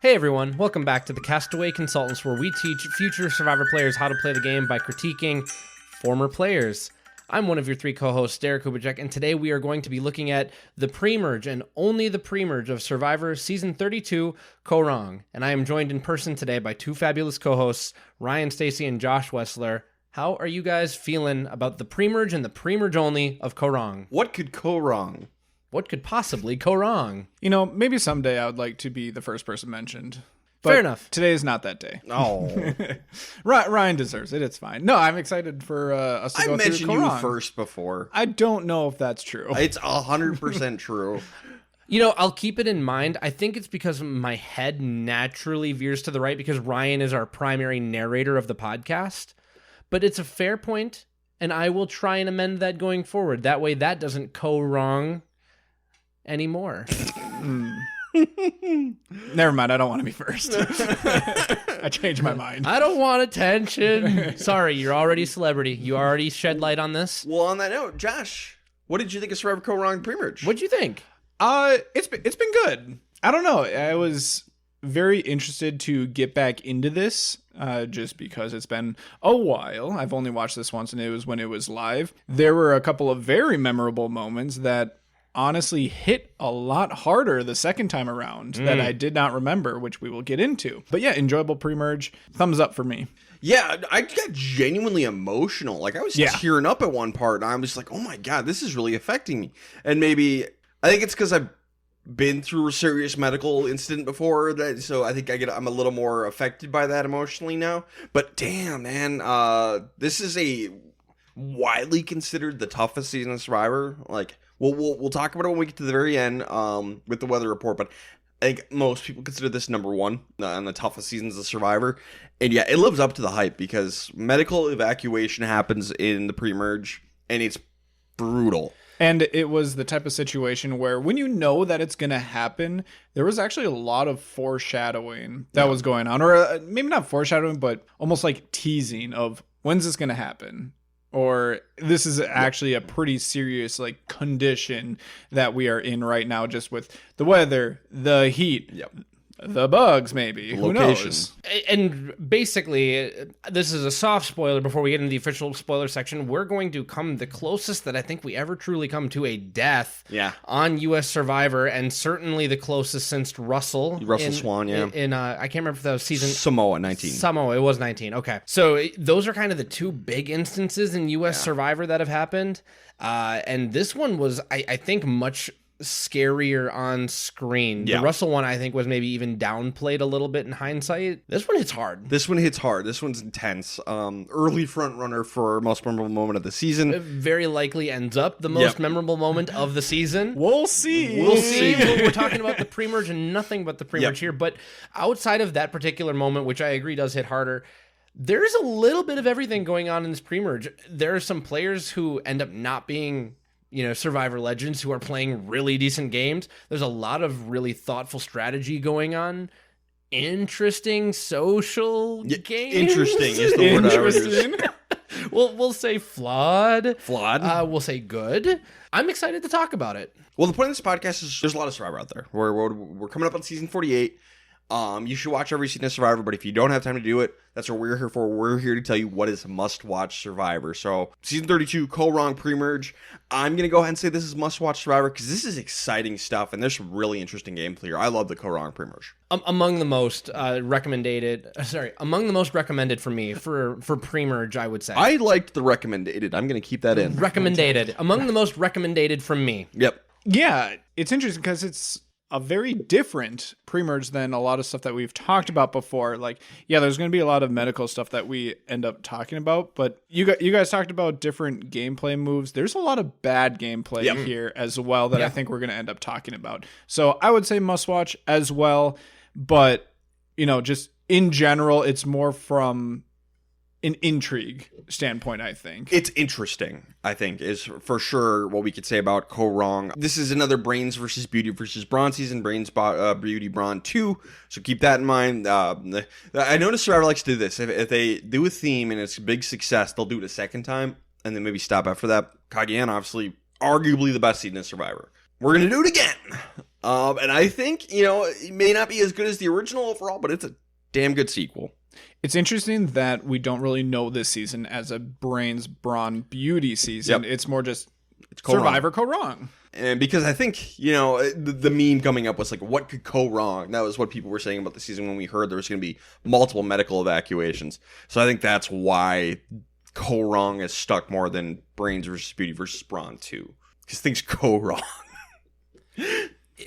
Hey everyone, welcome back to the Castaway Consultants, where we teach future Survivor players how to play the game by critiquing former players. I'm one of your three co-hosts, Derek Kubicek, and today we are going to be looking at the Premerge, and only the Premerge of Survivor Season 32, Koah Rong. And I am joined in person today by two fabulous co-hosts, Ryan Stacy and Josh Wessler. How are you guys feeling about the Premerge and the Premerge only of Koah Rong? What could go wrong? What could possibly go wrong? You know, maybe someday I would like to be the first person mentioned. But fair enough. Today is not that day. Oh, Ryan deserves it. It's fine. No, I'm excited for us to I go through mentioned Koah you Rong. first before. I don't know if that's true. It's 100% true. You know, I'll keep it in mind. I think it's because my head naturally veers to the right because Ryan is our primary narrator of the podcast. But it's a fair point, and I will try and amend that going forward. That way that doesn't go wrong anymore. Never mind. I don't want to be first. I changed my mind. I don't want attention. Sorry, you're already a celebrity. You already shed light on this. Well, on that note, Josh, what did you think of Survivor Koah Rong Premerge? What'd you think? It's been good. I don't know. I was very interested to get back into this just because it's been a while. I've only watched this once, and it was when it was live. There were a couple of very memorable moments that honestly hit a lot harder the second time around that I did not remember, which we will get into. But yeah, enjoyable Premerge. Thumbs up for me. Yeah, I got genuinely emotional. Like, I was tearing up at one part, and I was like, oh my God, this is really affecting me. And maybe, I think it's because I've been through a serious medical incident before, so I think I'm a little more affected by that emotionally now. But damn, man, this is a widely considered the toughest season of Survivor. Like, we'll talk about it when we get to the very end with the weather report, but I think most people consider this number one on the toughest seasons of Survivor. And yeah, it lives up to the hype because medical evacuation happens in the Premerge, and it's brutal. And it was the type of situation where when you know that it's going to happen, there was actually a lot of foreshadowing that was going on. Or maybe not foreshadowing, but almost like teasing of when's this going to happen? Or this is actually a pretty serious like condition that we are in right now, just with the weather, the heat, the bugs, maybe. Who knows? And basically, this is a soft spoiler before we get into the official spoiler section. We're going to come the closest that I think we ever truly come to a death on U.S. Survivor, and certainly the closest since Russell Swan, in I can't remember if that was season... Samoa, 19. Samoa, it was 19. Okay. So those are kind of the two big instances in U.S. Survivor that have happened. And this one was, I think, much scarier on screen. The Russell one, I think, was maybe even downplayed a little bit in hindsight. This one hits hard. This one's intense. Early front runner for most memorable moment of the season. It very likely ends up the most memorable moment of the season. We'll see. We'll see. We're talking about the Premerge and nothing but the Premerge here. But outside of that particular moment, which I agree does hit harder, there's a little bit of everything going on in this Premerge. There are some players who end up not being, Survivor legends who are playing really decent games. There's a lot of really thoughtful strategy going on. Interesting social games. Interesting is the word I would use. We'll say flawed. Flawed? We'll say good. I'm excited to talk about it. Well, the point of this podcast is there's a lot of Survivor out there. We're coming up on season 48. You should watch every season of Survivor, but if you don't have time to do it, that's what we're here for. We're here to tell you what is must-watch Survivor. So, season 32, Koah Rong Premerge. I'm going to go ahead and say this is must-watch Survivor because this is exciting stuff, and there's some really interesting gameplay here. I love the Koah Rong Premerge. Among the most recommended for me for Premerge, I would say. I liked the recommended. I'm going to keep that in. Recommended. Among the most recommended from me. Yep. Yeah, it's interesting because it's a very different Premerge than a lot of stuff that we've talked about before. Like, there's going to be a lot of medical stuff that we end up talking about, but you guys talked about different gameplay moves. There's a lot of bad gameplay here as well that I think we're going to end up talking about. So I would say must watch as well, but just in general, it's more from an intrigue standpoint, I think. It's interesting, I think, is for sure what we could say about Koah Rong. This is another Brains versus Beauty versus Brawn season. Brains, Beauty, Brawn 2. So keep that in mind. I noticed Survivor likes to do this. If they do a theme and it's a big success, they'll do it a second time and then maybe stop after that. Cagayan, obviously, arguably the best season of Survivor. We're going to do it again. And I think, it may not be as good as the original overall, but it's a damn good sequel. It's interesting that we don't really know this season as a Brains, Brawn, Beauty season. Yep. It's more just Koah Survivor Koah Rong. And because I think, the meme coming up was like, what could go wrong? That was what people were saying about the season when we heard there was going to be multiple medical evacuations. So I think that's why Koah Rong is stuck more than Brains versus Beauty versus Brawn 2. Because things go wrong.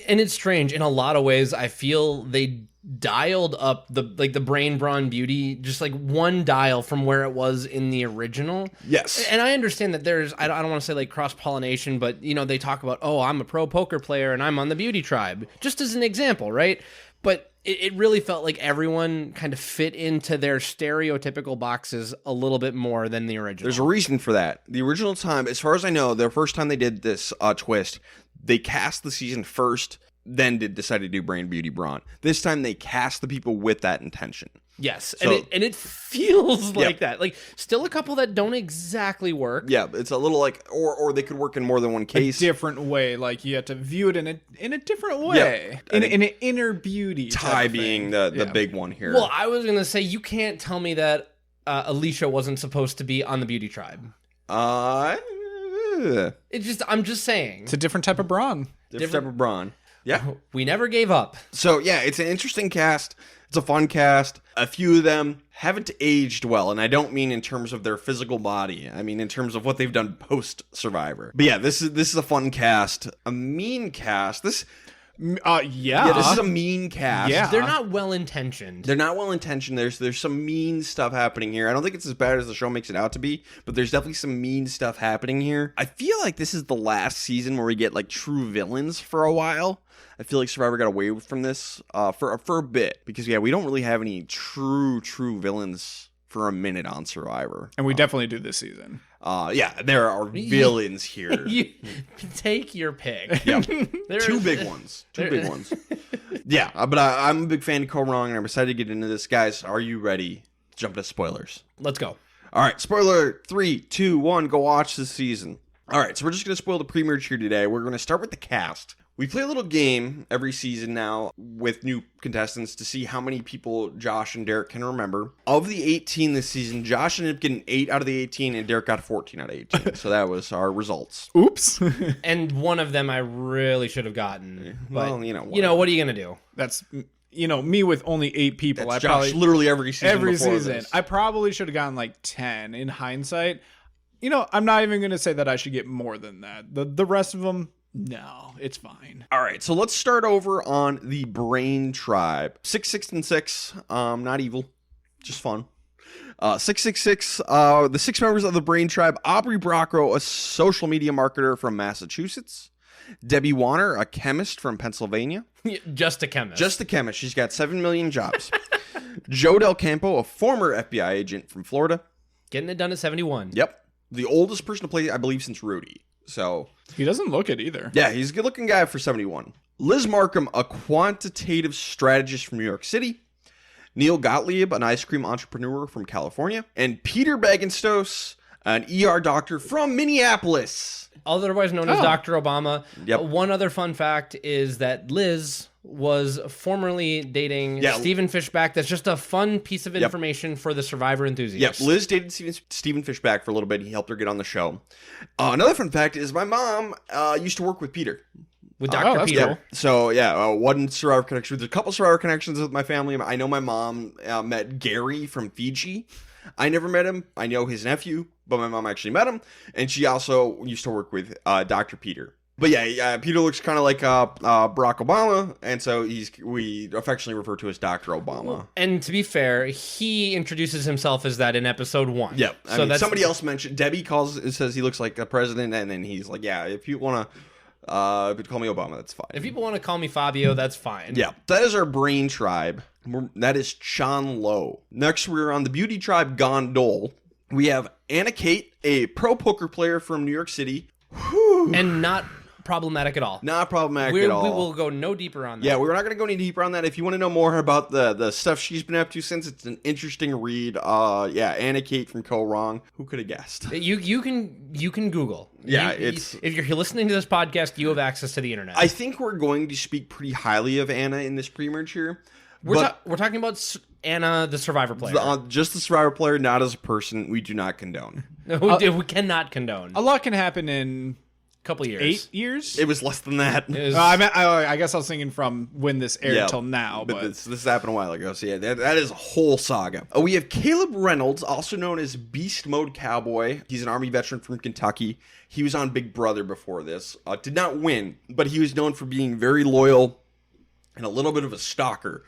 And it's strange. In a lot of ways, I feel they dialed up the Brain, Brawn, Beauty, just like one dial from where it was in the original. Yes. And I understand that there's, I don't want to say like cross-pollination, but, they talk about, oh, I'm a pro poker player and I'm on the Beauty tribe, just as an example, right? But it really felt like everyone kind of fit into their stereotypical boxes a little bit more than the original. There's a reason for that. The original time, as far as I know, the first time they did this twist, they cast the season first, then decide to do Brain, Beauty, Brawn. This time they cast the people with that intention. Yes, So, and it feels like that. Like, still a couple that don't exactly work. Yeah, it's a little like, or they could work in more than one case. A different way. Like, you have to view it in a different way. Yeah. In an inner beauty Ty type being thing. the big one here. Well, I was gonna say, you can't tell me that Alicia wasn't supposed to be on the Beauty tribe. I'm just saying. It's a different type of brawn. Different type of Brawn. Yeah. We never gave up. So, yeah, it's an interesting cast. It's a fun cast. A few of them haven't aged well, and I don't mean in terms of their physical body. I mean in terms of what they've done post-Survivor. But yeah, this is a fun cast. A mean cast. Yeah, this is a mean cast. Yeah. They're not well-intentioned. They're not well-intentioned. There's some mean stuff happening here. I don't think it's as bad as the show makes it out to be, but there's definitely some mean stuff happening here. I feel like this is the last season where we get like true villains for a while. I feel like Survivor got away from this for a bit because we don't really have any true villains for a minute on Survivor. And we definitely do this season. There are villains here. You take your pick. Yeah, two big ones. Yeah, but I'm a big fan of Koah Rong, and I'm excited to get into this. Guys, are you ready to jump into spoilers? Let's go. All right, spoiler 3, 2, 1, go watch this season. All right, so we're just going to spoil the pre-merge here today. We're going to start with the cast. We play a little game every season now with new contestants to see how many people Josh and Derek can remember. Of the 18 this season, Josh ended up getting 8 out of the 18, and Derek got 14 out of 18. So that was our results. Oops. And one of them I really should have gotten. But, Well, what are you going to do? That's, me with only 8 people. That's Josh literally every season before this. I probably should have gotten like 10 in hindsight. I'm not even going to say that I should get more than that. The rest of them, no, it's fine. All right, so let's start over on the Brain Tribe. 6, 6, and 6. Not evil, just fun. 666. The 6 members of the Brain Tribe: Aubrey Bracco, a social media marketer from Massachusetts; Debbie Warner, a chemist from Pennsylvania. Just a chemist. Just a chemist. She's got 7 million jobs. Joe Del Campo, a former FBI agent from Florida. Getting it done at 71. Yep. The oldest person to play, I believe, since Rudy. So he doesn't look it either. Yeah, he's a good-looking guy for 71. Liz Markham, a quantitative strategist from New York City. Neil Gottlieb, an ice cream entrepreneur from California. And Peter Bagenstos, an ER doctor from Minneapolis. Otherwise known as Dr. Obama. Yep. One other fun fact is that Liz was formerly dating Stephen Fishback. That's just a fun piece of information for the Survivor enthusiasts. Yep, Liz dated Stephen Fishback for a little bit. He helped her get on the show. Another fun fact is my mom used to work with Peter. With Dr. Peter. Cool. So, one Survivor connection. There's a couple Survivor connections with my family. I know my mom met Gary from Fiji. I never met him. I know his nephew, but my mom actually met him. And she also used to work with Dr. Peter. But yeah, Peter looks kind of like Barack Obama, and so we affectionately refer to as Dr. Obama. And to be fair, he introduces himself as that in episode 1. Yep. So somebody else mentioned, Debbie says he looks like a president, and then he's like, yeah, if you want to call me Obama, that's fine. If people want to call me Fabio, that's fine. Yeah. That is our Brain Tribe. That is Chan Lo. Next, we're on the Beauty Tribe Gondole. We have Anna Kate, a pro poker player from New York City. And not problematic at all. Not problematic at all. We will go no deeper on that. Yeah, we're not going to go any deeper on that. If you want to know more about the stuff she's been up to since, it's an interesting read. Anna Kate from Koah Rong. Who could have guessed? You can Google. Yeah, if you're listening to this podcast, you have access to the internet. I think we're going to speak pretty highly of Anna in this pre-merge here. We're talking about Anna, the Survivor player. Just the Survivor player, not as a person. We do not condone. We cannot condone. A lot can happen in a couple years. 8 years? It was less than that. I guess I was thinking from when this aired till now. But this happened a while ago. So yeah, that is a whole saga. We have Caleb Reynolds, also known as Beast Mode Cowboy. He's an Army veteran from Kentucky. He was on Big Brother before this. Did not win, but he was known for being very loyal and a little bit of a stalker.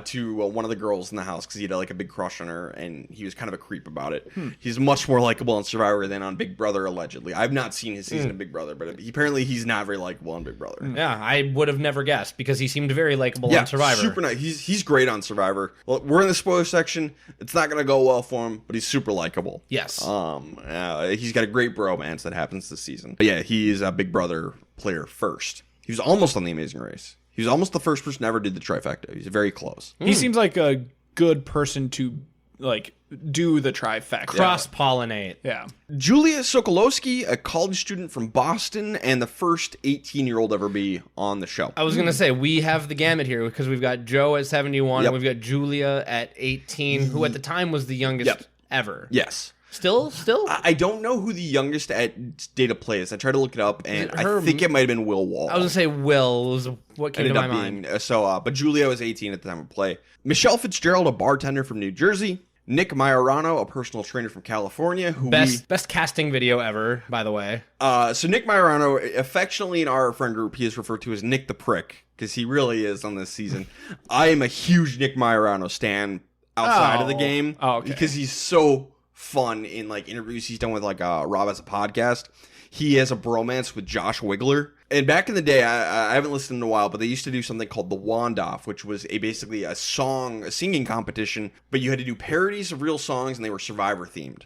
To one of the girls in the house because he had like a big crush on her, and he was kind of a creep about it. He's much more likable on Survivor than on Big Brother, allegedly. I've not seen his season of Big Brother, but apparently he's not very likable on Big Brother. Yeah, I would have never guessed because he seemed very likable on Survivor. Super nice. He's great on Survivor. Well, we're in the spoiler section. It's not going to go well for him, but he's super likable. Yes. He's got a great bromance that happens this season. But yeah, he is a Big Brother player first. He was almost on The Amazing Race. He was almost the first person to ever do the trifecta. He's very close. He seems like a good person to do the trifecta. Cross-pollinate. Yeah. Julia Sokolowski, a college student from Boston, and the first 18-year-old ever be on the show. I was going to say, we have the gamut here because we've got Joe at 71, and we've got Julia at 18, who at the time was the youngest ever. Yes. Still? I don't know who the youngest at Data Play is. I tried to look it up, and I think it might have been Will Wall. I was going to say Will was what came to my mind. But Julia was 18 at the time of play. Michelle Fitzgerald, a bartender from New Jersey. Nick Majorano, a personal trainer from California. Best casting video ever, by the way. So Nick Majorano, affectionately in our friend group, he is referred to as Nick the Prick, because he really is on this season. I am a huge Nick Majorano stan outside of the game. Because he's so fun in interviews he's done with Rob as a podcast. He has a bromance with Josh Wiggler. And back in the day, I haven't listened in a while, but they used to do something called the Wand Off, which was basically a singing competition, but you had to do parodies of real songs, and they were Survivor themed.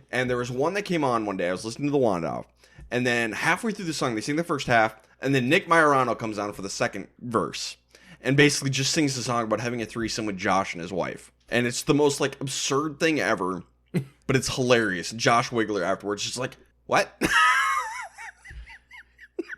And there was one that came on one day. I was listening to the Wand Off, and then halfway through the song, they sing the first half, and then Nick Majorano comes on for the second verse, and basically just sings the song about having a threesome with Josh and his wife. And it's the most absurd thing ever. But it's hilarious. Josh Wiggler afterwards just what?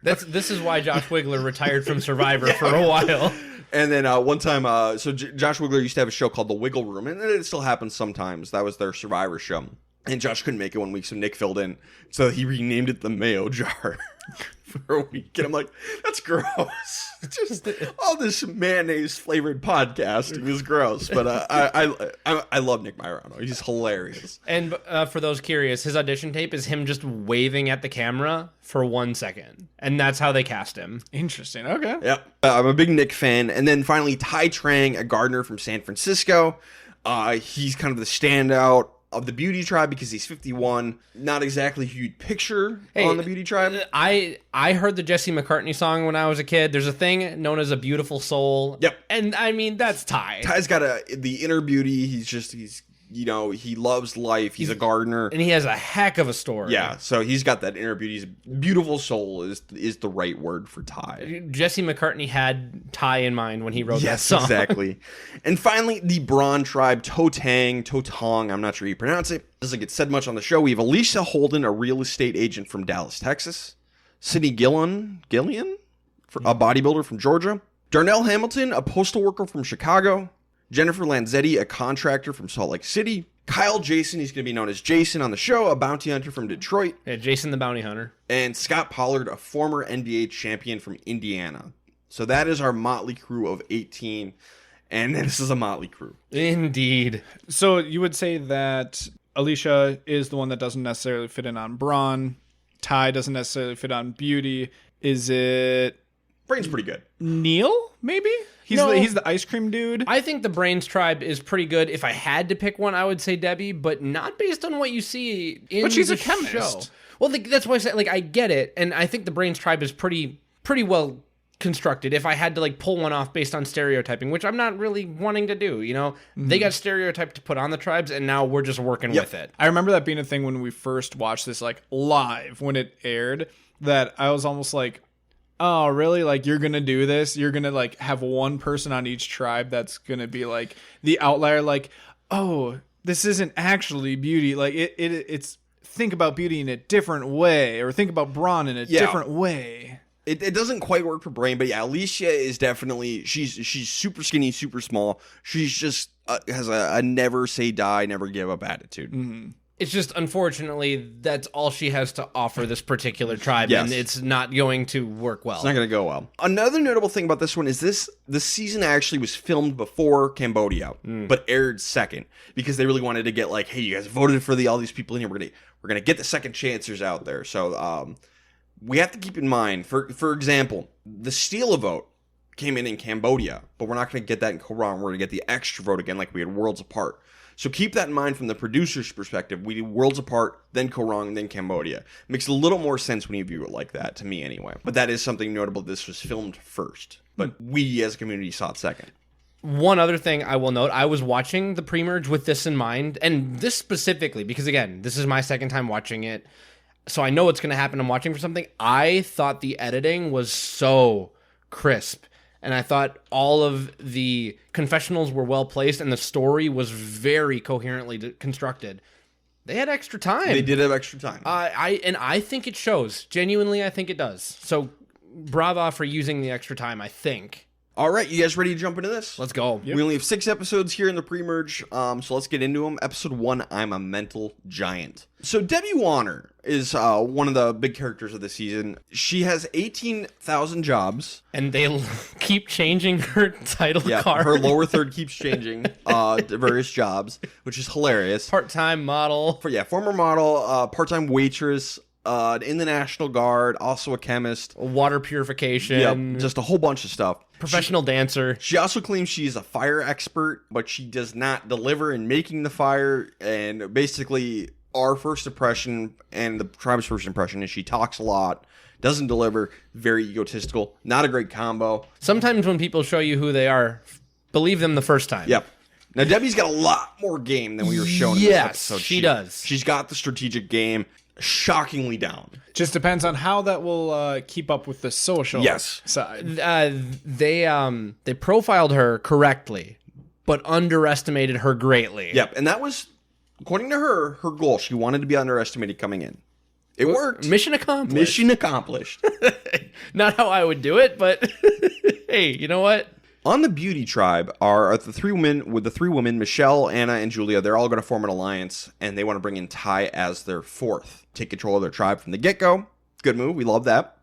This is why Josh Wiggler retired from Survivor for a while. And then one time, Josh Wiggler used to have a show called The Wiggle Room, and it still happens sometimes. That was their Survivor show. And Josh couldn't make it one week, so Nick filled in. So he renamed it the Mayo Jar for a week. And I'm like, that's gross. Just all this mayonnaise-flavored podcasting is gross. But I love Nick Majorano. He's hilarious. And for those curious, his audition tape is him just waving at the camera for 1 second. And that's how they cast him. Interesting. Okay. Yep. I'm a big Nick fan. And then finally, Ty Trang, a gardener from San Francisco. He's kind of the standout of the Beauty Tribe because he's 51. Not exactly who you'd picture on the Beauty Tribe. I heard the Jesse McCartney song when I was a kid. There's a thing known as a beautiful soul. Yep. And I mean, that's Ty. Ty's got the inner beauty. He's he loves life. He's a gardener. And he has a heck of a story. Yeah, so he's got that inner beauty. His beautiful soul is the right word for Ty. Jesse McCartney had Ty in mind when he wrote that song. Yes, exactly. And finally, the Braun Tribe, Totong, I'm not sure how you pronounce it. Doesn't get said much on the show. We have Alicia Holden, a real estate agent from Dallas, Texas. Sydney Gillian, a bodybuilder from Georgia. Darnell Hamilton, a postal worker from Chicago. Jennifer Lanzetti, a contractor from Salt Lake City. Kyle Jason, he's going to be known as Jason on the show, a bounty hunter from Detroit. Yeah, Jason the bounty hunter. And Scott Pollard, a former NBA champion from Indiana. So that is our motley crew of 18. And this is a motley crew. Indeed. So you would say that Alicia is the one that doesn't necessarily fit in on Braun. Ty doesn't necessarily fit on Beauty. Is it... Brain's pretty good. Neil, maybe? He's the ice cream dude. I think the Brains Tribe is pretty good. If I had to pick one, I would say Debbie, but not based on what you see in But she's the a chemist. show. Well, that's why I said, I get it, and I think the Brains Tribe is pretty well constructed. If I had to pull one off based on stereotyping, which I'm not really wanting to do, they got stereotyped to put on the tribes, and now we're just working with it. I remember that being a thing when we first watched this live when it aired. That I was almost oh, really? Like, you're going to do this? You're going to, like, have one person on each tribe that's going to be, like, the outlier, like, oh, this isn't actually beauty. Like, it's think about beauty in a different way, or think about brawn in a different way. It doesn't quite work for Brain, but yeah, Alicia is definitely, she's super skinny, super small. She's just has a never say die, never give up attitude. Mm-hmm. It's just, unfortunately, that's all she has to offer this particular tribe, Yes. and it's not going to work well. It's not going to go well. Another notable thing about this one is this season actually was filmed before Cambodia, but aired second, because they really wanted to get like, hey, you guys voted for all these people in here. We're gonna get the second chancers out there. So we have to keep in mind, for example, the steal a vote came in Cambodia, but we're not going to get that in Koh Rong. We're going to get the extra vote again, like we had Worlds Apart. So keep that in mind from the producer's perspective. We do Worlds Apart, then Koh Rong, then Cambodia. Makes a little more sense when you view it like that, to me anyway. But that is something notable. This was filmed first, but we as a community saw it second. One other thing I will note, I was watching the Premerge with this in mind, and this specifically, because again, this is my second time watching it, so I know what's going to happen. I'm watching for something. I thought the editing was so crisp, and I thought all of the confessionals were well placed, and the story was very coherently constructed. They had extra time. They did have extra time. I think it shows. Genuinely, I think it does. So, brava for using the extra time, I think. All right, you guys ready to jump into this? Let's go. We only have 6 episodes here in the Premerge, so let's get into them. Episode 1, I'm a Mental Giant. So Debbie Warner is one of the big characters of the season. She has 18,000 jobs. And they keep changing her title card. Her lower third keeps changing to various jobs, which is hilarious. Part-time model. Former model, part-time waitress, in the National Guard, also a chemist. Water purification. Just a whole bunch of stuff. Professional dancer. She also claims she's a fire expert, but she does not deliver in making the fire. And basically, our first impression and the tribe's first impression is she talks a lot, doesn't deliver, very egotistical, not a great combo. Sometimes when people show you who they are, believe them the first time. Yep. Now, Debbie's got a lot more game than we were shown in this episode. She does. She's got the strategic game shockingly down. Just depends on how that will keep up with the social side. They profiled her correctly, but underestimated her greatly. Yep, and that was, according to her goal. She wanted to be underestimated coming in. It worked. Mission accomplished. Mission accomplished. Not how I would do it, but hey, you know what? On the Beauty Tribe are the 3 women, Michelle, Anna, and Julia. They're all going to form an alliance, and they want to bring in Ty as their 4th. Take control of their tribe from the get-go. Good move. We love that.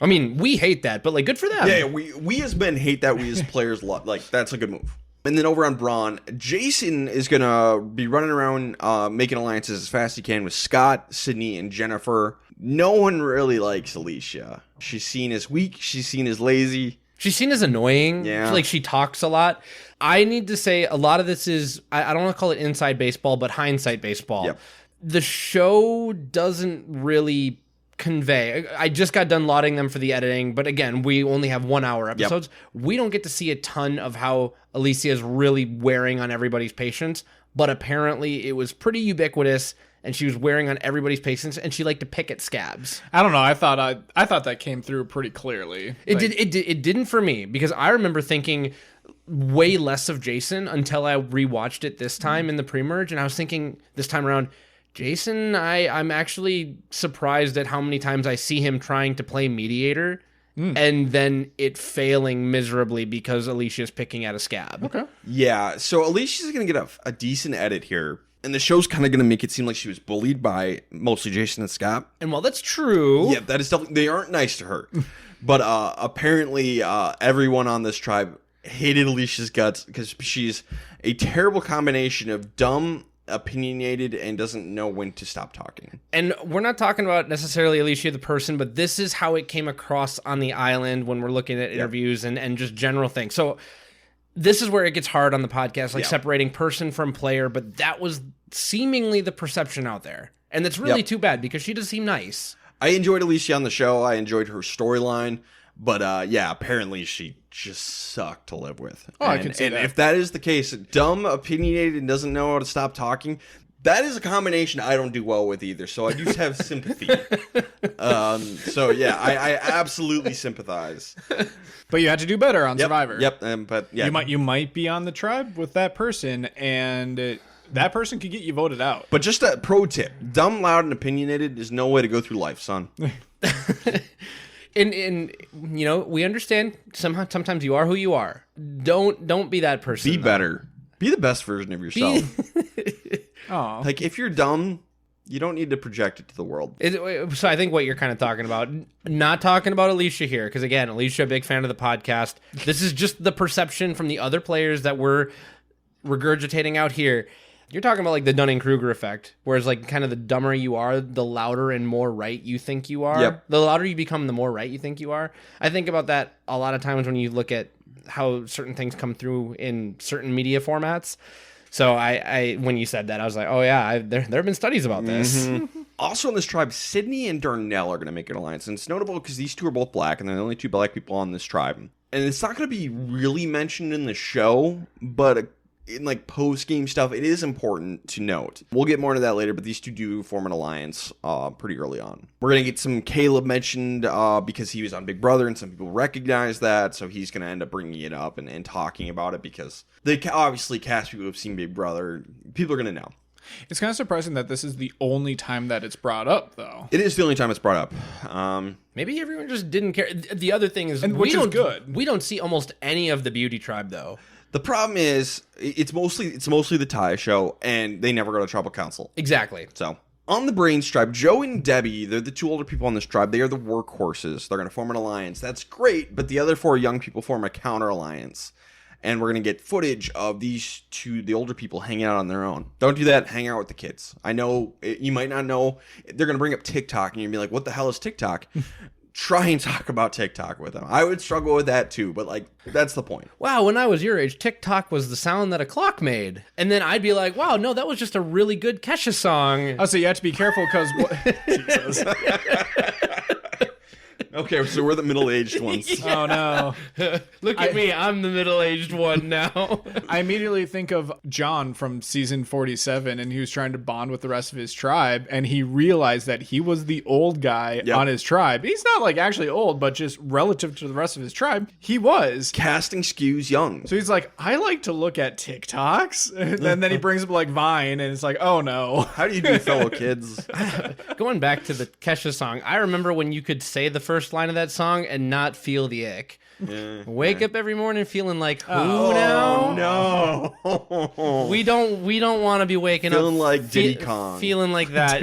I mean, we hate that, but like, good for them. Yeah, we as men hate that. We as players love. Like, that's a good move. And then over on Braun, Jason is going to be running around making alliances as fast as he can with Scott, Sydney, and Jennifer. No one really likes Alicia. She's seen as weak. She's seen as lazy. She's seen as annoying. Yeah. Like, she talks a lot. I need to say a lot of this is, I don't want to call it inside baseball, but hindsight baseball. Yep. The show doesn't really convey. I just got done lauding them for the editing, but again, we only have 1 hour episodes. Yep. We don't get to see a ton of how Alicia is really wearing on everybody's patience, but apparently it was pretty ubiquitous. And she was wearing on everybody's patience, and she liked to pick at scabs. I don't know. I thought that came through pretty clearly. It didn't for me, because I remember thinking way less of Jason until I rewatched it this time in the Premerge, and I was thinking this time around, Jason, I'm actually surprised at how many times I see him trying to play mediator, and then it failing miserably because Alicia's picking at a scab. Okay. Yeah, so Alicia's going to get a decent edit here. And the show's kind of going to make it seem like she was bullied by mostly Jason and Scott. And while that's true... Yeah, that is definitely... They aren't nice to her. But apparently everyone on this tribe hated Alicia's guts because she's a terrible combination of dumb, opinionated, and doesn't know when to stop talking. And we're not talking about necessarily Alicia the person, but this is how it came across on the island when we're looking at interviews and just general things. So... This is where it gets hard on the podcast, like separating person from player, but that was seemingly the perception out there. And that's really too bad because she does seem nice. I enjoyed Alicia on the show. I enjoyed her storyline. But apparently she just sucked to live with. Oh, I can see that. And if that is the case, dumb, opinionated, and doesn't know how to stop talking, That is a combination I don't do well with either, so I do have sympathy. So yeah, I absolutely sympathize. But you had to do better on Survivor. Yep, but yeah. You might be on the tribe with that person, and that person could get you voted out. But just a pro tip: dumb, loud, and opinionated is no way to go through life, son. And you know, we understand sometimes you are who you are. Don't be that person. Be better. Be the best version of yourself. Oh, Like, if you're dumb, you don't need to project it to the world. So I think what you're kind of talking about, not talking about Alicia here, because again, Alicia, a big fan of the podcast. This is just the perception from the other players that we're regurgitating out here. You're talking about like the Dunning-Kruger effect, whereas like kind of the dumber you are, the louder and more right you think you are. Yep. The louder you become, the more right you think you are. I think about that a lot of times when you look at how certain things come through in certain media formats. So I when you said that, I was like, oh yeah, there have been studies about this. Mm-hmm. Also in this tribe, Sydney and Darnell are going to make an alliance. And it's notable because these two are both black, and they're the only two black people on this tribe. And it's not going to be really mentioned in the show, but in like post-game stuff, it is important to note. We'll get more into that later, but these two do form an alliance pretty early on. We're going to get some Caleb mentioned because he was on Big Brother, and some people recognize that, so he's going to end up bringing it up and talking about it because they obviously cast people who have seen Big Brother. People are going to know. it's kind of surprising that this is the only time that it's brought up, though. It is the only time it's brought up. Maybe everyone just didn't care. The other thing is, which is good. We don't see almost any of the beauty tribe, though. The problem is, it's mostly the Ty show, and they never go to tribal council. Exactly. So, on the Brains tribe, Joe and Debbie, they're the two older people on this tribe. They are the workhorses. They're going to form an alliance. That's great, but the other four young people form a counter alliance. And we're going to get footage of these two, the older people, hanging out on their own. Don't do that. Hang out with the kids. I know you might not know. They're going to bring up TikTok, and you're going to be like, what the hell is TikTok? Try and talk about TikTok with them. I would struggle with that too, but like, that's the point. Wow, when I was your age, TikTok was the sound that a clock made. And then I'd be like, wow, no, that was just a really good Kesha song. Oh, so you have to be careful because... Jesus. Okay, so we're the middle-aged ones. Yeah. Oh, no. Look at me. I'm the middle-aged one now. I immediately think of John from season 47, and he was trying to bond with the rest of his tribe, and he realized that he was the old guy on his tribe. He's not like actually old, but just relative to the rest of his tribe, he was. Casting skews young. So he's like, I like to look at TikToks. And then he brings up like Vine, and it's like, oh no. How do you do, fellow kids? Going back to the Kesha song, I remember when you could say the first line of that song and not feel the ick. Yeah. Wake up every morning feeling like, who now? No. We don't want to be waking Feeling up like Diddy Kong. feeling like that.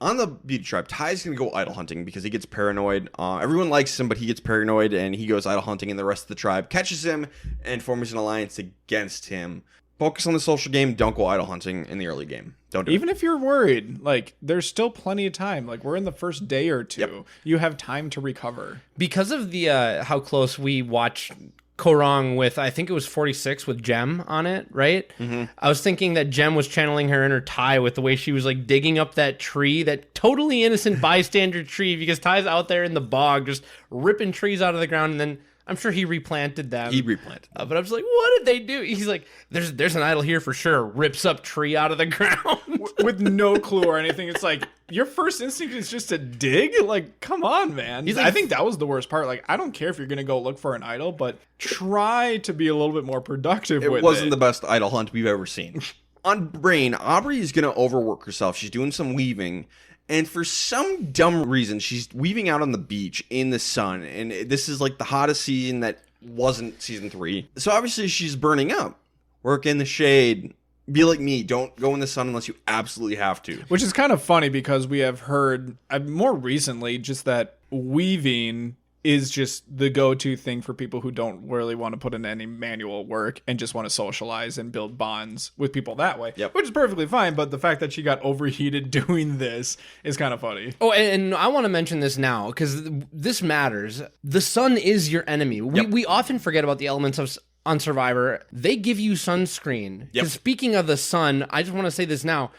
On the beauty tribe, Ty's going to go idol hunting because he gets paranoid. Everyone likes him, but he gets paranoid, and he goes idol hunting, and the rest of the tribe catches him and forms an alliance against him. Focus on the social game. Don't go idol hunting in the early game. Don't do Even if you're worried, like, there's still plenty of time. Like, we're in the first day or two. Yep. You have time to recover. Because of the how close we watch Koah Rong with, I think it was 46 with Jem on it, right? Mm-hmm. I was thinking that Jem was channeling her inner Ty with the way she was like digging up that tree, that totally innocent bystander tree, because Ty's out there in the bog just ripping trees out of the ground, and then I'm sure he replanted them. He replanted. But I was like, what did they do? He's like, there's an idol here for sure. Rips up tree out of the ground. With no clue or anything. It's like, your first instinct is just to dig? Like, come on, man. He's like, I think that was the worst part. Like, I don't care if you're going to go look for an idol, but try to be a little bit more productive with it. It wasn't the best idol hunt we've ever seen. On Brain, Aubrey is going to overwork herself. She's doing some weaving. And for some dumb reason, she's weaving out on the beach in the sun. And this is like the hottest season that wasn't season 3. So obviously she's burning up. Work in the shade. Be like me. Don't go in the sun unless you absolutely have to. Which is kind of funny because we have heard more recently just that weaving is just the go-to thing for people who don't really want to put in any manual work and just want to socialize and build bonds with people that way. Yep. Which is perfectly fine, but the fact that she got overheated doing this is kind of funny. Oh, and I want to mention this now because this matters. The sun is your enemy. We often forget about the elements of on Survivor. They give you sunscreen. Yep. Speaking of the sun, I just want to say this now.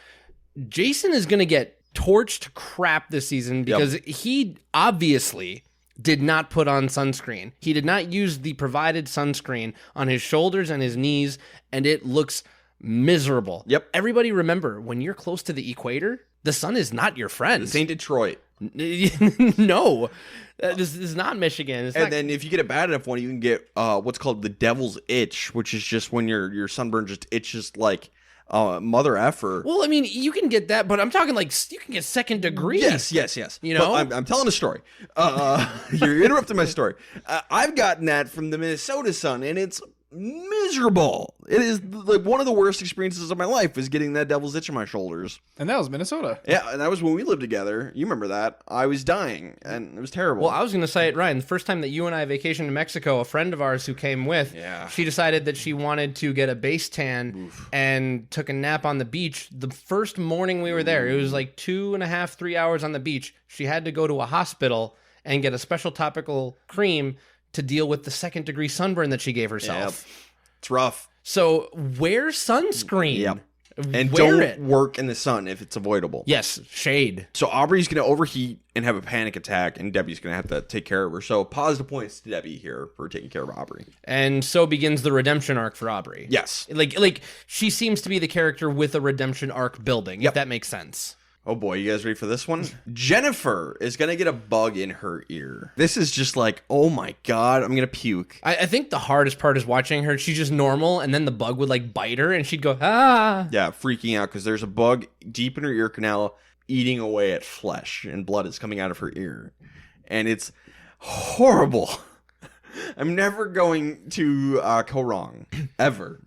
Jason is going to get torched crap this season because he obviously did not put on sunscreen. He did not use the provided sunscreen on his shoulders and his knees, and it looks miserable. Yep. Everybody remember, when you're close to the equator, the sun is not your friend. This ain't Detroit. No, this is not Michigan. Then if you get a bad enough one, you can get what's called the devil's itch, which is just when your sunburn just itches like mother effer. Well, I mean, you can get that, but I'm talking like you can get second degree. Yes. You know, but I'm telling a story. You're interrupting my story. I've gotten that from the Minnesota sun, and it's miserable. It is like one of the worst experiences of my life is getting that devil's itch in my shoulders. And that was Minnesota. Yeah, and that was when we lived together. You remember that? I was dying, and it was terrible. Well, I was going to say it, Ryan. The first time that you and I vacationed to Mexico, a friend of ours who came with, she decided that she wanted to get a base tan and took a nap on the beach. The first morning we were there, it was like 2.5, 3 hours on the beach. She had to go to a hospital and get a special topical cream to deal with the second degree sunburn that she gave herself. Yep. It's rough. So wear sunscreen. Yep. And wear don't it. work in the sun if it's avoidable. Yes, shade. So Aubrey's going to overheat and have a panic attack, and Debbie's going to have to take care of her. So positive points to Debbie here for taking care of Aubrey. And so begins the redemption arc for Aubrey. Yes. Like she seems to be the character with a redemption arc building, if that makes sense. Oh boy, you guys ready for this one? Jennifer is going to get a bug in her ear. This is just like, oh my God, I'm going to puke. I think the hardest part is watching her. She's just normal, and then the bug would like bite her, and she'd go, ah. Yeah, freaking out because there's a bug deep in her ear canal eating away at flesh, and blood is coming out of her ear. And it's horrible. I'm never going to Koah Rong, ever.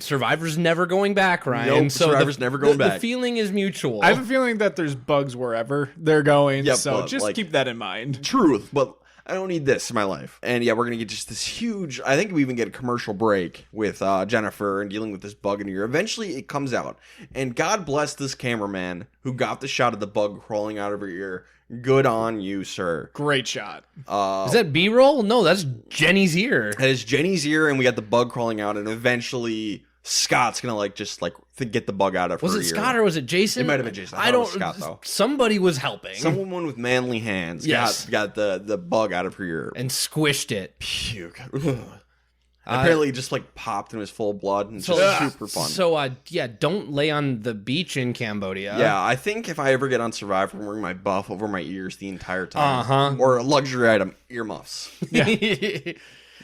Survivor's never going back, Ryan. Nope, Survivor's never going back. The feeling is mutual. I have a feeling that there's bugs wherever they're going, Yep, so just keep that in mind. Truth, but I don't need this in my life. And yeah, we're going to get just this huge, I think we even get a commercial break with Jennifer and dealing with this bug in her ear. Eventually it comes out. And God bless this cameraman who got the shot of the bug crawling out of her ear. Good on you, sir. Great shot. Is that B-roll? No, that's Jenny's ear. That is Jenny's ear, and we got the bug crawling out, and eventually Scott's gonna get the bug out of her ear. Was it Scott or was it Jason? It might have been Jason. I don't. It was Scott though. Somebody was helping. Someone with manly hands got the bug out of her ear and squished it. Puke. Apparently, it just like popped and was full of blood, and it's just super fun. So, don't lay on the beach in Cambodia. Yeah, I think if I ever get on Survivor, I'm wearing my buff over my ears the entire time. Or a luxury item, earmuffs. Yeah.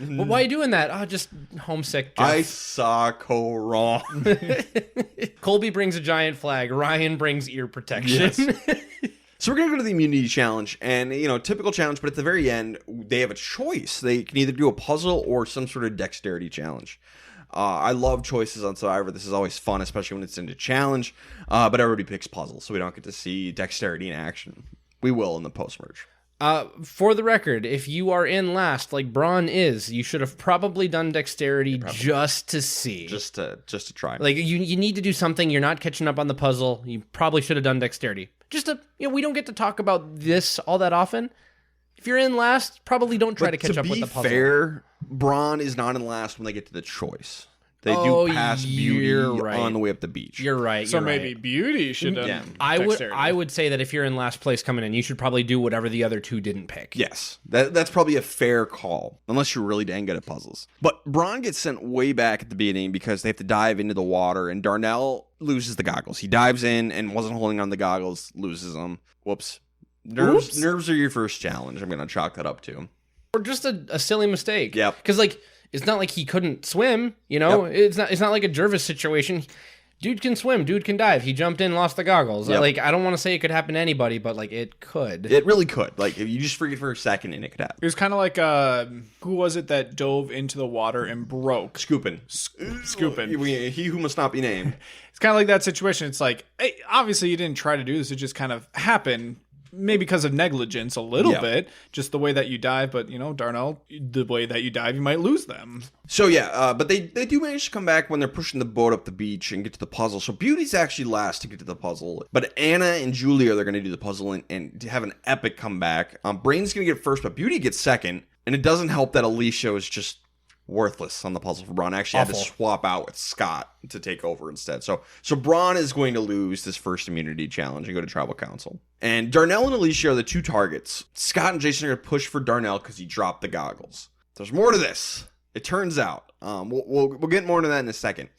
Well, why are you doing that? Oh, just homesick, Jeff. I saw Koah Rong. Colby brings a giant flag. Ryan brings ear protection. Yes. So we're going to go to the immunity challenge, and, typical challenge, but at the very end, they have a choice. They can either do a puzzle or some sort of dexterity challenge. I love choices on Survivor. This is always fun, especially when it's into challenge, but everybody picks puzzles, so we don't get to see dexterity in action. We will in the post-merge. For the record, if you are in last, like Braun is, you should have probably done dexterity just to see. Just to try. Like, you need to do something. You're not catching up on the puzzle. You probably should have done dexterity. We don't get to talk about this all that often. If you're in last, probably don't try to catch up with the puzzle. To be fair, Braun is not in last when they get to the choice. They do pass Beauty on the way up the beach. You're right. So maybe Beauty should have. Yeah. I would say that if you're in last place coming in, you should probably do whatever the other two didn't pick. Yes, that's probably a fair call, unless you're really dang good at puzzles. But Braun gets sent way back at the beginning because they have to dive into the water, and Darnell loses the goggles. He dives in and wasn't holding on the goggles, loses them. Whoops. Nerves are your first challenge. I'm going to chalk that up to. Or just a silly mistake. Yep. Because, it's not like he couldn't swim, Yep. It's not like a Jervis situation. Dude can swim, dude can dive. He jumped in, lost the goggles. Yep. I don't want to say it could happen to anybody, but it could. It really could. If you just forget for a second, and it could happen. It was kind of like who was it that dove into the water and broke? Scoopin. He who must not be named. It's kind of like that situation. It's like, hey, obviously you didn't try to do this. It just kind of happened. Maybe because of negligence a little bit, just the way that you dive, but Darnell, the way that you dive, you might lose them. So but they do manage to come back when they're pushing the boat up the beach and get to the puzzle. So Beauty's actually last to get to the puzzle, but Anna and Julia, they're going to do the puzzle and have an epic comeback. Brain's going to get first, but Beauty gets second, and it doesn't help that Alicia was just worthless on the puzzle for Braun. Actually had to swap out with Scott to take over instead. So Braun is going to lose this first immunity challenge and go to tribal council. And Darnell and Alicia are the two targets. Scott and Jason are going to push for Darnell because he dropped the goggles. There's more to this. It turns out. We'll get more to that in a second.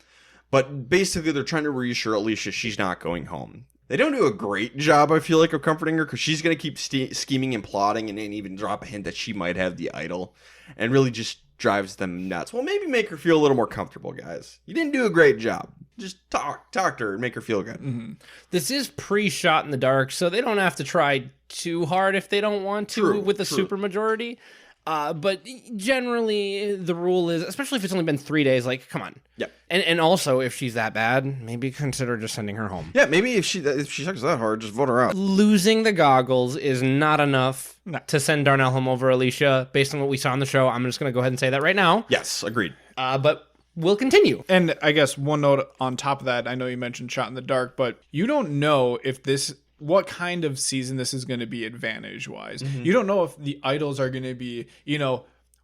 But basically, they're trying to reassure Alicia she's not going home. They don't do a great job, I feel like, of comforting her, because she's going to keep scheming and plotting and then even drop a hint that she might have the idol, and really just drives them nuts. Well, maybe make her feel a little more comfortable, guys. You didn't do a great job. Just talk to her and make her feel good. Mm-hmm. This is pre-shot in the dark, so they don't have to try too hard if they don't want to with the supermajority. But generally, the rule is, especially if it's only been 3 days, like, come on. Yep. And also, if she's that bad, maybe consider just sending her home. Yeah, maybe if she sucks that hard, just vote her out. Losing the goggles is not enough to send Darnell home over Alicia. Based on what we saw on the show, I'm just going to go ahead and say that right now. Yes, agreed. But we'll continue. And I guess one note on top of that, I know you mentioned shot in the dark, but you don't know if what kind of season this is going to be advantage-wise. Mm-hmm. You don't know if the idols are going to be,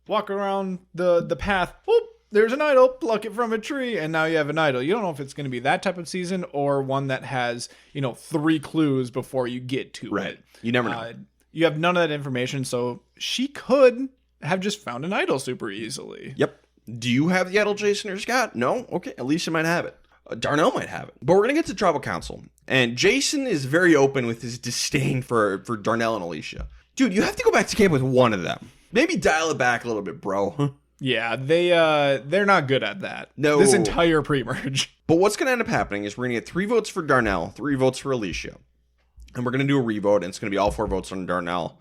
walk around the path, whoop, there's an idol, pluck it from a tree, and now you have an idol. You don't know if it's going to be that type of season or one that has, 3 clues before you get to it. You never know. You have none of that information, so she could have just found an idol super easily. Yep. Do you have the idol, Jason or Scott? No? Okay, Alicia might have it. Darnell might have it. But we're going to get to Tribal Council. And Jason is very open with his disdain for Darnell and Alicia. Dude, you have to go back to camp with one of them. Maybe dial it back a little bit, bro. Yeah, they're not good at that. No. This entire pre-merge. But what's going to end up happening is we're going to get 3 votes for Darnell, 3 votes for Alicia. And we're going to do a revote, and it's going to be all 4 votes on Darnell.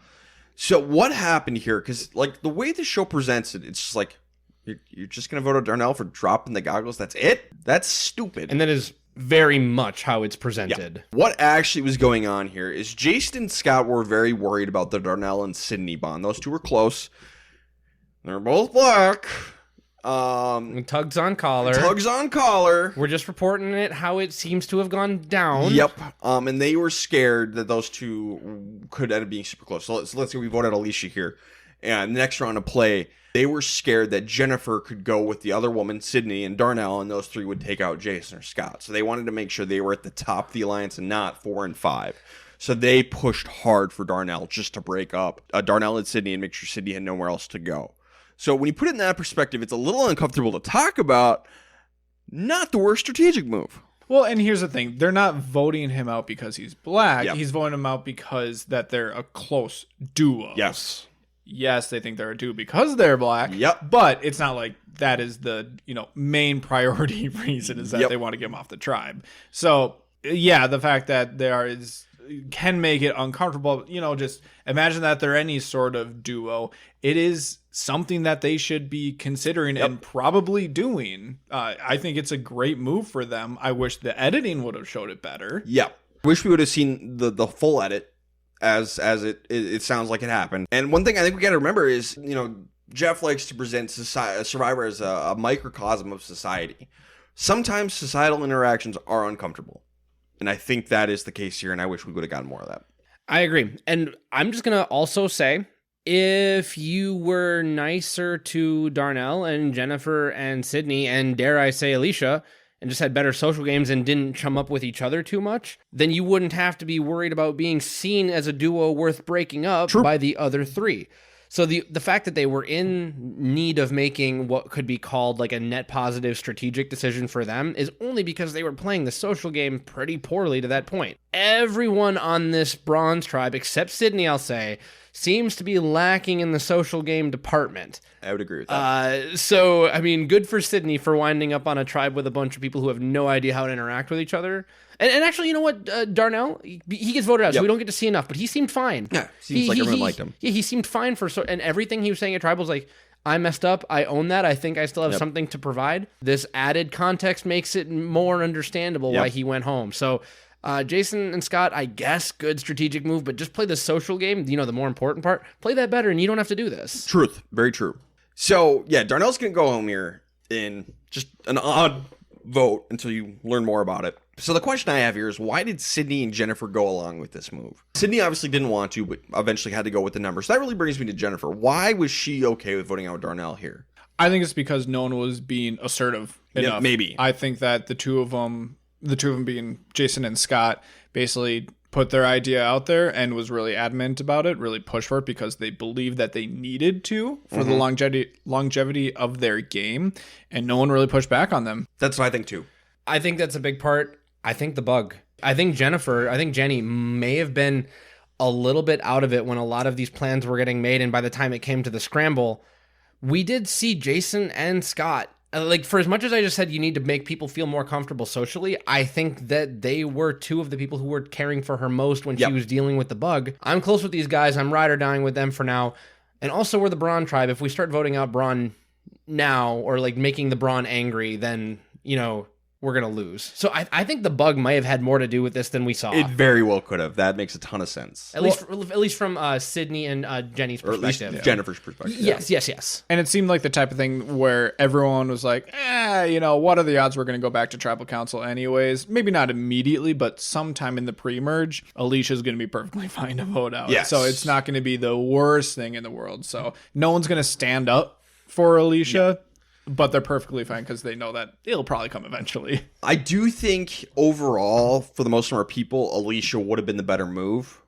So what happened here? Because, the way the show presents it, it's just like, you're just going to vote on Darnell for dropping the goggles? That's it? That's stupid. And that is very much how it's presented. Yeah. What actually was going on here is Jason and Scott were very worried about the Darnell and Sydney bond. Those two were close. They're both black. Tugs on collar. Tugs on collar. We're just reporting it how it seems to have gone down. Yep. And they were scared that those two could end up being super close. So let's say we vote out Alicia here. And the next round of play, they were scared that Jennifer could go with the other woman, Sydney, and Darnell, and those 3 would take out Jason or Scott. So they wanted to make sure they were at the top of the alliance and not 4 and 5. So they pushed hard for Darnell just to break up Darnell and Sydney and make sure Sydney had nowhere else to go. So when you put it in that perspective, it's a little uncomfortable to talk about. Not the worst strategic move. Well, and here's the thing. They're not voting him out because he's black. Yep. He's voting him out because that they're a close duo. Yes. Yes, they think they're a duo because they're black. Yep. But it's not like that is the, main priority reason is that they want to get him off the tribe. So, yeah, the fact that can make it uncomfortable. Just imagine that they're any sort of duo. It is something that they should be considering and probably doing. I think it's a great move for them. I wish the editing would have showed it better. Yep. Wish we would have seen the full edit. As it sounds like it happened. And one thing I think we got to remember is, Jeff likes to present Survivor as a microcosm of society. Sometimes societal interactions are uncomfortable. And I think that is the case here, and I wish we would have gotten more of that. I agree. And I'm just going to also say, if you were nicer to Darnell and Jennifer and Sydney, and dare I say Alicia, and just had better social games and didn't chum up with each other too much, then you wouldn't have to be worried about being seen as a duo worth breaking up by the other 3. So the fact that they were in need of making what could be called like a net positive strategic decision for them is only because they were playing the social game pretty poorly to that point. Everyone on this bronze tribe, except Sydney, I'll say, seems to be lacking in the social game department. I would agree with that. So, I mean, good for Sydney for winding up on a tribe with a bunch of people who have no idea how to interact with each other. And actually, you know what? Darnell, he gets voted out, so we don't get to see enough, but he seemed fine. Yeah, seems like everyone liked him. Yeah, he seemed fine and everything he was saying at Tribe was like, I messed up, I own that, I think I still have something to provide. This added context makes it more understandable why he went home. So, Jason and Scott, I guess, good strategic move, but just play the social game, the more important part. Play that better, and you don't have to do this. Truth. Very true. So, yeah, Darnell's going to go home here in just an odd vote until you learn more about it. So the question I have here is, why did Sydney and Jennifer go along with this move? Sydney obviously didn't want to, but eventually had to go with the numbers. So that really brings me to Jennifer. Why was she okay with voting out Darnell here? I think it's because no one was being assertive enough. Yeah, maybe. I think that the two of them being Jason and Scott, basically put their idea out there and was really adamant about it, really pushed for it because they believed that they needed to for the longevity of their game, and no one really pushed back on them. That's what I think too. I think that's a big part. I think the bug. I think Jenny may have been a little bit out of it when a lot of these plans were getting made, and by the time it came to the scramble, we did see Jason and Scott. Like, for as much as I just said you need to make people feel more comfortable socially, I think that they were two of the people who were caring for her most when she was dealing with the bug. I'm close with these guys. I'm ride or dying with them for now. And also, we're the Braun tribe. If we start voting out Braun now, or like making the Braun angry, then, you know, we're going to lose. So I think the bug might have had more to do with this than we saw. It very well could have. That makes a ton of sense. At least from Sydney and Jenny's perspective. Or at least Jennifer's perspective. Yes. And it seemed like the type of thing where everyone was like, you know, what are the odds we're going to go back to tribal council anyways? Maybe not immediately, but sometime in the pre-merge, Alicia's going to be perfectly fine to vote out. Yes. So it's not going to be the worst thing in the world. So no one's going to stand up for Alicia. Yeah. But they're perfectly fine because they know that it'll probably come eventually. I do think overall, for the most number of people, Alicia would have been the better move.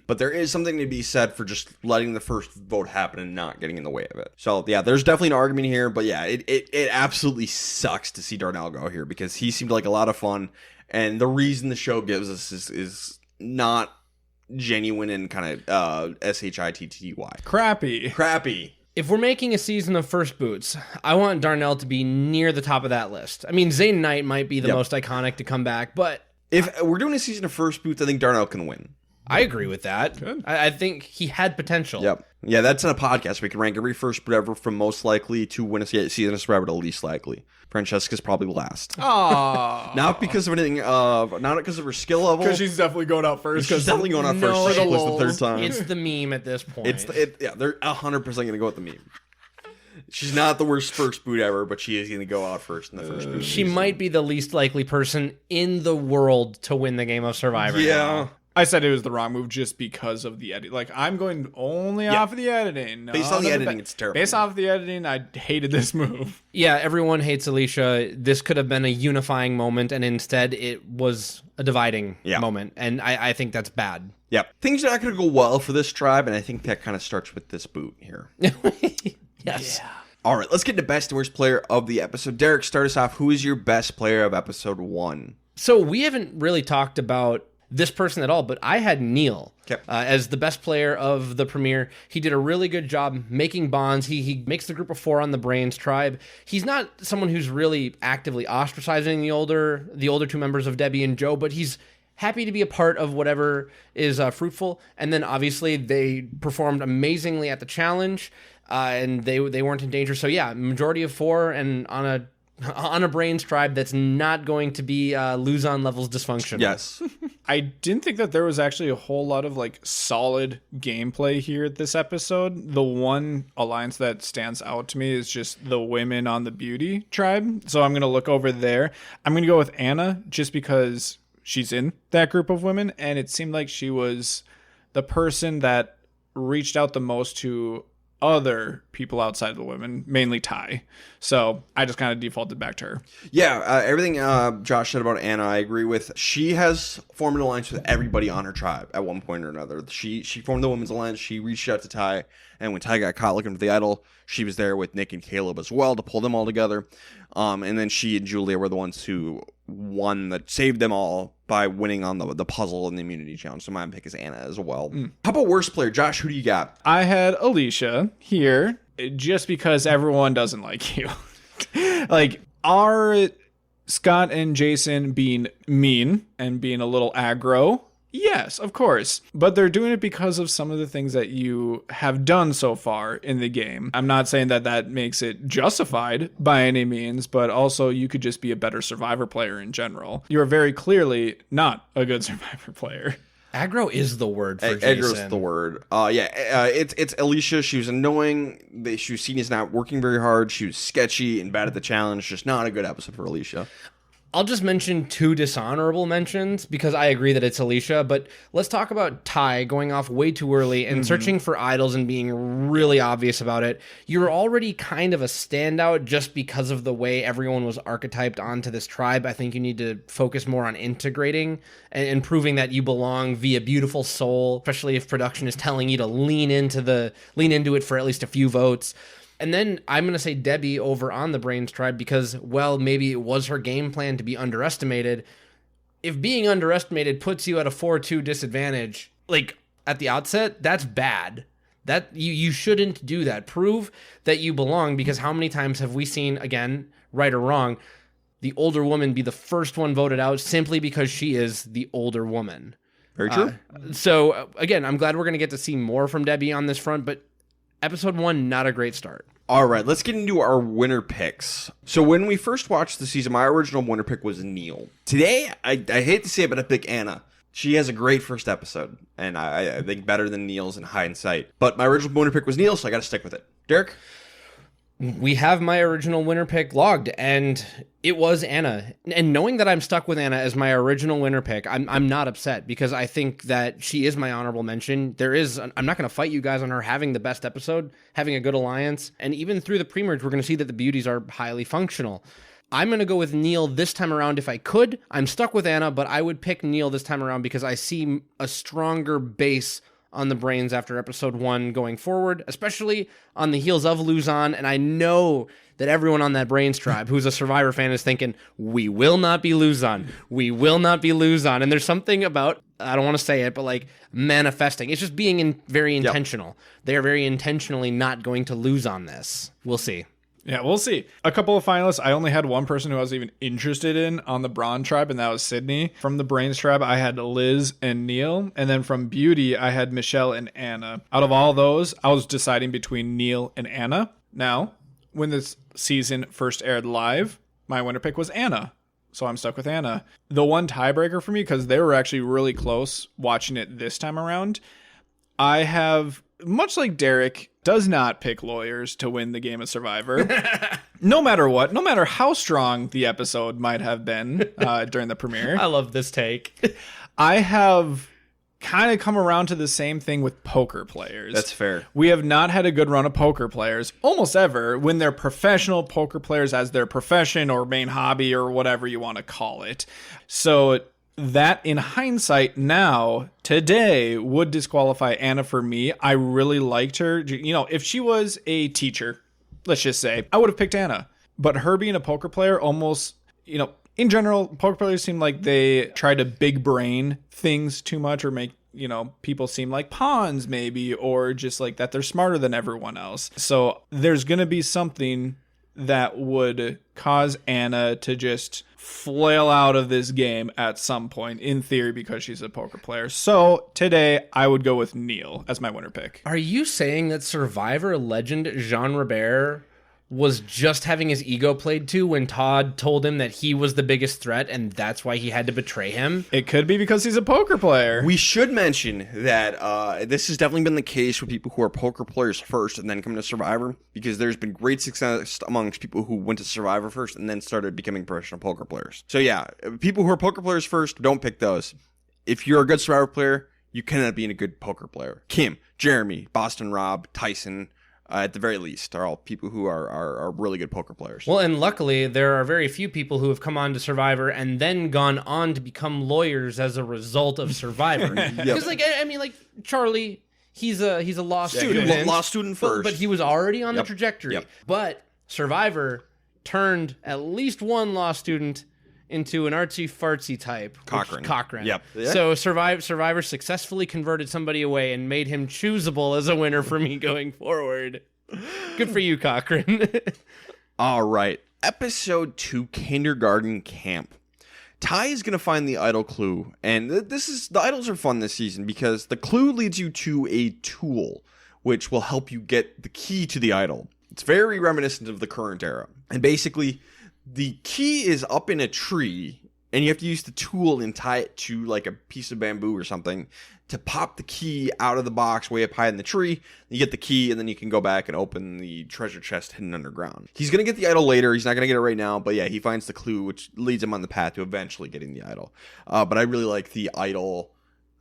But there is something to be said for just letting the first vote happen and not getting in the way of it. So, yeah, there's definitely an argument here. But, yeah, it absolutely sucks to see Darnell go here because he seemed like a lot of fun. And the reason the show gives us is not genuine and kind of shitty. Crappy. If we're making a season of first boots, I want Darnell to be near the top of that list. I mean, Zayn Knight might be the most iconic to come back, but... If we're doing a season of first boots, I think Darnell can win. I agree with that. Good. I think he had potential. Yep. Yeah, that's in a podcast. We can rank every first boot ever from most likely to win a season of Survivor to least likely. Francesca's probably last. Oh. Not because of anything, not because of her skill level. Because she's definitely going out first. She's definitely going out first. She was the third time. It's the meme at this point. They're 100% going to go with the meme. She's not the worst first boot ever, but she is going to go out first in the first boot. She might be the least likely person in the world to win the game of Survivor. Yeah. Now. I said it was the wrong move just because of the edit. Like, I'm going only off of the editing. Based on the editing, it's terrible. Based off of the editing, I hated this move. Yeah, everyone hates Alicia. This could have been a unifying moment, and instead it was a dividing moment. And I think that's bad. Yep. Things are not going to go well for this tribe, and I think that kind of starts with this boot here. Yes. Yeah. All right, let's get to best and worst player of the episode. Derek, start us off. Who is your best player of episode 1? So we haven't really talked about this person at all, but I had Neil as the best player of the premiere. He did a really good job making bonds. He makes the group of 4 on the Brains tribe. He's not someone who's really actively ostracizing the older 2 members of Debbie and Joe, but he's happy to be a part of whatever is fruitful. And then obviously they performed amazingly at the challenge, and they weren't in danger. So yeah, majority of 4 and on a Brains tribe that's not going to be Luzon levels dysfunctional. Yes. I didn't think that there was actually a whole lot of like solid gameplay here at this episode. The one alliance that stands out to me is just the women on the beauty tribe. So I'm going to look over there. I'm going to go with Anna just because she's in that group of women. And it seemed like she was the person that reached out the most to other people outside of the women, mainly Ty. So I just kind of defaulted back to her. Yeah, everything Josh said about Anna, I agree with. She has formed an alliance with everybody on her tribe at one point or another. She formed the women's alliance. She reached out to Ty, and when Ty got caught looking for the idol, she was there with Nick and Caleb as well to pull them all together. And then she and Julia were the ones who saved them all by winning on the puzzle and the immunity challenge. So my pick is Anna as well. How about worst player? Josh, who do you got? I had Alicia here just because everyone doesn't like you. Like, are Scott and Jason being mean and being a little aggro? Yes, of course. But they're doing it because of some of the things that you have done so far in the game. I'm not saying that that makes it justified by any means, but also you could just be a better Survivor player in general. You are very clearly not a good Survivor player. Aggro is the word for Jason. Aggro's the word. It's Alicia. She was annoying. She was seen as not working very hard. She was sketchy and bad at the challenge. Just not a good episode for Alicia. I'll just mention 2 dishonorable mentions because I agree that it's Alicia, but let's talk about Ty going off way too early and searching for idols and being really obvious about it. You're already kind of a standout just because of the way everyone was archetyped onto this tribe. I think you need to focus more on integrating and proving that you belong via beautiful soul, especially if production is telling you to lean into it for at least a few votes. And then I'm going to say Debbie over on the Brains Tribe because, well, maybe it was her game plan to be underestimated. If being underestimated puts you at a 4-2 disadvantage, like at the outset, that's bad. That you shouldn't do that. Prove that you belong, because how many times have we seen, again, right or wrong, the older woman be the first one voted out simply because she is the older woman? Very true. So again, I'm glad we're going to get to see more from Debbie on this front, but episode 1, not a great start. All right, let's get into our winner picks. So when we first watched the season, my original winner pick was Neil. Today, I hate to say it, but I pick Anna. She has a great first episode, and I think better than Neil's in hindsight. But my original winner pick was Neil, so I got to stick with it. Derek? We have my original winner pick logged, and it was Anna. And knowing that I'm stuck with Anna as my original winner pick, I'm not upset, because I think that she is my honorable mention. I'm not going to fight you guys on her having the best episode, having a good alliance, and even through the pre-merge, we're going to see that the beauties are highly functional. I'm going to go with Neil this time around if I could. I'm stuck with Anna, but I would pick Neil this time around because I see a stronger base on the Brains after episode 1 going forward, especially on the heels of Luzon. And I know that everyone on that Brains tribe who's a Survivor fan is thinking, we will not be Luzon. We will not be Luzon. And there's something about, I don't want to say it, but like manifesting. It's just being very intentional. Yep. They are very intentionally not going to lose on this. We'll see. Yeah, we'll see. A couple of finalists. I only had one person who I was even interested in on the Brawn tribe, and that was Sydney. From the Brains tribe, I had Liz and Neil. And then from Beauty, I had Michelle and Anna. Out of all those, I was deciding between Neil and Anna. Now, when this season first aired live, my winner pick was Anna. So I'm stuck with Anna. The one tiebreaker for me, because they were actually really close watching it this time around, I have, much like Derek, does not pick lawyers to win the game of Survivor. No matter what, no matter how strong the episode might have been during the premiere. I love this take. I have kind of come around to the same thing with poker players. That's fair. We have not had a good run of poker players almost ever when they're professional poker players as their profession or main hobby or whatever you want to call it. So that, in hindsight now, today, would disqualify Anna for me. I really liked her. You know, if she was a teacher, let's just say, I would have picked Anna. But her being a poker player almost, you know, in general, poker players seem like they try to big brain things too much or make, you know, people seem like pawns maybe, or just like that they're smarter than everyone else. So there's going to be something that would cause Anna to just flail out of this game at some point, in theory, because she's a poker player. So today, I would go with Neil as my winner pick. Are you saying that Survivor legend Jean Robert was just having his ego played to when Todd told him that he was the biggest threat and that's why he had to betray him? It could be because he's a poker player. We should mention that this has definitely been the case with people who are poker players first and then come to Survivor, because there's been great success amongst people who went to Survivor first and then started becoming professional poker players. So yeah, people who are poker players first, don't pick those. If you're a good Survivor player, you can end up being a good poker player. Kim, Jeremy, Boston Rob, Tyson, at the very least, are all people who are really good poker players. Well, and luckily, there are very few people who have come on to Survivor and then gone on to become lawyers as a result of Survivor. Because, like, I mean, like, Charlie, he's a law student. Law student first. But he was already on the trajectory. Yep. But Survivor turned at least one law student into an artsy-fartsy type. Cochran. Yep. Yeah. So Survivor successfully converted somebody away and made him choosable as a winner for me going forward. Good for you, Cochran. All right. Episode 2, Kindergarten Camp. Ty is going to find the idol clue. And the idols are fun this season because the clue leads you to a tool, which will help you get the key to the idol. It's very reminiscent of the current era. And basically, the key is up in a tree, and you have to use the tool and tie it to like a piece of bamboo or something to pop the key out of the box way up high in the tree. You get the key, and then you can go back and open the treasure chest hidden underground. He's going to get the idol later. He's not going to get it right now, but yeah, he finds the clue, which leads him on the path to eventually getting the idol. But I really like the idol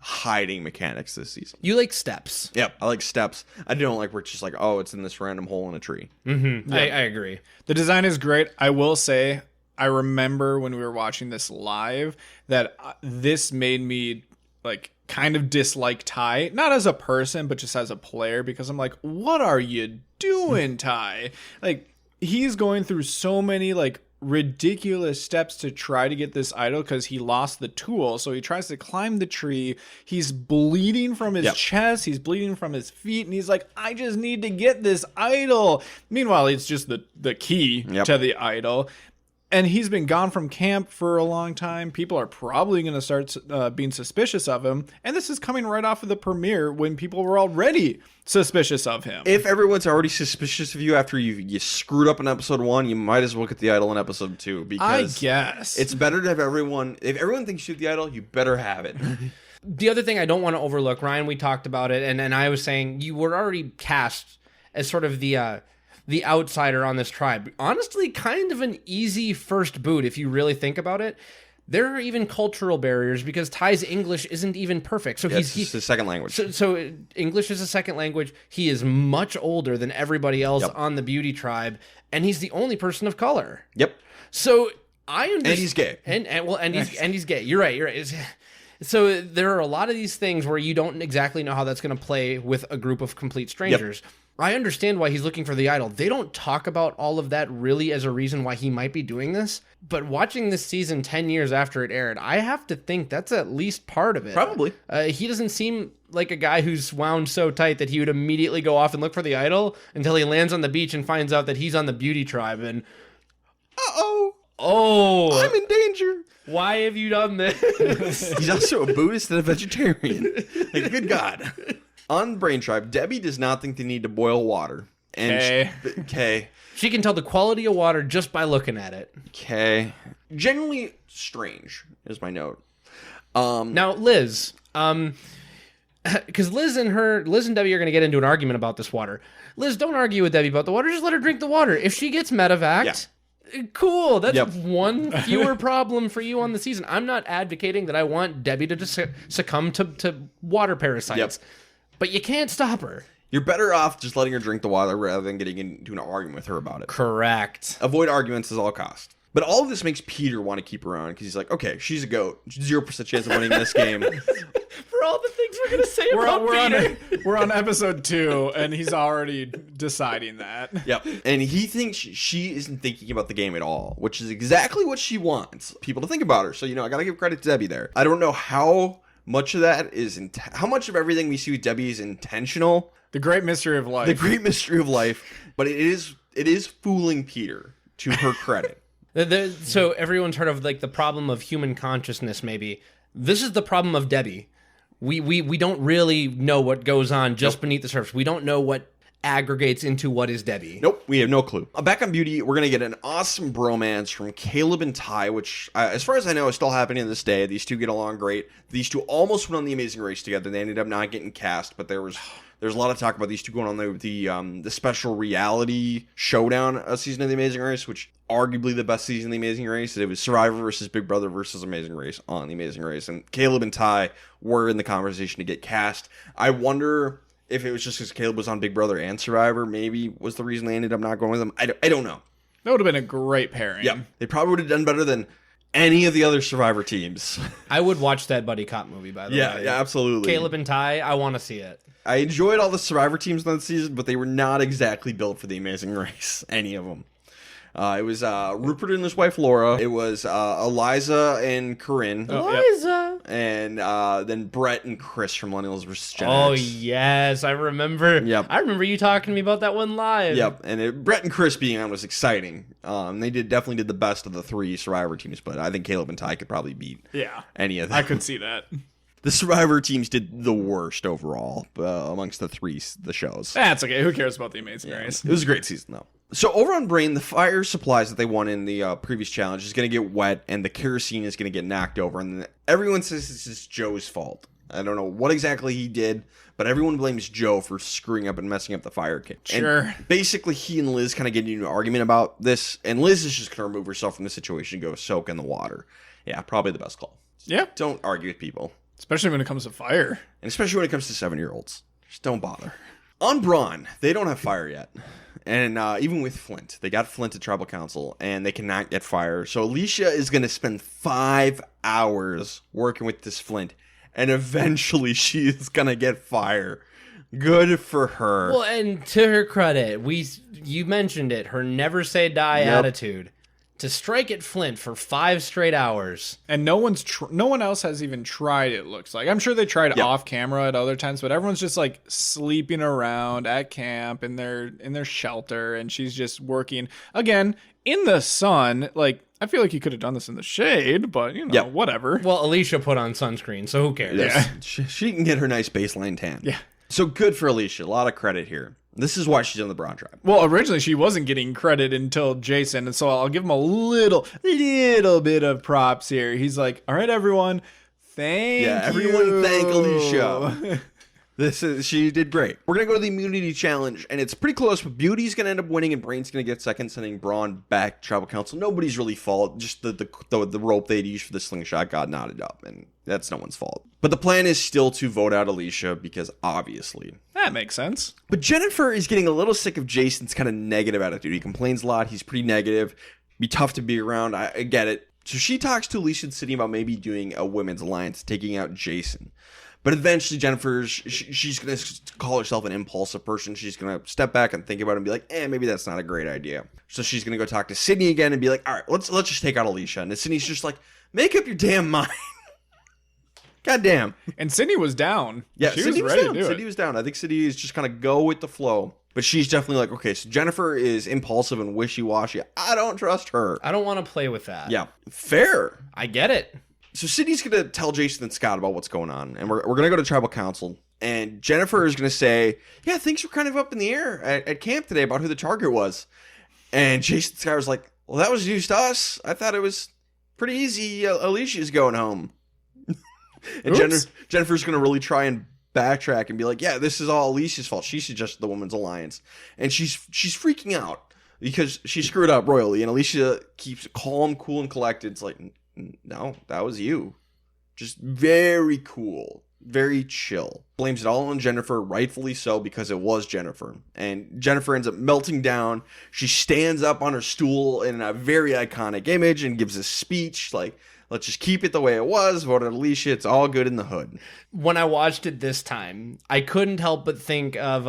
hiding mechanics this season. You like steps. Yep, I like steps. I don't like where it's just like, oh, it's in this random hole in a tree. Mm-hmm. Yep. I agree. The design is great. I will say, I remember when we were watching this live that this made me like kind of dislike Ty, not as a person, but just as a player, because I'm like, what are you doing, Ty? Like, he's going through so many like ridiculous steps to try to get this idol because he lost the tool. So he tries to climb the tree. He's bleeding from his chest. He's bleeding from his feet. And he's like, I just need to get this idol. Meanwhile, it's just the key to the idol. And he's been gone from camp for a long time. People are probably going to start being suspicious of him. And this is coming right off of the premiere when people were already suspicious of him. If everyone's already suspicious of you after you screwed up in episode 1, you might as well get the idol in episode 2. Because I guess it's better to have everyone. If everyone thinks you have the idol, you better have it. The other thing I don't want to overlook, Ryan, we talked about it, and I was saying you were already cast as sort of the outsider on this tribe. Honestly, kind of an easy first boot if you really think about it. There are even cultural barriers because Ty's English isn't even perfect. So he's his second language. So English is a second language. He is much older than everybody else on the beauty tribe, and he's the only person of color. Yep. So I understand. And he's gay. And he's gay. You're right. So there are a lot of these things where you don't exactly know how that's going to play with a group of complete strangers. Yep. I understand why he's looking for the idol. They don't talk about all of that really as a reason why he might be doing this. But watching this season 10 years after it aired, I have to think that's at least part of it. Probably. He doesn't seem like a guy who's wound so tight that he would immediately go off and look for the idol until he lands on the beach and finds out that he's on the beauty tribe. And oh, I'm in danger. Why have you done this? He's also a Buddhist and a vegetarian. Like, good God. On Brain Tribe, Debbie does not think they need to boil water. Okay. She can tell the quality of water just by looking at it. Okay. Genuinely strange is my note. Now, Liz, because Liz and Debbie are going to get into an argument about this water. Liz, don't argue with Debbie about the water. Just let her drink the water. If she gets medevaced, cool. That's one fewer problem for you on the season. I'm not advocating that I want Debbie to just succumb to water parasites. Yep. But you can't stop her. You're better off just letting her drink the water rather than getting into an argument with her about it. Correct. Avoid arguments at all costs. But all of this makes Peter want to keep her around because he's like, okay, she's a goat. 0% chance of winning this game. For all the things we're going to say about Peter. We're on episode 2, and he's already deciding that. Yep. And he thinks she isn't thinking about the game at all, which is exactly what she wants people to think about her. So, I got to give credit to Debbie there. I don't know how much of that is how much of everything we see with Debbie is intentional. The great mystery of life. The great mystery of life. But it is fooling Peter, to her credit. So everyone's heard of like the problem of human consciousness, maybe. This is the problem of Debbie. We don't really know what goes on just beneath the surface. We don't know what aggregates into what is Debbie. Nope, we have no clue. Back on Beauty, we're going to get an awesome bromance from Caleb and Ty, which, as far as I know, is still happening to this day. These two get along great. These two almost went on The Amazing Race together. They ended up not getting cast, but there's a lot of talk about these two going on the special reality showdown season of The Amazing Race, which arguably the best season of The Amazing Race. It was Survivor versus Big Brother versus Amazing Race on The Amazing Race, and Caleb and Ty were in the conversation to get cast. I wonder if it was just because Caleb was on Big Brother and Survivor, maybe was the reason they ended up not going with him. I don't know. That would have been a great pairing. Yeah, they probably would have done better than any of the other Survivor teams. I would watch that buddy cop movie, by the way. Yeah, absolutely. Caleb and Ty, I want to see it. I enjoyed all the Survivor teams on the season, but they were not exactly built for The Amazing Race, any of them. It was Rupert and his wife Laura. It was Eliza and Corinne. Eliza! And then Brett and Chris from Millennials vs. Gen X. Oh, yes. I remember. Yep. I remember you talking to me about that one live. Yep. And Brett and Chris being on was exciting. They definitely did the best of the 3 Survivor teams, but I think Caleb and Ty could probably beat any of them. I could see that. The Survivor teams did the worst overall amongst the shows. That's okay. Who cares about The Amazing Race? It was a great season, though. So over on Brain, the fire supplies that they won in the previous challenge is going to get wet, and the kerosene is going to get knocked over. And everyone says this is Joe's fault. I don't know what exactly he did, but everyone blames Joe for screwing up and messing up the fire kit. Sure. And basically, he and Liz kind of get into an argument about this, and Liz is just going to remove herself from the situation and go soak in the water. Yeah, probably the best call. Yeah. Don't argue with people. Especially when it comes to fire. And especially when it comes to 7-year-olds. Just don't bother. On Braun, they don't have fire yet. And even with Flint, they got Flint at Tribal Council, and they cannot get fire. So Alicia is going to spend 5 hours working with this Flint and eventually she is gonna get fire. Good for her. Well, and to her credit, you mentioned it, her never say die attitude. To strike at Flint for 5 straight hours. And no one else has even tried, it looks like. I'm sure they tried off camera at other times, but everyone's just like sleeping around at camp in their shelter, and she's just working again in the sun. Like, I feel like you could have done this in the shade, but whatever. Well, Alicia put on sunscreen, so who cares? Yeah. She can get her nice baseline tan. Yeah. So good for Alicia. A lot of credit here. This is why she's on the Braun tribe. Well, originally she wasn't getting credit until Jason, and so I'll give him a little bit of props here. He's like, "All right, everyone, everyone thank Alicia." She did great. We're gonna go to the immunity challenge, and it's pretty close. But Beauty's gonna end up winning, and Brain's gonna get second, sending Braun back to tribal council. Nobody's really fault. Just the rope they'd used for the slingshot got knotted up, and that's no one's fault. But the plan is still to vote out Alicia because obviously that makes sense. But Jennifer is getting a little sick of Jason's kind of negative attitude. He complains a lot. He's pretty negative. Be tough to be around. I get it. So she talks to Alicia and Sydney about maybe doing a women's alliance, taking out Jason. But eventually, Jennifer, she's going to call herself an impulsive person. She's going to step back and think about it and be like, maybe that's not a great idea. So she's going to go talk to Sydney again and be like, all right, let's just take out Alicia. And Sydney's just like, make up your damn mind. God damn. And Sydney was down. Yeah, she Sydney was ready down. to do Sydney it. was down. I think Sydney is just kind of go with the flow. But she's definitely like, okay, so Jennifer is impulsive and wishy-washy. I don't trust her. I don't want to play with that. Yeah, fair. I get it. So Sydney's going to tell Jason and Scott about what's going on. And we're going to go to tribal council. And Jennifer is going to say, yeah, things were kind of up in the air at camp today about who the target was. And Jason and Scott was like, well, that was news to us. I thought it was pretty easy. Alicia's going home. And Jennifer's going to really try and backtrack and be like, yeah, this is all Alicia's fault. She suggested the women's alliance. And she's freaking out because she screwed up royally. And Alicia keeps calm, cool, and collected. It's like, no, that was you. Just very cool. Very chill. Blames it all on Jennifer, rightfully so, because it was Jennifer. And Jennifer ends up melting down. She stands up on her stool in a very iconic image and gives a speech like, let's just keep it the way it was. Vote out Alicia. It's all good in the hood. When I watched it this time, I couldn't help but think of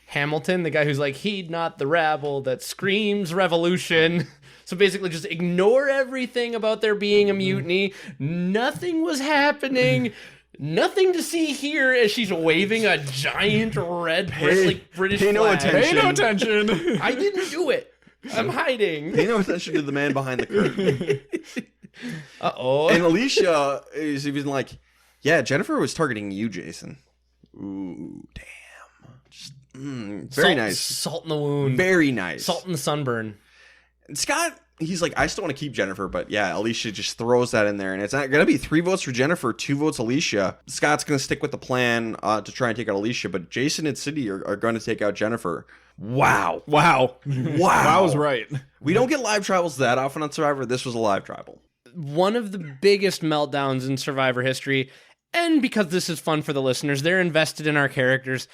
Hamilton, the guy who's like, heed not the rabble that screams revolution. So basically just ignore everything about there being a mutiny. Nothing was happening. Nothing to see here as she's waving a giant red British pay no flag. attention. Pay no attention. I didn't do it. I'm hiding. Pay no attention to the man behind the curtain. Uh-oh. And Alicia is even like, yeah, Jennifer was targeting you, Jason. Ooh, damn. Just, very nice. Salt in the wound. Very nice. Salt in the sunburn. And Scott, he's like, I still want to keep Jennifer, but yeah, Alicia just throws that in there, and it's not going to be 3 votes for Jennifer, 2 votes Alicia. Scott's going to stick with the plan to try and take out Alicia, but Jason and Sydney are going to take out Jennifer. Wow. Wow. Wow. was right. We don't get live tribals that often on Survivor. This was a live tribal. One of the biggest meltdowns in Survivor history, and because this is fun for the listeners, they're invested in our characters.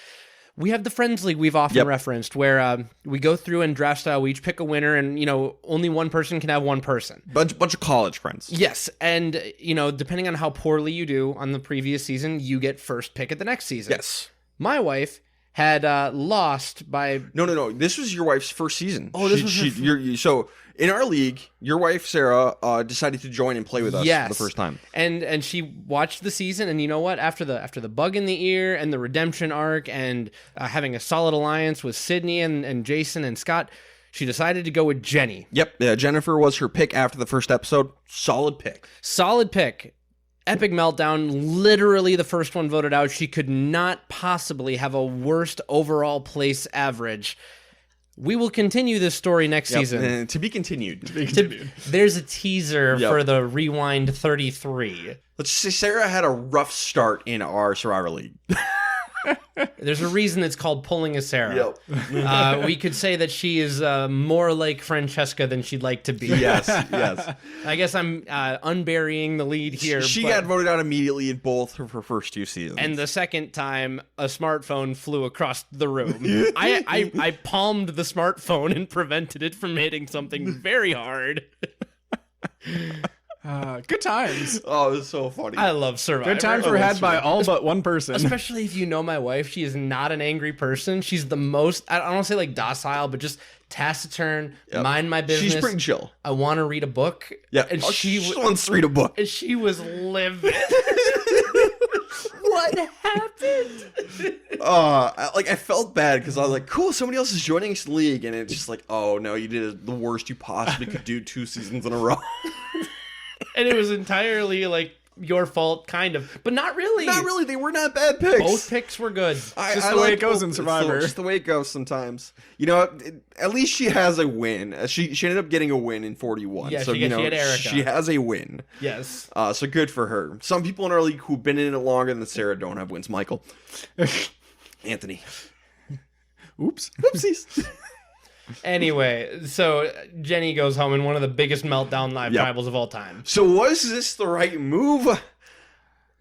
We have the Friends League we've often referenced, where we go through and draft style, we each pick a winner, and, only one person can have one person. Bunch of college friends. Yes, and, depending on how poorly you do on the previous season, you get first pick at the next season. Yes. My wife had lost by... No. This was your wife's first season. Oh, this was so in our league, your wife Sarah decided to join and play with us for the first time. And she watched the season, and you know what? After the bug in the ear and the redemption arc and having a solid alliance with Sydney and Jason and Scott, she decided to go with Jenny. Yep, Jennifer was her pick after the first episode. Solid pick. Epic meltdown, literally the first one voted out. She could not possibly have a worst overall place average. We will continue this story next season. To be continued. There's a teaser for the Rewind 33. Let's just say Sarah had a rough start in our Survivor League. There's a reason it's called Pulling a Sarah. Yep. We could say that she is more like Francesca than she'd like to be. Yes. I guess I'm unburying the lead here. She got voted out immediately in both of her first 2 seasons. And the second time, a smartphone flew across the room. I palmed the smartphone and prevented it from hitting something very hard. Good times. Oh, it was so funny. I love Survivor. Good times were had by all but one person. Especially if you know my wife, she is not an angry person. She's the most, I don't want to say like docile, but just taciturn, mind my business. She's pretty chill. I want to read a book. Yeah, and she wants to read a book. And she was livid. What happened? I felt bad because I was like, cool, somebody else is joining us in the league, and it's just like, oh no, you did the worst you possibly could do 2 seasons in a row. And it was entirely like your fault, kind of, but not really. Not really. They were not bad picks. Both picks were good. Just the way it goes in Survivor. Just the way it goes sometimes. You know, at least she has a win. She ended up getting a win in 41. Yeah, so she had Erica. She has a win. Yes. So good for her. Some people in our league who've been in it longer than Sarah don't have wins. Michael. Anthony. Oops. Whoopsies. Anyway, so Jenny goes home in one of the biggest meltdown live tribals of all time. So was this the right move?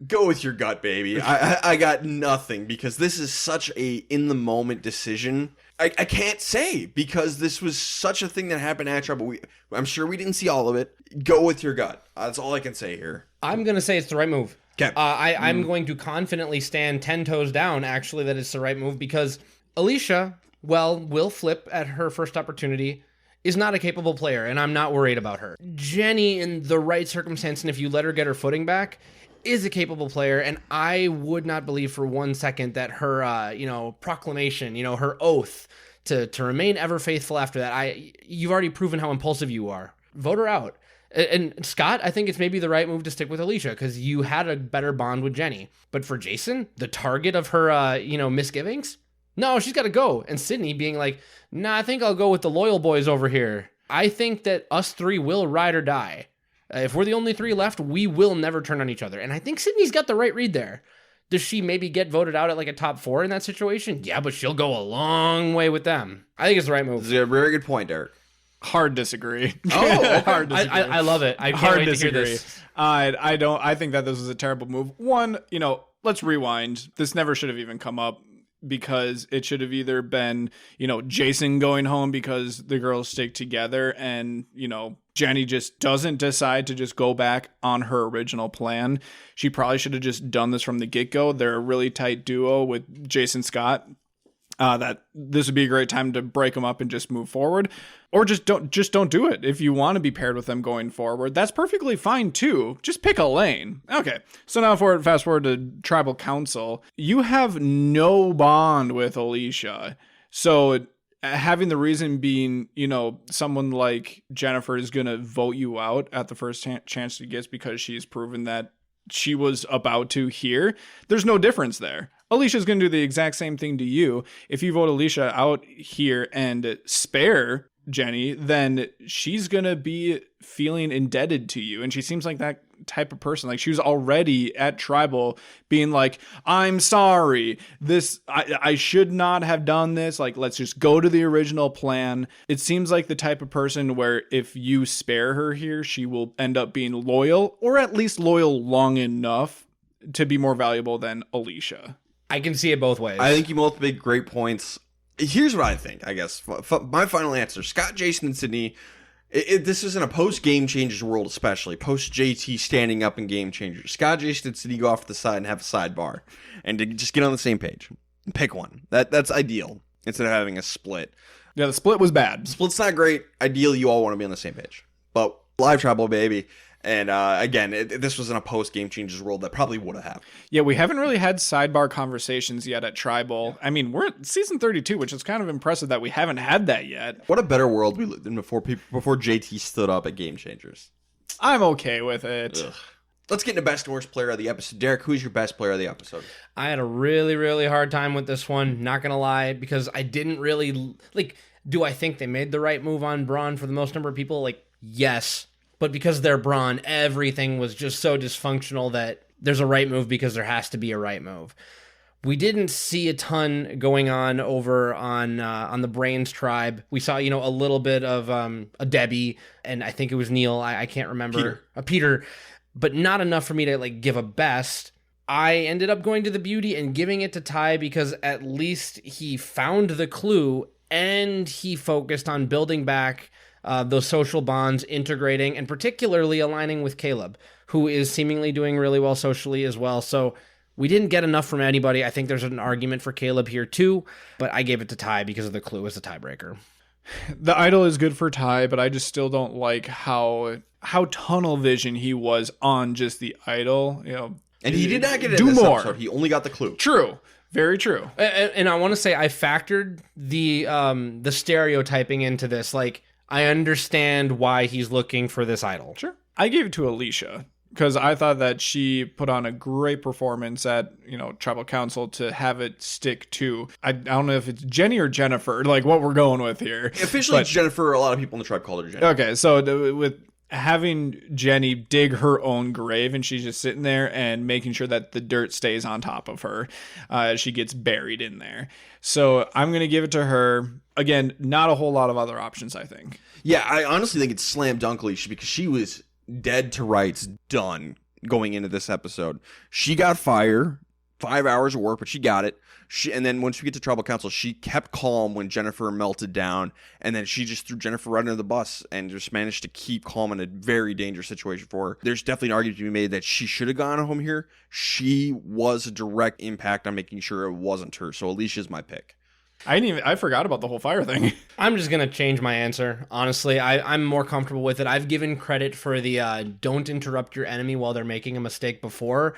Go with your gut, baby. I got nothing because this is such a in-the-moment decision. I can't say because this was such a thing that happened at tribal. I'm sure we didn't see all of it. Go with your gut. That's all I can say here. I'm going to say it's the right move. Okay. I'm going to confidently stand 10 toes down, actually, that it's the right move because Alicia, will flip at her first opportunity, is not a capable player, and I'm not worried about her. Jenny, in the right circumstance, and if you let her get her footing back, is a capable player, and I would not believe for 1 second that her, proclamation, her oath to remain ever faithful after that, you've already proven how impulsive you are. Vote her out. And Scott, I think it's maybe the right move to stick with Alicia because you had a better bond with Jenny. But for Jason, the target of her, misgivings, no, she's got to go. And Sydney being like, nah, I think I'll go with the loyal boys over here. I think that us 3 will ride or die. If we're the only 3 left, we will never turn on each other. And I think Sydney's got the right read there. Does she maybe get voted out at like a top 4 in that situation? Yeah, but she'll go a long way with them. I think it's the right move. This is a very good point, Derek. Hard disagree. Oh, hard disagree. I love it. I can't wait to hear this. I think that this was a terrible move. One, let's rewind. This never should have even come up because it should have either been, Jason going home because the girls stick together and, Jenny just doesn't decide to just go back on her original plan. She probably should have just done this from the get-go. They're a really tight duo with Jason Scott. That this would be a great time to break them up and just move forward, or just don't do it. If you want to be paired with them going forward, that's perfectly fine too. Just pick a lane. Okay. So now fast forward to Tribal Council. You have no bond with Alicia. So having the reason being, someone like Jennifer is going to vote you out at the first chance she gets because she's proven that she was about to here. There's no difference there. Alicia's going to do the exact same thing to you. If you vote Alicia out here and spare Jenny, then she's going to be feeling indebted to you. And she seems like that type of person. Like she was already at Tribal being like, I'm sorry, I should not have done this. Like, let's just go to the original plan. It seems like the type of person where if you spare her here, she will end up being loyal, or at least loyal long enough to be more valuable than Alicia. I can see it both ways. I think you both make great points. Here's what I think, I guess. My final answer. Scott, Jason, and Sydney. This is in a post-Game Changers world, especially. Post-JT standing up in Game Changers. Scott, Jason, and Sydney go off to the side and have a sidebar. And to just get on the same page. Pick one. That's ideal. Instead of having a split. Yeah, the split was bad. Split's not great. Ideally, you all want to be on the same page. But live tribal, baby. And again, this was in a post-Game Changers world that probably would have happened. Yeah, we haven't really had sidebar conversations yet at Tribal. I mean, we're at season 32, which is kind of impressive that we haven't had that yet. What a better world we lived in before JT stood up at Game Changers. I'm okay with it. Ugh. Let's get into best and worst player of the episode. Derek, who's your best player of the episode? I had a really, really hard time with this one, not going to lie, because I didn't really... do I think they made the right move on Braun for the most number of people? Yes. But because they're Braun, everything was just so dysfunctional that there's a right move because there has to be a right move. We didn't see a ton going on over on the Brains tribe. We saw, a little bit of a Debbie, and I think it was Neil. I can't remember. Peter, but not enough for me to give a best. I ended up going to the Beauty and giving it to Ty because at least he found the clue and he focused on building back those social bonds integrating, and particularly aligning with Caleb, who is seemingly doing really well socially as well. So we didn't get enough from anybody. I think there's an argument for Caleb here too, but I gave it to Ty because of the clue as a tiebreaker. The idol is good for Ty, but I just still don't like how tunnel vision he was on just the idol. And he did not get it in this episode. He only got the clue. True. Very true. And I want to say I factored the stereotyping into this. Like, I understand why he's looking for this idol. Sure. I gave it to Alicia because I thought that she put on a great performance at, Tribal Council to have it stick to. I don't know if it's Jenny or Jennifer, like what we're going with here. Officially, it's Jennifer. A lot of people in the tribe call her Jenny. Okay, so with having Jenny dig her own grave and she's just sitting there and making sure that the dirt stays on top of her, she gets buried in there. So I'm going to give it to her. Again, not a whole lot of other options, I think. Yeah, I honestly think it's slam dunk Alicia because she was dead to rights, done going into this episode. She got fired, 5 hours of work, but she got it. And then once we get to Tribal Council, she kept calm when Jennifer melted down, and then she just threw Jennifer right under the bus and just managed to keep calm in a very dangerous situation for her. There's definitely an argument to be made that she should have gone home here. She was a direct impact on making sure it wasn't her, so Alicia's my pick. I forgot about the whole fire thing. I'm just going to change my answer. Honestly, I'm more comfortable with it. I've given credit for the don't interrupt your enemy while they're making a mistake before.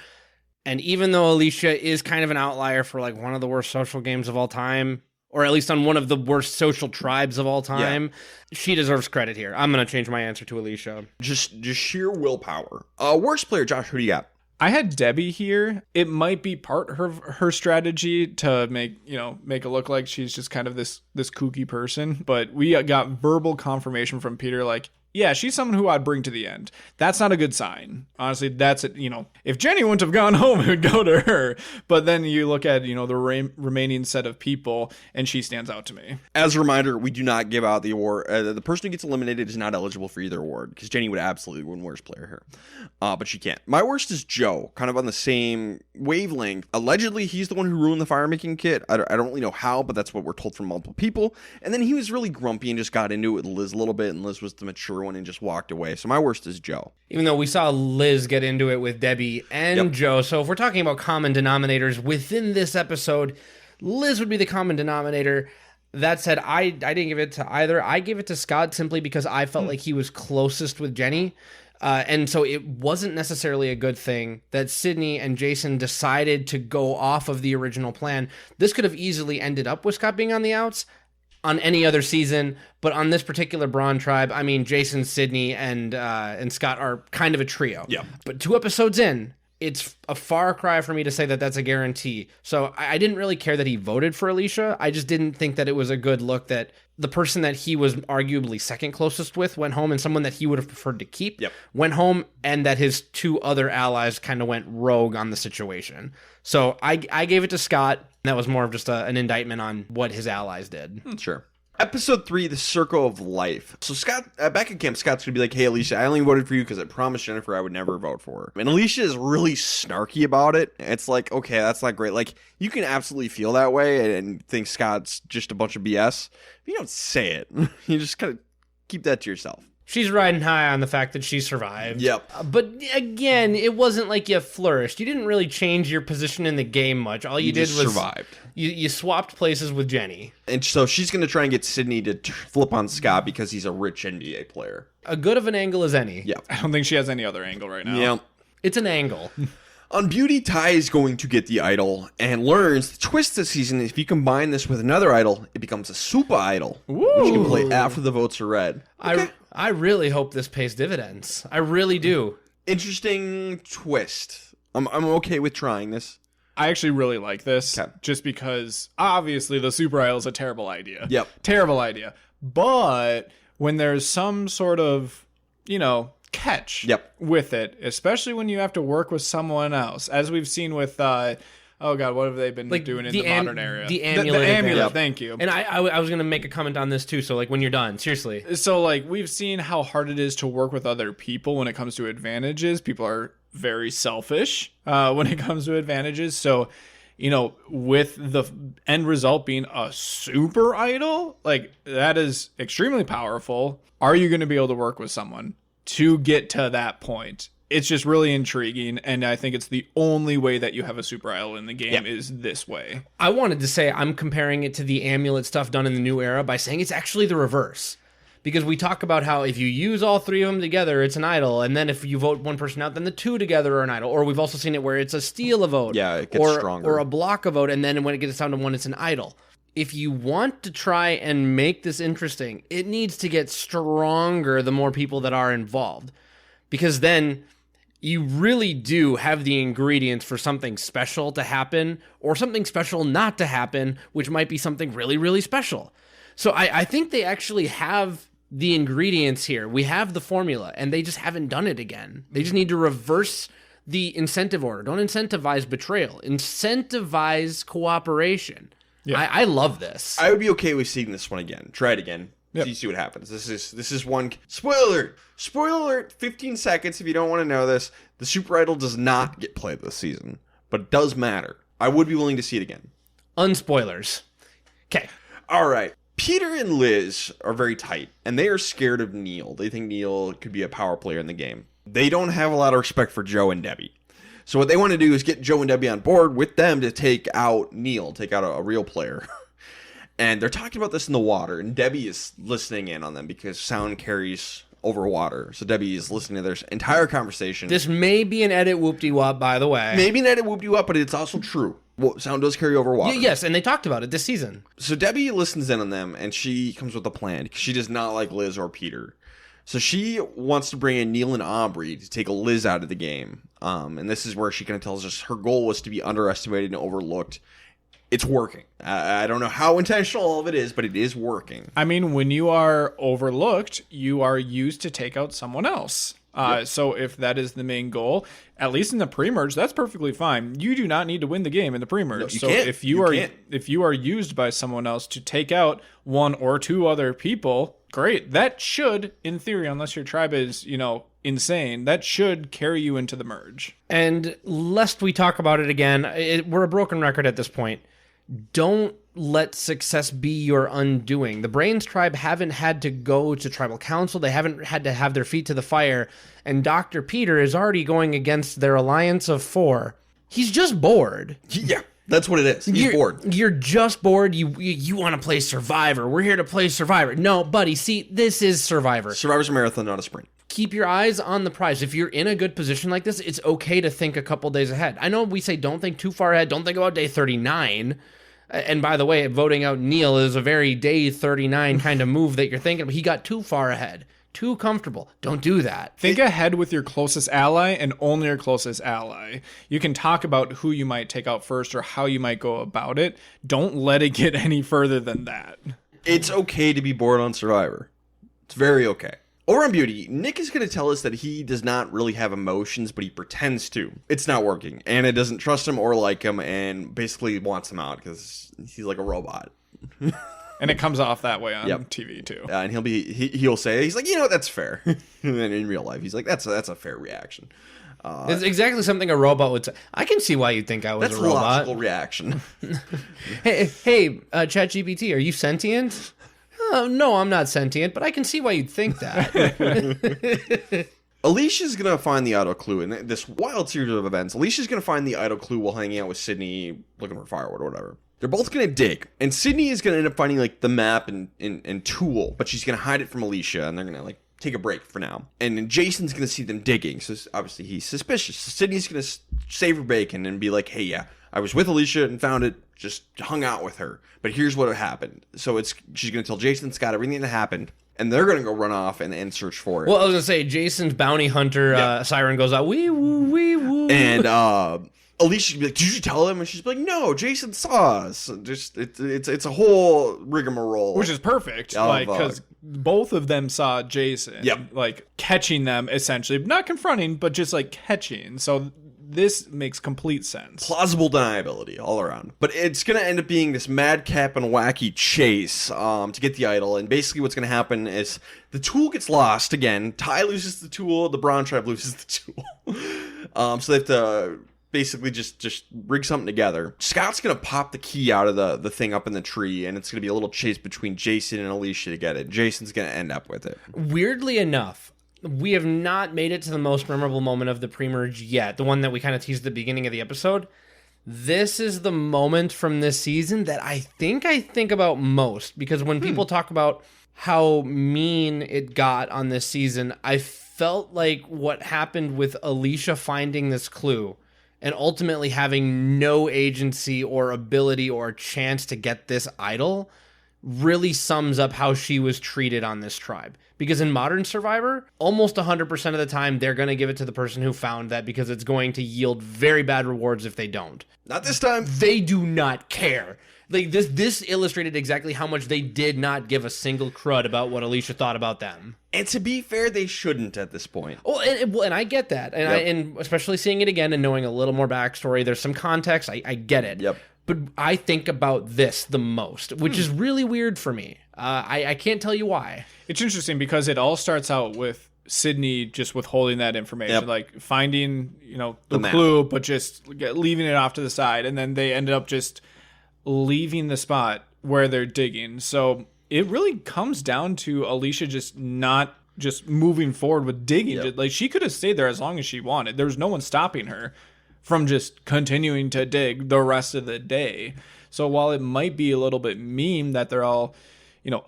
And even though Alicia is kind of an outlier for like one of the worst social games of all time, or at least on one of the worst social tribes of all time, she deserves credit here. I'm going to change my answer to Alicia. Just sheer willpower. Worst player, Josh, who do you got? I had Debbie here. It might be part of her strategy to make it look like she's just kind of this kooky person. But we got verbal confirmation from Peter, like, yeah, she's someone who I'd bring to the end. That's not a good sign. Honestly, that's it. If Jenny wouldn't have gone home, it would go to her. But then you look at, the remaining set of people, and she stands out to me. As a reminder, we do not give out the award. The person who gets eliminated is not eligible for either award because Jenny would absolutely win worst player here. But she can't. My worst is Joe, kind of on the same wavelength. Allegedly, he's the one who ruined the fire making kit. I don't really know how, but that's what we're told from multiple people. And then he was really grumpy and just got into it with Liz a little bit, and Liz was the mature one and just walked away. So my worst is Joe. Even though we saw Liz get into it with Debbie and Joe. So if we're talking about common denominators within this episode, Liz would be the common denominator. That said, I didn't give it to either. I gave it to Scott simply because I felt like he was closest with Jenny. And so it wasn't necessarily a good thing that Sydney and Jason decided to go off of the original plan. This could have easily ended up with Scott being on the outs on any other season, but on this particular Braun tribe, I mean, Jason, Sydney, and Scott are kind of a trio. Yeah. But 2 episodes in, it's a far cry for me to say that that's a guarantee. So I didn't really care that he voted for Alicia. I just didn't think that it was a good look that the person that he was arguably second closest with went home, and someone that he would have preferred to keep went home, and that his 2 other allies kind of went rogue on the situation. So I gave it to Scott. That was more of just an indictment on what his allies did. Sure. Episode 3, The Circle of Life. So Scott, back at camp, Scott's going to be like, hey, Alicia, I only voted for you because I promised Jennifer I would never vote for her. And Alicia is really snarky about it. It's like, okay, that's not great. Like, you can absolutely feel that way and think Scott's just a bunch of BS. But you don't say it. You just kind of keep that to yourself. She's riding high on the fact that she survived. Yep. But again, it wasn't like you flourished. You didn't really change your position in the game much. All you did was survived. You swapped places with Jenny. And so she's going to try and get Sydney to flip on Scott because he's a rich NBA player. A good of an angle as any. Yeah. I don't think she has any other angle right now. Yeah. It's an angle. On Beauty, Ty is going to get the idol and learns the twist this season. If you combine this with another idol, it becomes a super idol, which you can play after the votes are read. Okay. I really hope this pays dividends. I really do. Interesting twist. I'm okay with trying this. I actually really like this, Okay. just because obviously the super idol is a terrible idea. Yep. Terrible idea. But when there's some sort of, catch with it, especially when you have to work with someone else, as we've seen with, oh God, what have they been doing in the modern era? The amulet. The amulet, thank you. And I was going to make a comment on this too, so like when you're done, seriously. So like we've seen how hard it is to work with other people when it comes to advantages. People are very selfish when it comes to advantages. So with the end result being a super idol, like that is extremely powerful. Are you going to be able to work with someone to get to that point? It's just really intriguing, and I think it's the only way that you have a super idol in the game is this way. I wanted to say I'm comparing it to the amulet stuff done in the new era by saying it's actually the reverse. Because we talk about how if you use all three of them together, it's an idol, and then if you vote one person out, then the two together are an idol. Or we've also seen it where it's a steal a vote. Yeah, it gets stronger. Or a block a vote, and then when it gets down to one, it's an idol. If you want to try and make this interesting, it needs to get stronger the more people that are involved. Because then you really do have the ingredients for something special to happen or something special not to happen, which might be something really, really special. So I think they actually have the ingredients here. We have the formula, and they just haven't done it again. They just need to reverse the incentive order. Don't incentivize betrayal. Incentivize cooperation. Yeah. I love this. I would be okay with seeing this one again. Try it again. Yep. See what happens. This is one spoiler alert. Spoiler alert. 15 seconds if you don't want to know this. The Super Idol does not get played this season, but it does matter. I would be willing to see it again. Unspoilers. Okay. All right. Peter and Liz are very tight, and they are scared of Neil. They think Neil could be a power player in the game. They don't have a lot of respect for Joe and Debbie. So what they want to do is get Joe and Debbie on board with them to take out Neil, take out a real player. And they're talking about this in the water, and Debbie is listening in on them because sound carries over water. So Debbie is listening to their entire conversation. This may be an edit whoop-de-wop, by the way. Maybe an edit whoop-de-wop, but it's also true. Well, sound does carry over water. Yes, and they talked about it this season. So Debbie listens in on them, and she comes with a plan because she does not like Liz or Peter. So she wants to bring in Neil and Aubrey to take Liz out of the game. And this is where she kind of tells us her goal was to be underestimated and overlooked. It's working. I don't know how intentional all of it is, but it is working. I mean, when you are overlooked, you are used to take out someone else. Yep. So if that is the main goal, at least in the pre-merge, that's perfectly fine. You do not need to win the game in the pre-merge. No, so can't. if you are used by someone else to take out one or two other people, great. That should, in theory, unless your tribe is, insane, that should carry you into the merge. And lest we talk about it again, we're a broken record at this point. Don't let success be your undoing. The Brains tribe haven't had to go to tribal council. They haven't had to have their feet to the fire. And Dr. Peter is already going against their alliance of 4. He's just bored. Yeah, that's what it is. He's bored. You're just bored. You want to play Survivor. We're here to play Survivor. No, buddy, see, this is Survivor. Survivor's a marathon, not a sprint. Keep your eyes on the prize. If you're in a good position like this, it's okay to think a couple days ahead. I know we say don't think too far ahead. Don't think about day 39. And by the way, voting out Neil is a very day 39 kind of move that you're thinking of. He got too far ahead, too comfortable. Don't do that. Think ahead with your closest ally and only your closest ally. You can talk about who you might take out first or how you might go about it. Don't let it get any further than that. It's okay to be bored on Survivor. It's very okay. Over on Beauty, Nick is going to tell us that he does not really have emotions, but he pretends to. It's not working. Anna doesn't trust him or like him and basically wants him out because he's like a robot. And it comes off that way on TV too. And he'll say, he's like, that's fair. And then in real life, he's like, that's a fair reaction. It's exactly something a robot would say. I can see why you'd think I was a robot. That's a logical reaction. Hey, ChatGPT, are you sentient? No, I'm not sentient, but I can see why you'd think that. Alicia's going to find the idol clue in this wild series of events. Alicia's going to find the idol clue while hanging out with Sydney, looking for firewood or whatever. They're both going to dig, and Sydney is going to end up finding the map and tool, but she's going to hide it from Alicia, and they're going to take a break for now. And then Jason's going to see them digging, so obviously he's suspicious. So Sydney's going to save her bacon and be like, hey, yeah, I was with Alicia and found it, just hung out with her. But here's what happened. So she's going to tell Jason Scott everything that happened, and they're going to go run off and search for it. Well, I was going to say, Jason's bounty hunter siren goes out, wee woo, wee woo. And Alicia's be like, did you tell him? And she's like, no, Jason saw us. Just it's a whole rigmarole. Which is perfect. Because both of them saw Jason. Yep. Catching them, essentially. Not confronting, but just catching. So this makes complete sense. Plausible deniability all around. But it's going to end up being this madcap and wacky chase to get the idol. And basically what's going to happen is the tool gets lost again. Ty loses the tool. The Braun tribe loses the tool. So they have to basically just rig something together. Scott's going to pop the key out of the thing up in the tree, and it's going to be a little chase between Jason and Alicia to get it. Jason's going to end up with it. Weirdly enough, we have not made it to the most memorable moment of the Premerge yet, the one that we kind of teased at the beginning of the episode. This is the moment from this season that I think about most, because when people talk about how mean it got on this season, I felt like what happened with Alicia finding this clue and ultimately having no agency or ability or chance to get this idol really sums up how she was treated on this tribe. Because in Modern Survivor, almost 100% of the time, they're going to give it to the person who found that, because it's going to yield very bad rewards if they don't. Not this time. They do not care. Like this illustrated exactly how much they did not give a single crud about what Alicia thought about them. And to be fair, they shouldn't at this point. Oh, and I get that. And and especially seeing it again and knowing a little more backstory, there's some context. I get it. Yep. But I think about this the most, which is really weird for me. I can't tell you why. It's interesting because it all starts out with Sydney just withholding that information, like finding, the clue, but just leaving it off to the side. And then they ended up just leaving the spot where they're digging. So it really comes down to Alicia just not just moving forward with digging. Yep. Like, she could have stayed there as long as she wanted. There was no one stopping her from just continuing to dig the rest of the day. So while it might be a little bit mean that they're all,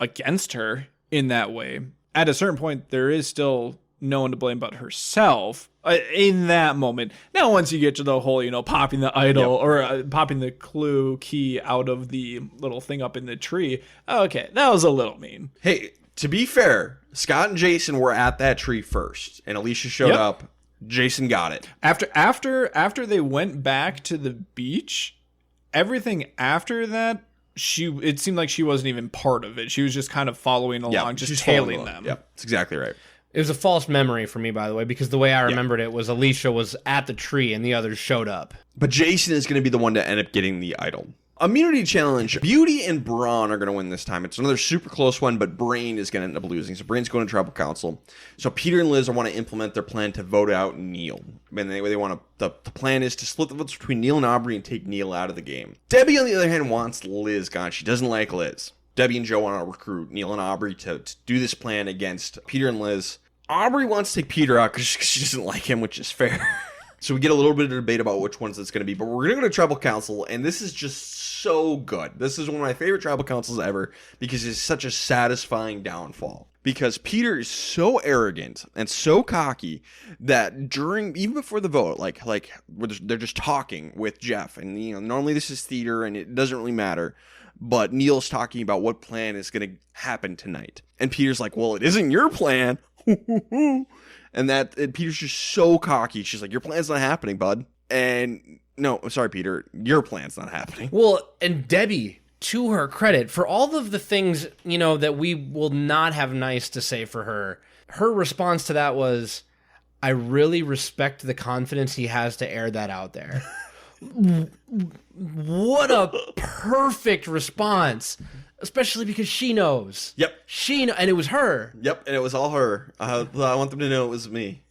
against her in that way, at a certain point, there is still no one to blame but herself in that moment. Now, once you get to the whole, popping the idol or popping the clue key out of the little thing up in the tree, okay, that was a little mean. Hey, to be fair, Scott and Jason were at that tree first, and Alicia showed up. Jason got it. After they went back to the beach, everything after that, it seemed like she wasn't even part of it. She was just kind of following along, just tailing them. Yep, that's exactly right. It was a false memory for me, by the way, because the way I remembered it was Alicia was at the tree and the others showed up. But Jason is going to be the one to end up getting the idol. Immunity challenge. Beauty and Braun are going to win this time. It's another super close one, but Brain is going to end up losing. So Brain's going to tribal council. So Peter and Liz want to implement their plan to vote out Neil. And they want to. The plan is to split the votes between Neil and Aubrey and take Neil out of the game. Debbie, on the other hand, wants Liz gone. She doesn't like Liz. Debbie and Joe want to recruit Neil and Aubrey to do this plan against Peter and Liz. Aubrey wants to take Peter out because she doesn't like him, which is fair. So we get a little bit of debate about which ones it's going to be. But we're going to go to tribal council, and this is just so good. This is one of my favorite tribal councils ever because it's such a satisfying downfall. Because Peter is so arrogant and so cocky that even before the vote, like they're just talking with Jeff, and normally this is theater and it doesn't really matter, but Neil's talking about what plan is going to happen tonight, and Peter's like, "Well, it isn't your plan," and Peter's just so cocky. She's like, "Your plan's not happening, bud," and no, I'm sorry, Peter, your plan's not happening. Well, and Debbie, to her credit, for all of the things, that we will not have nice to say for her response to that was, I really respect the confidence he has to air that out there. What a perfect response, especially because she knows. Yep. And it was her. Yep, and it was all her. I want them to know it was me.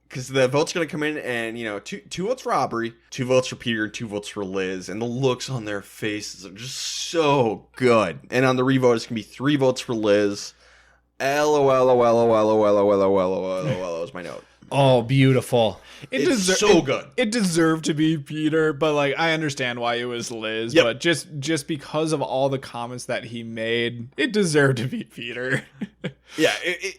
Because the vote's going to come in and, two votes for Aubrey, 2 votes for Peter, and 2 votes for Liz. And the looks on their faces are just so good. And on the revote, it's going to be 3 votes for Liz. LOL is my note. Oh, beautiful. It's so good. It deserved to be Peter, but I understand why it was Liz. Yep. But just because of all the comments that he made, it deserved to be Peter. Yeah,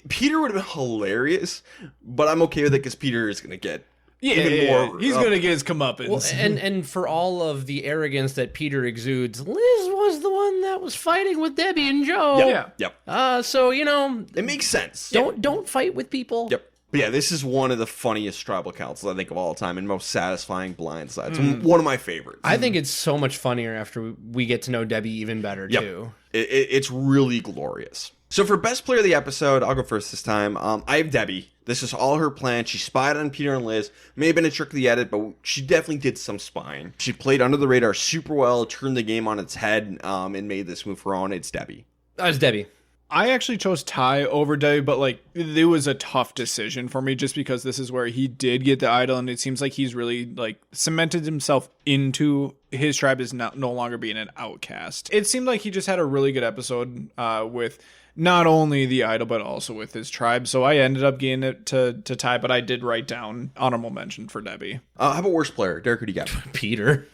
Peter would have been hilarious, but I'm okay with it because Peter is going to get more. He's going to get his comeuppance. Well, and for all of the arrogance that Peter exudes, Liz was the one that was fighting with Debbie and Joe. Yep. So it makes sense. Don't fight with people. Yep. But yeah, this is one of the funniest tribal councils I think of all time and most satisfying blindsides. One of my favorites. I think it's so much funnier after we get to know Debbie even better, too. It's really glorious. So for best player of the episode, I'll go first this time. I have Debbie. This is all her plan. She spied on Peter and Liz. May have been a trick of the edit, but she definitely did some spying. She played under the radar super well, turned the game on its head, and made this move her own. It's Debbie. It's Debbie. I actually chose Ty over Debbie, but like it was a tough decision for me just because this is where he did get the idol, and it seems like he's really like cemented himself into his tribe as no longer being an outcast. It seemed like he just had a really good episode with not only the idol but also with his tribe. So I ended up getting it to Ty, but I did write down honorable mention for Debbie. How about worst player? Derek, who do you got? Peter.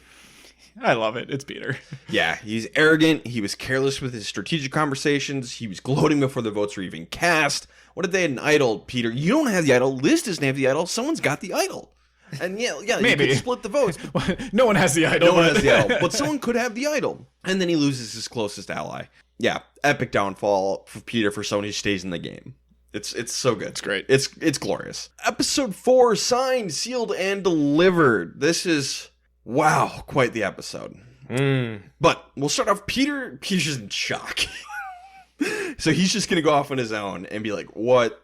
I love it. It's Peter. Yeah, he's arrogant. He was careless with his strategic conversations. He was gloating before the votes were even cast. What if they had an idol, Peter? You don't have the idol. Liz doesn't have the idol. Someone's got the idol. And yeah, Maybe. You could split the votes. No one has the idol. No one has the idol. But someone could have the idol. And then he loses his closest ally. Yeah, epic downfall for Peter for someone who stays in the game. It's so good. It's great. It's glorious. Episode 4, signed, sealed, and delivered. This is... wow, quite the episode. But we'll start off. Peter's in shock. So he's just going to go off on his own and be like, what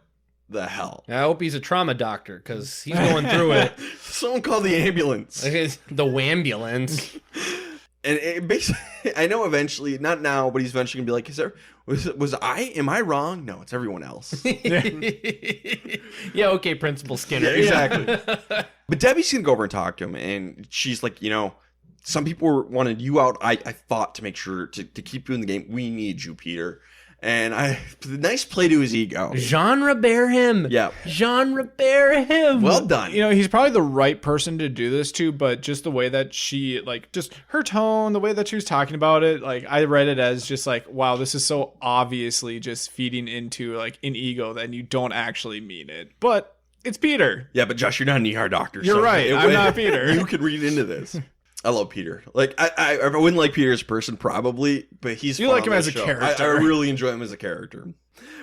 the hell? I hope he's a trauma doctor because he's going through it. Someone call the ambulance. The wambulance. And it basically, I know eventually, not now, but he's eventually going to be like, am I wrong? No, it's everyone else. Yeah, okay, Principal Skinner. Yeah, exactly. But Debbie's going to go over and talk to him, and she's like, some people wanted you out. I fought to make sure to keep you in the game. We need you, Peter. And nice play to his ego. Genre bear him. Yeah. Genre bear him. Well done. He's probably the right person to do this to, but just the way that she, like, just her tone, the way that she was talking about it, like, I read it as just like, wow, this is so obviously just feeding into, like, an ego that you don't actually mean it. But it's Peter. Yeah, but Josh, you're not an ER doctor. You're right. I'm not Peter. You could read into this. I love Peter. Like I wouldn't like Peter as a person probably, but he's you fun like him as a show. character. I really enjoy him as a character.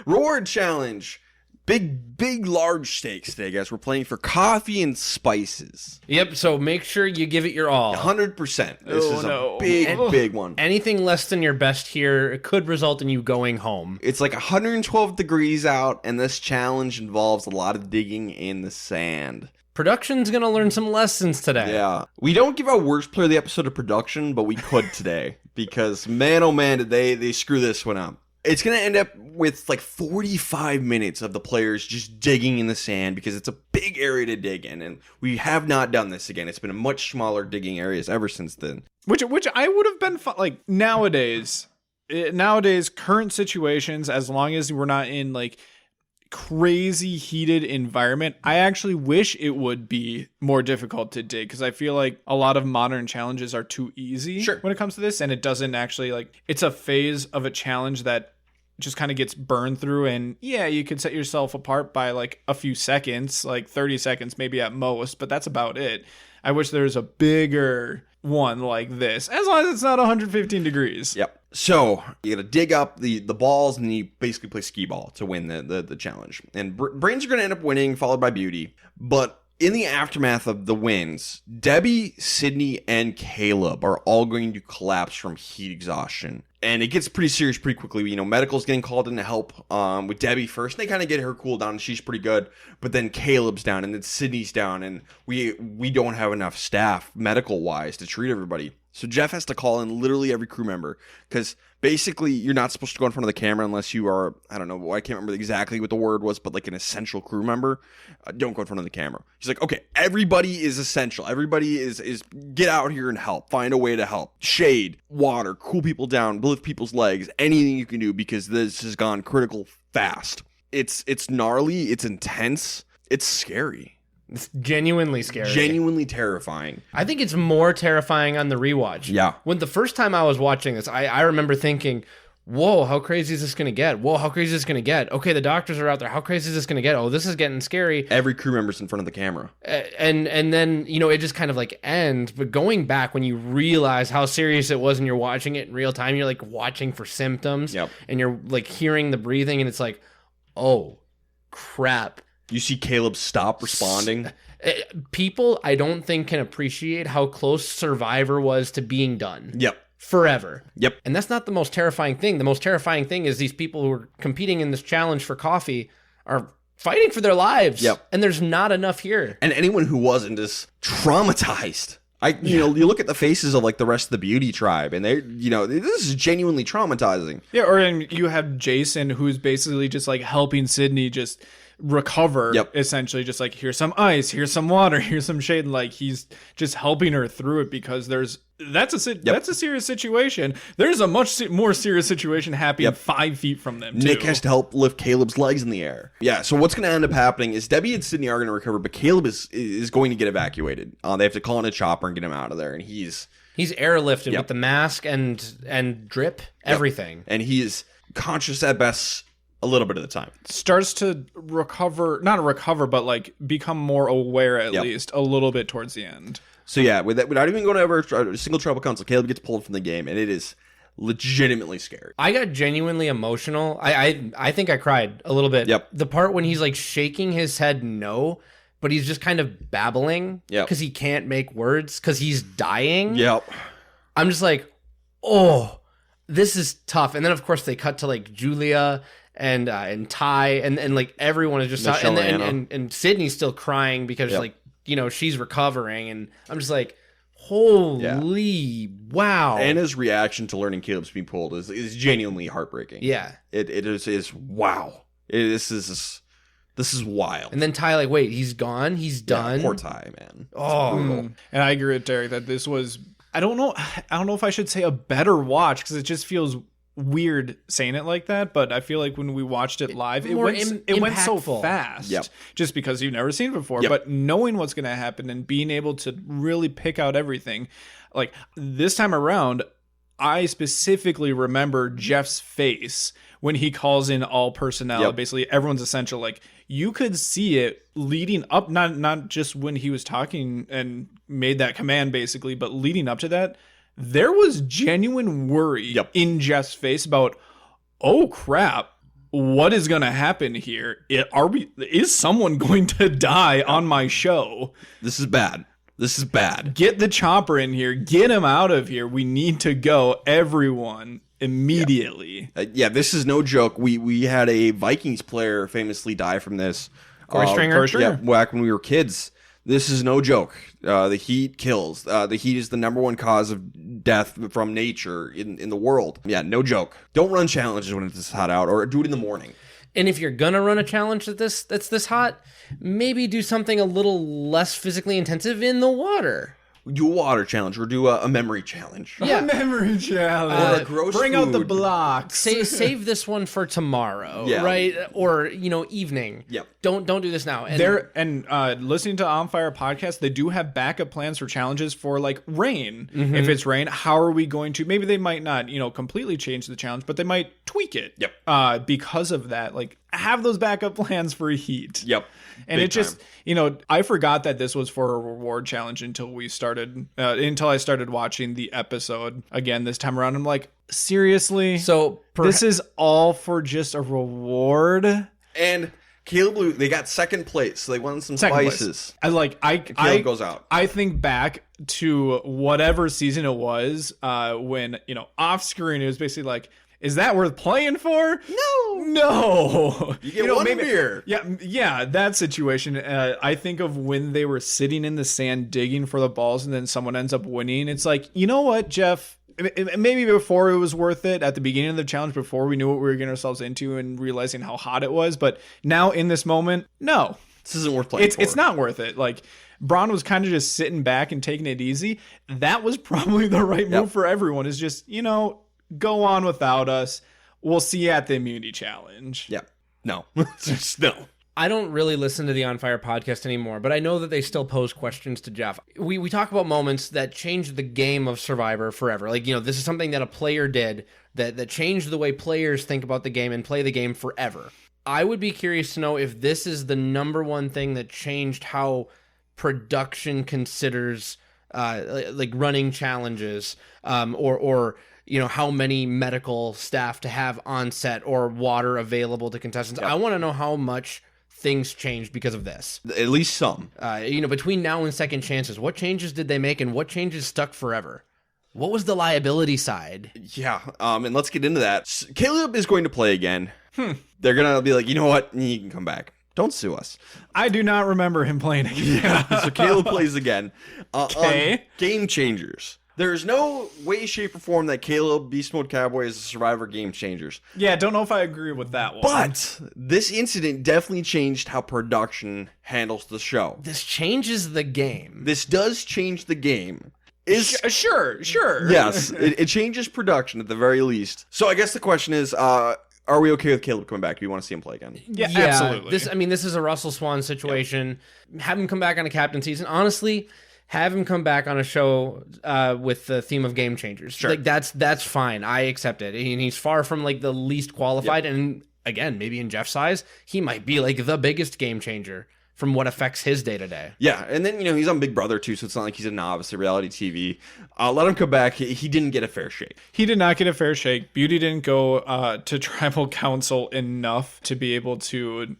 Reward challenge. Big, large stakes today, guys. We're playing for coffee and spices. Yep, so make sure you give it your all. 100%. This is a big one. Anything less than your best here could result in you going home. It's like 112 degrees out, and this challenge involves a lot of digging in the sand. Production's going to learn some lessons today. Yeah. We don't give our worst player of the episode of production, but we could today. Because, man, oh man, did they screw this one up. It's going to end up with like 45 minutes of the players just digging in the sand because it's a big area to dig in. And we have not done this again. It's been a much smaller digging areas ever since then. Which I would have been like nowadays, current situations, as long as we're not in like crazy heated environment, I actually wish it would be more difficult to dig because I feel like a lot of modern challenges are too easy when it comes to this, and it doesn't actually like it's a phase of a challenge that just kind of gets burned through, and yeah, you could set yourself apart by like a few seconds, like 30 seconds maybe at most, but that's about it. I wish there was a bigger one like this, as long as it's not 115 degrees. Yep. So you got to dig up the balls, and you basically play skee ball to win the challenge. And brains are going to end up winning, followed by beauty. But in the aftermath of the wins, Debbie, Sydney, and Caleb are all going to collapse from heat exhaustion. And it gets pretty serious pretty quickly. Medical's getting called in to help with Debbie first. They kind of get her cooled down, and she's pretty good. But then Caleb's down, and then Sydney's down, and we don't have enough staff, medical-wise, to treat everybody. So Jeff has to call in literally every crew member because basically you're not supposed to go in front of the camera unless you are, I don't know, I can't remember exactly what the word was, but like an essential crew member. Don't go in front of the camera. He's like, okay, everybody is essential. Everybody is get out here and help. Find a way to help. Shade, water, cool people down, lift people's legs, anything you can do because this has gone critical fast. It's gnarly. It's intense. It's scary. It's genuinely scary. Genuinely terrifying. I think it's more terrifying on the rewatch. Yeah. When the first time I was watching this, I remember thinking, whoa, how crazy is this going to get? Whoa, how crazy is this going to get? Okay, the doctors are out there. How crazy is this going to get? Oh, this is getting scary. Every crew member's in front of the camera. And then, it just kind of like ends. But going back, when you realize how serious it was and you're watching it in real time, you're like watching for symptoms. Yep. And you're like hearing the breathing and it's like, oh, crap. You see Caleb stop responding. People, I don't think, can appreciate how close Survivor was to being done. Yep. Forever. Yep. And that's not the most terrifying thing. The most terrifying thing is these people who are competing in this challenge for coffee are fighting for their lives. Yep. And there's not enough here. And anyone who wasn't is traumatized. You look at the faces of like the rest of the beauty tribe, and this is genuinely traumatizing. Yeah, or you have Jason, who's basically just like helping Sydney just recover. Essentially, just like, here's some ice, here's some water, here's some shade, and like he's just helping her through it, because that's a serious situation. There's a much more serious situation happening 5 feet from them too. Nick has to help lift Caleb's legs in the air. Yeah, so what's going to end up happening is Debbie and Sydney are going to recover, but Caleb is going to get evacuated. They have to call in a chopper and get him out of there, and he's airlifted with the mask and drip, everything. And he is conscious at best a little bit of the time. Starts to not recover, but like become more aware at least a little bit towards the end. So yeah, without even going over a single tribal council, Caleb gets pulled from the game, and it is legitimately scary. I got genuinely emotional. I think I cried a little bit. The part when he's like shaking his head no, but he's just kind of babbling because he can't make words because he's dying. I'm just like, oh, this is tough. And then of course they cut to like Julia and Ty and like everyone is just and Sydney's still crying because like, she's recovering, and I'm just like, holy wow. Anna's reaction to learning Caleb's being pulled is genuinely heartbreaking. It is wow. This is wild. And then Ty like, wait, he's gone? He's done? Poor Ty, man. And I agree with Derek that this was, I don't know if I should say a better watch, because it just feels weird saying it like that, but I feel like when we watched it live, it went so fast just because you've never seen it before. But knowing what's going to happen and being able to really pick out everything, like this time around, I specifically remember Jeff's face when he calls in all personnel, basically everyone's essential. Like you could see it leading up, not just when he was talking and made that command basically, but leading up to that, there was genuine worry in Jeff's face about, oh crap, what is going to happen here? Is someone going to die on my show? This is bad. Get the chopper in here. Get him out of here. We need to go, everyone, immediately. This is no joke. We had a Vikings player famously die from this. Corey Stringer? Back when we were kids. This is no joke. The heat kills. The heat is the number one cause of death from nature in the world. Yeah, no joke. Don't run challenges when it's this hot out, or do it in the morning. And if you're gonna run a challenge that's this hot, maybe do something a little less physically intensive in the water. Do a water challenge, or do a memory challenge. A memory challenge. Bring out the blocks. Save this one for tomorrow, right? Or evening. Don't do this now. And listening to On Fire podcast, they do have backup plans for challenges for like rain. If it's rain, how are we going to? Maybe they might not, completely change the challenge, but they might tweak it. Because of that, like have those backup plans for heat. And big it just, I forgot that this was for a reward challenge until I started watching the episode again this time around. I'm like, seriously? So this is all for just a reward? And Caleb, they got second place, so they won some spices. Caleb goes out. I think back to whatever season it was, when, off screen, it was basically like, is that worth playing for? No. You get one beer. Yeah, that situation. I think of when they were sitting in the sand digging for the balls, and then someone ends up winning. It's like, you know what, Jeff? Maybe before it was worth it, at the beginning of the challenge, before we knew what we were getting ourselves into and realizing how hot it was. But now in this moment, no. This isn't worth playing for. It's not worth it. Like, Braun was kind of just sitting back and taking it easy. That was probably the right move for everyone, is just, go on without us. We'll see you at the immunity challenge. No. Just no. I don't really listen to the On Fire podcast anymore, but I know that they still pose questions to Jeff. We talk about moments that changed the game of Survivor forever. Like, this is something that a player did that changed the way players think about the game and play the game forever. I would be curious to know if this is the number one thing that changed how production considers like running challenges, or how many medical staff to have on set or water available to contestants. I want to know how much things changed because of this. At least some. Between now and second chances, what changes did they make, and what changes stuck forever? What was the liability side? And let's get into that. Caleb is going to play again. They're going to be like, you know what? You can come back. Don't sue us. I do not remember him playing again. Yeah, so Caleb plays again. Okay. On Game Changers. There's no way, shape, or form that Caleb Beast Mode Cowboy is a Survivor Game Changers. Yeah, don't know if I agree with that one. But this incident definitely changed how production handles the show. This changes the game. This does change the game. Sure. Yes, it changes production at the very least. So I guess the question is, are we okay with Caleb coming back? Do we want to see him play again? Yeah, absolutely. This is a Russell Swan situation. Yep. Have him come back on a captain season. Honestly, have him come back on a show with the theme of Game Changers. Sure. Like that's fine. I accept it. And he's far from like the least qualified. Yep. And again, maybe in Jeff's eyes, he might be like the biggest game changer from what affects his day to day. Yeah, and then he's on Big Brother too, so it's not like he's a novice at reality TV. Let him come back. He didn't get a fair shake. He did not get a fair shake. Beauty didn't go to Tribal Council enough to be able to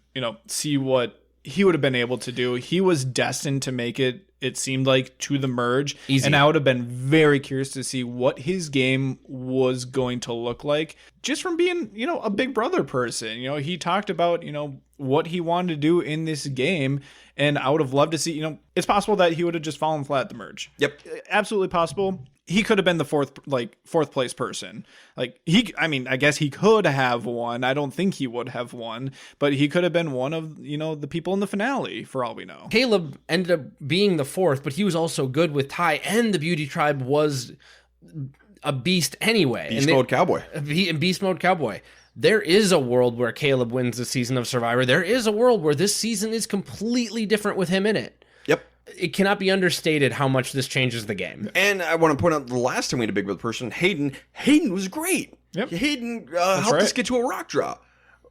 see what he would have been able to do. He was destined to make it. It seemed like to the merge. Easy. And I would have been very curious to see what his game was going to look like just from being, a Big Brother person. He talked about, what he wanted to do in this game. And I would have loved to see, it's possible that he would have just fallen flat at the merge. Yep. Absolutely possible. He could have been the fourth place person. I guess he could have won. I don't think he would have won, but he could have been one of, the people in the finale for all we know. Caleb ended up being the fourth, but he was also good with Ty, and the Beauty Tribe was a beast anyway. Beast Mode Cowboy. Beast Mode Cowboy. There is a world where Caleb wins the season of Survivor. There is a world where this season is completely different with him in it. Yep. It cannot be understated how much this changes the game. And I want to point out the last time we had a Big Brother person, Hayden was great. Yep. Hayden helped us get to a rock draw.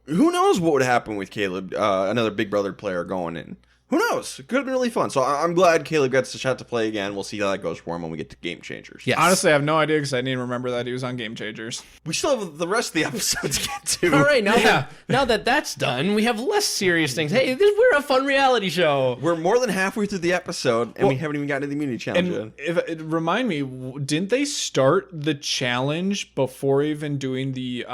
Who knows what would happen with Caleb, another Big Brother player going in. Who knows? It could have been really fun. So I'm glad Caleb gets a shot to play again. We'll see how that goes for him when we get to Game Changers. Yes. Honestly, I have no idea because I didn't remember that he was on Game Changers. We still have the rest of the episode to get to. All right, now that that's done, we have less serious things. Hey, we're a fun reality show. We're more than halfway through the episode, and we haven't even gotten to the immunity challenge yet. Remind me, didn't they start the challenge before even doing the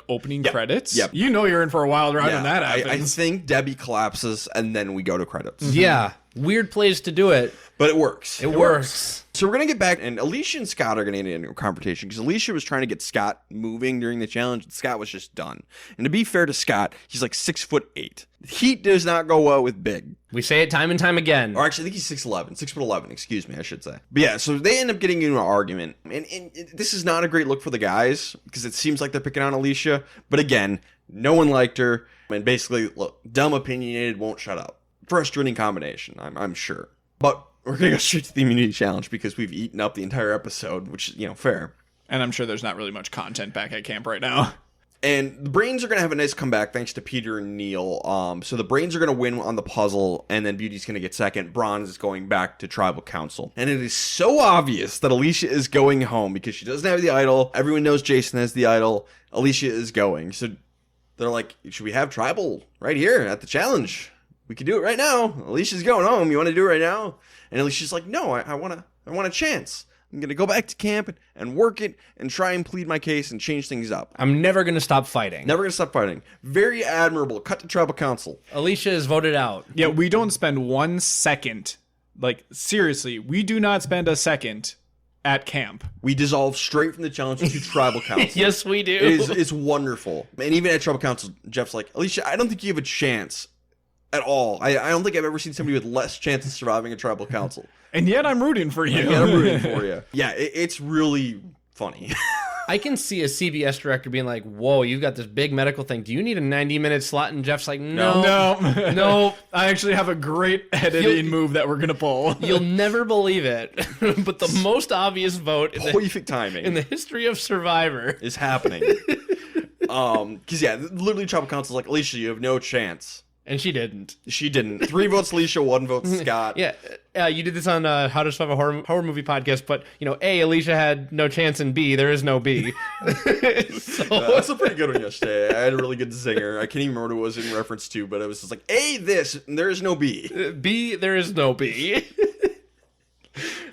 opening credits? Yep. You're in for a wild ride when that happens. I think Debbie collapses, and then we go to credits. Yeah. Weird place to do it. But it works. It works. So we're going to get back, and Alicia and Scott are going to get into a confrontation, because Alicia was trying to get Scott moving during the challenge, and Scott was just done. And to be fair to Scott, he's like 6'8". Heat does not go well with big. We say it time and time again. Or actually, I think he's 6'11", 6'11", excuse me, I should say. But yeah, so they end up getting into an argument. And this is not a great look for the guys, because it seems like they're picking on Alicia. But again, no one liked her. And basically, look, dumb, opinionated, won't shut up. Frustrating combination, I'm sure. But we're going to go straight to the immunity challenge because we've eaten up the entire episode, which is, fair. And I'm sure there's not really much content back at camp right now. And the Brains are going to have a nice comeback thanks to Peter and Neil. So the Brains are going to win on the puzzle, and then Beauty's going to get second. Bronze is going back to Tribal Council. And it is so obvious that Alicia is going home because she doesn't have the idol. Everyone knows Jason has the idol. Alicia is going. So they're like, should we have Tribal right here at the challenge? We can do it right now. Alicia's going home. You want to do it right now? And Alicia's like, no, I want a chance. I'm going to go back to camp and work it and try and plead my case and change things up. I'm never going to stop fighting. Never going to stop fighting. Very admirable. Cut to Tribal Council. Alicia is voted out. Yeah, we don't spend 1 second. Seriously, we do not spend a second at camp. We dissolve straight from the challenge to Tribal Council. Yes, we do. It's wonderful. And even at Tribal Council, Jeff's like, Alicia, I don't think you have a chance at all. I don't think I've ever seen somebody with less chance of surviving a Tribal Council. And yet I'm rooting for you. I'm rooting for you. Yeah, it's really funny. I can see a CBS director being like, whoa, you've got this big medical thing. Do you need a 90-minute slot? And Jeff's like, no. I actually have a great editing move that we're going to pull. You'll never believe it. But the most obvious vote timing in the history of Survivor is happening. Because, literally Tribal Council's like, Alicia, you have no chance. And she didn't. 3 votes Alicia, 1 vote Scott. Yeah, you did this on How to Survive a Horror Movie podcast, but, A, Alicia had no chance, and B, there is no B. That's a pretty good one yesterday. I had a really good zinger. I can't even remember what it was in reference to, but it was just like, A, this, and there is no B. B, there is no B.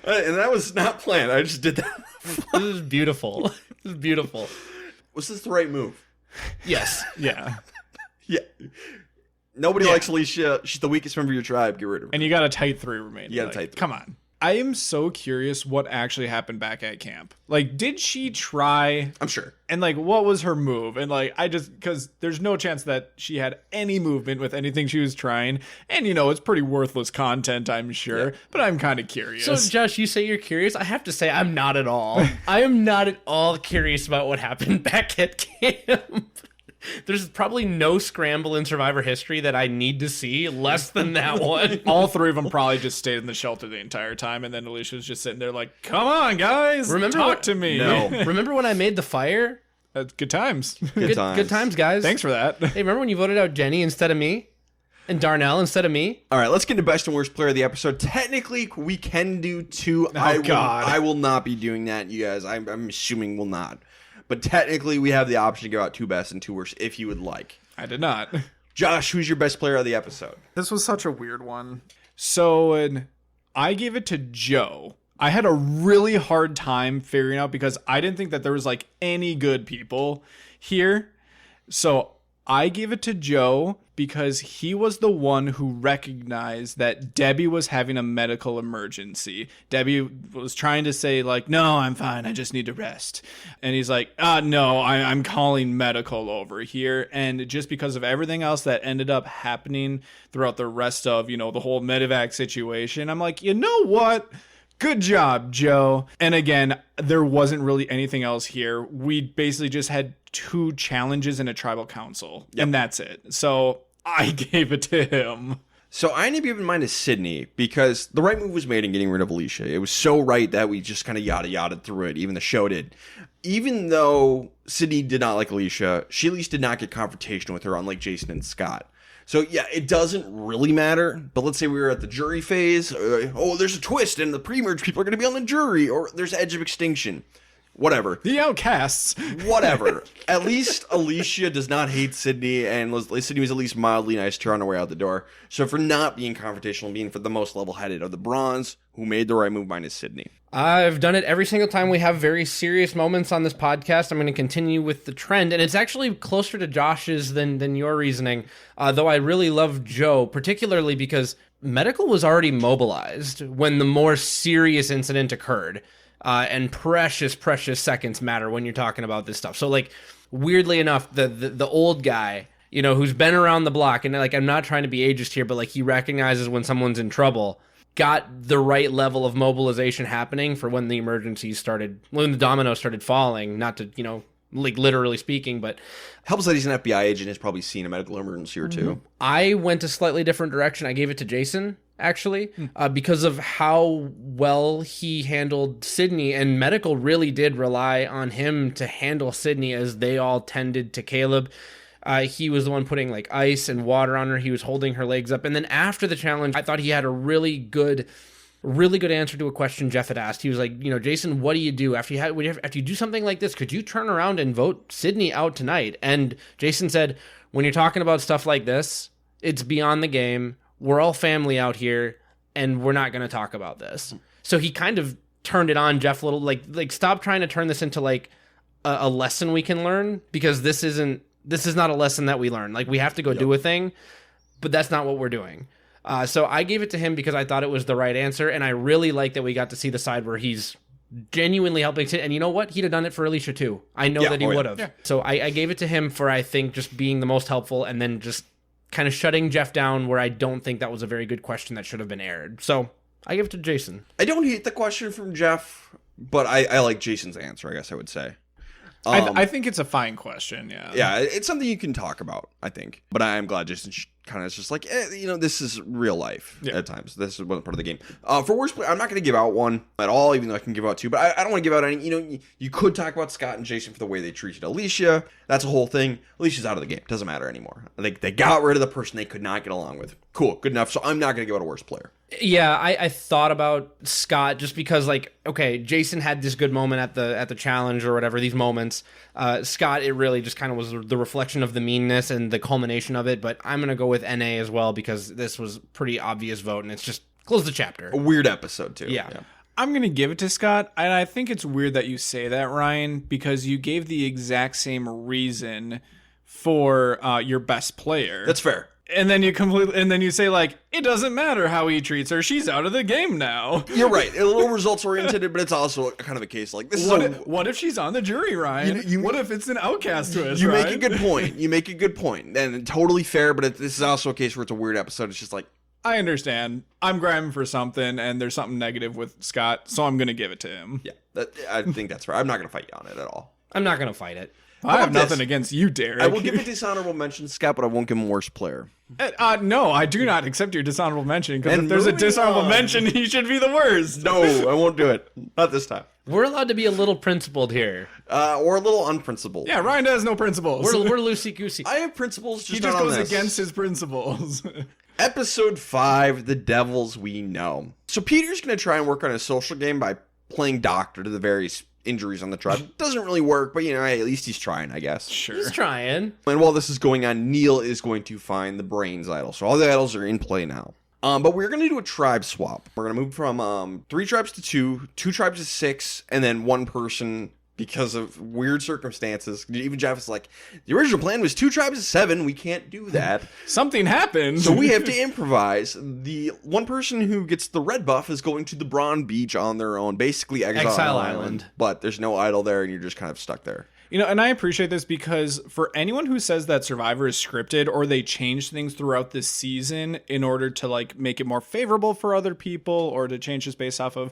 And that was not planned. I just did that. This is beautiful. Was this the right move? Yes. Yeah. Yeah. Nobody likes Alicia. She's the weakest member of your tribe. Get rid of her. And you got a tight 3 remaining. You got a tight 3. Come on. I am so curious what actually happened back at camp. Like, did she try? I'm sure. And, like, what was her move? And, like, because there's no chance that she had any movement with anything she was trying. And, it's pretty worthless content, I'm sure. Yeah. But I'm kind of curious. So, Josh, you say you're curious. I have to say I'm not at all. I am not at all curious about what happened back at camp. There's probably no scramble in Survivor history that I need to see less than that one. All 3 of them probably just stayed in the shelter the entire time, and then Alicia was just sitting there like, come on, guys, talk to me. No. Remember when I made the fire? Good times. Good times. Good times, guys. Thanks for that. Hey, remember when you voted out Jenny instead of me? And Darnell instead of me? All right, let's get to best and worst player of the episode. Technically, we can do 2. I will not be doing that, you guys. I'm assuming we'll not. But technically, we have the option to give out 2 best and 2 worst if you would like. I did not. Josh, who's your best player of the episode? This was such a weird one. So I gave it to Joe. I had a really hard time figuring out because I didn't think that there was like any good people here. So I gave it to Joe because he was the one who recognized that Debbie was having a medical emergency. Debbie was trying to say like, no, I'm fine. I just need to rest. And he's like, no, I'm calling medical over here. And just because of everything else that ended up happening throughout the rest of, the whole medevac situation, I'm like, you know what? Good job, Joe. And again, there wasn't really anything else here. We basically just had 2 challenges and a tribal council, and that's it. So I gave it to him. So I ended up giving mine to Sydney because the right move was made in getting rid of Alicia. It was so right that we just kind of yada-yada through it. Even the show did. Even though Sydney did not like Alicia, she at least did not get confrontational with her, unlike Jason and Scott. So, yeah, it doesn't really matter, but let's say we were at the jury phase. There's a twist, and the Premerge people are going to be on the jury, or there's Edge of Extinction. Whatever. The outcasts. Whatever. At least Alicia does not hate Sydney, and Sydney was at least mildly nice to her on her way out the door. So for not being confrontational and being for the most level-headed of the Bronze, who made the right move, mine is Sydney. I've done it every single time we have very serious moments on this podcast. I'm going to continue with the trend, and it's actually closer to Josh's than your reasoning, though I really love Joe, particularly because medical was already mobilized when the more serious incident occurred. And precious seconds matter when you're talking about this stuff. So, like, weirdly enough, the old guy, who's been around the block, and, like, I'm not trying to be ageist here, but, like, he recognizes when someone's in trouble, got the right level of mobilization happening for when the emergencies started, when the dominoes started falling, not to, like, literally speaking, but... Helps that he's an FBI agent, has probably seen a medical emergency or two. I went a slightly different direction. I gave it to Jason, actually, because of how well he handled Sydney, and medical really did rely on him to handle Sydney as they all tended to Caleb. He was the one putting like ice and water on her. He was holding her legs up. And then after the challenge, I thought he had a really good answer to a question Jeff had asked. He was like, Jason, what do you do after you do something like this? Could you turn around and vote Sydney out tonight? And Jason said, when you're talking about stuff like this, it's beyond the game. We're all family out here, and we're not going to talk about this. So he kind of turned it on Jeff a little, like stop trying to turn this into like a lesson we can learn, because this is not a lesson that we learn. Like, we have to go do a thing, but that's not what we're doing. So I gave it to him because I thought it was the right answer, and I really like that we got to see the side where he's genuinely helping. And you know what? He'd have done it for Alicia too. I know that he would have. Yeah. So I gave it to him for, I think, just being the most helpful, and then just kind of shutting Jeff down where I don't think that was a very good question that should have been aired. So I give it to Jason. I don't hate the question from Jeff, but I like Jason's answer, I guess I would say. I think it's a fine question, yeah. Yeah, it's something you can talk about, I think. But I'm glad Jason kind of is just like, this is real life at times. This is one part of the game. For worst player, I'm not going to give out one at all, even though I can give out 2. But I don't want to give out any. You could talk about Scott and Jason for the way they treated Alicia. That's a whole thing. Alicia's out of the game. Doesn't matter anymore. Like, they got rid of the person they could not get along with. Cool, good enough. So I'm not going to give out a worst player. Yeah, I thought about Scott just because, like, okay, Jason had this good moment at the challenge or whatever, these moments. Scott, it really just kind of was the reflection of the meanness and the culmination of it, but I'm going to go with NA as well because this was pretty obvious vote, and it's just close the chapter. A weird episode, too. Yeah. I'm going to give it to Scott, and I think it's weird that you say that, Ryan, because you gave the exact same reason for your best player. That's fair. And then you say like, it doesn't matter how he treats her. She's out of the game now. You're right. A little results oriented, but it's also kind of a case like this. What if she's on the jury, Ryan? What if it's an outcast twist? You Ryan? make a good point. You make a good point, and totally fair. But this is also a case where it's a weird episode. It's just like, I understand. I'm grabbing for something, and there's something negative with Scott, so I'm gonna give it to him. Yeah, I think that's fair. I'm not gonna fight you on it at all. I'm not going to fight it. I have nothing against you, Derek. I will give a dishonorable mention, Scott, but I won't give him worst player. No, I do not accept your dishonorable mention, because if there's a dishonorable mention, he should be the worst. No, I won't do it. Not this time. We're allowed to be a little principled here. Or a little unprincipled. Yeah, Ryan has no principles. We're loosey-goosey. I have principles, He just goes against his principles. Episode 5, The Devils We Know. So Peter's going to try and work on his social game by playing doctor to the various injuries on the tribe. Doesn't really work, but hey, at least he's trying, I guess. Sure. He's trying. And while this is going on, Neil is going to find the brains idol. So all the idols are in play now. But we're going to do a tribe swap. We're going to move from 3 tribes to 2 tribes to 6, and then 1 person, because of weird circumstances. Even Jeff is like, the original plan was 2 tribes to 7. We can't do that. Something happened. So we have to improvise. The 1 person who gets the red buff is going to the Brawn Beach on their own, basically Exile Island. But there's no idol there, and you're just kind of stuck there. And I appreciate this because for anyone who says that Survivor is scripted or they change things throughout the season in order to like make it more favorable for other people or to change this based off of,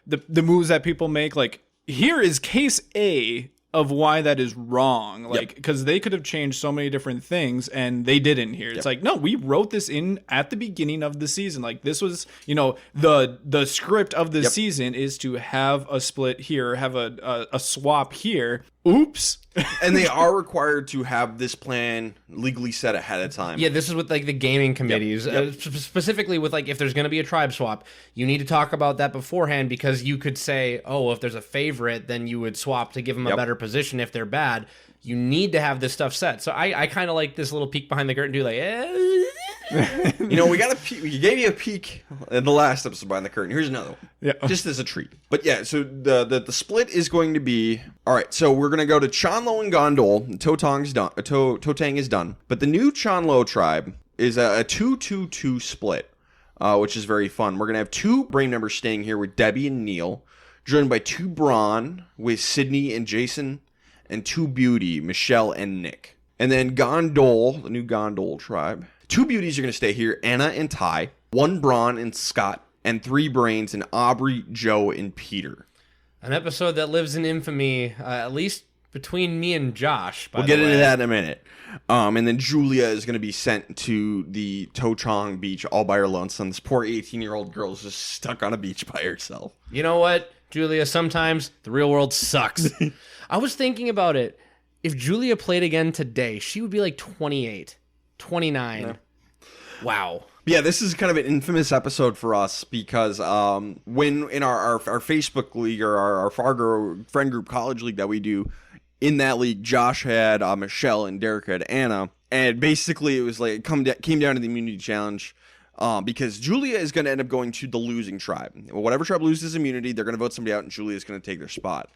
the moves that people make, like, here is case A of why that is wrong. Like, because they could have changed so many different things and they didn't here. It's like, no, we wrote this in at the beginning of the season. Like, this was, the script of the season is to have a split here, have a swap here. Oops. And they are required to have this plan legally set ahead of time. Yeah, this is with like the gaming committees, specifically with like if there's going to be a tribe swap, you need to talk about that beforehand because you could say, oh, if there's a favorite, then you would swap to give them a better position if they're bad. You need to have this stuff set. So I kind of like this little peek behind the curtain, do like, we got a peek. We gave you a peek in the last episode behind the curtain. Here's another one. Yeah. Just as a treat. But yeah, so the split is going to be, all right, so we're going to go to Chanlo and Gondol. Totang is done. But the new Chanlo tribe is a 2-2-2 split, which is very fun. We're going to have 2 brain members staying here with Debbie and Neil, joined by 2 Brawn with Sydney and Jason, and 2 Beauty, Michelle and Nick. And then Gondol, the new Gondol tribe. 2 beauties are going to stay here, Anna and Ty, 1 Brawn and Scott, and 3 brains in Aubrey, Joe, and Peter. An episode that lives in infamy, at least between me and Josh. We'll get into that in a minute. And then Julia is going to be sent to the Tochong Beach all by her lonesome. This poor 18-year-old girl is just stuck on a beach by herself. You know what, Julia? Sometimes the real world sucks. I was thinking about it. If Julia played again today, she would be like 28. 29. Yeah. Wow. Yeah, this is kind of an infamous episode for us because when in our Facebook league or our Fargo friend group college league that we do, in that league, Josh had Michelle and Derek had Anna. And basically it was like it came down to the immunity challenge because Julia is going to end up going to the losing tribe. Whatever tribe loses immunity, they're going to vote somebody out and Julia is going to take their spot.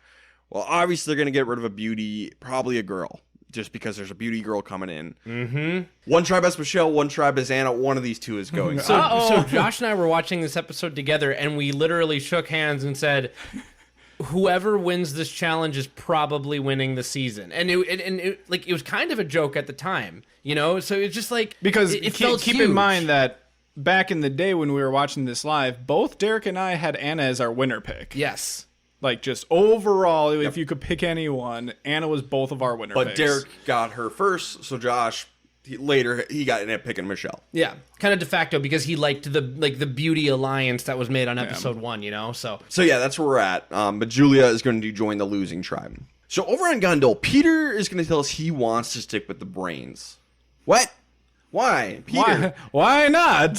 Well, obviously they're going to get rid of a beauty, probably a girl. Just because there's a beauty girl coming in. Mm-hmm. 1 tribe has Michelle, 1 tribe has Anna. One of these 2 is going. So Josh and I were watching this episode together, and we literally shook hands and said, "Whoever wins this challenge is probably winning the season." And it was kind of a joke at the time, So it's just like because it felt keep huge. in mind that back in the day when we were watching this live, both Derek and I had Anna as our winner pick. Yes. Like, just overall, if you could pick anyone, Anna was both of our winner picks. But Derek got her first, so Josh, later, he got in at picking Michelle. Yeah, kind of de facto, because he liked the beauty alliance that was made on episode 1, So yeah, that's where we're at. But Julia is going to join the losing tribe. So over on Gondol, Peter is going to tell us he wants to stick with the brains. What? Why? Peter? Why not?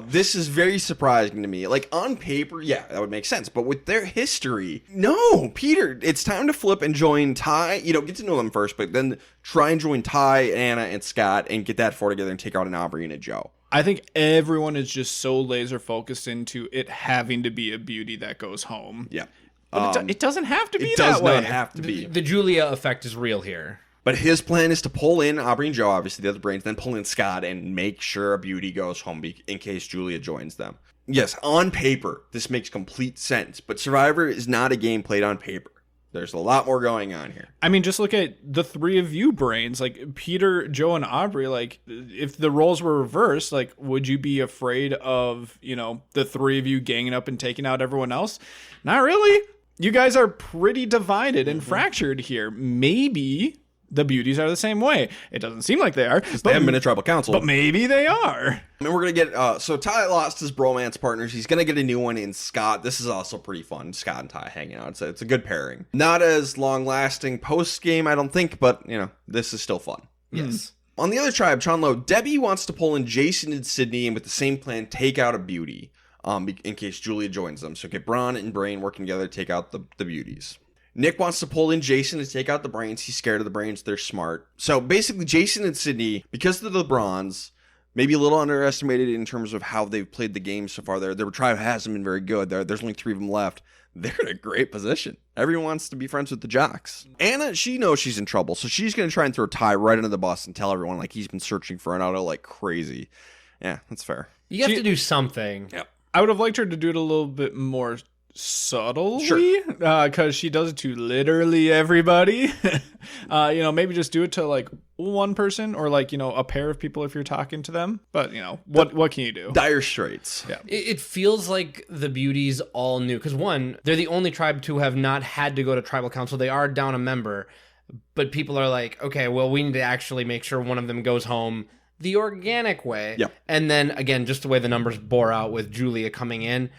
This is very surprising to me. Like, on paper, yeah, that would make sense. But with their history, no, Peter, it's time to flip and join Ty. Get to know them first, but then try and join Ty, Anna, and Scott and get that 4 together and take out an Aubrey and a Joe. I think everyone is just so laser focused into it having to be a beauty that goes home. Yeah. But it doesn't have to be that way. It does not have to be. The Julia effect is real here. But his plan is to pull in Aubrey and Joe, obviously the other brains, then pull in Scott and make sure a beauty goes home in case Julia joins them. Yes, on paper, this makes complete sense, but Survivor is not a game played on paper. There's a lot more going on here. I mean, just look at the three of you brains, like Peter, Joe, and Aubrey. Like, if the roles were reversed, like, would you be afraid of, the three of you ganging up and taking out everyone else? Not really. You guys are pretty divided and fractured here. Maybe the beauties are the same way. It doesn't seem like they are. But they haven't been a tribal council. But maybe they are. And we're going to get, so Ty lost his bromance partners. He's going to get a new one in Scott. This is also pretty fun. Scott and Ty hanging out. It's a good pairing. Not as long lasting post game, I don't think, but, this is still fun. Yes. On the other tribe, Chonlo, Debbie wants to pull in Jason and Sydney and with the same plan, take out a beauty in case Julia joins them. So get Braun and Brain working together to take out the beauties. Nick wants to pull in Jason to take out the brains. He's scared of the brains. They're smart. So basically, Jason and Sydney, because of the bronze, maybe a little underestimated in terms of how they've played the game so far. Their tribe hasn't been very good. There's only 3 of them left. They're in a great position. Everyone wants to be friends with the jocks. Anna, she knows she's in trouble, so she's going to try and throw Ty right under the bus and tell everyone like he's been searching for an auto like crazy. Yeah, that's fair. You have to do something. Yep. I would have liked her to do it a little bit more subtly, because she does it to literally everybody. Maybe just do it to like one person or like a pair of people if you're talking to them. But what can you do? Dire straits. Yeah, it feels like the beauties all knew because one, they're the only tribe to have not had to go to tribal council. They are down a member, but people are like, okay, well, we need to actually make sure one of them goes home the organic way. Yep. And then again, just the way the numbers bore out with Julia coming in.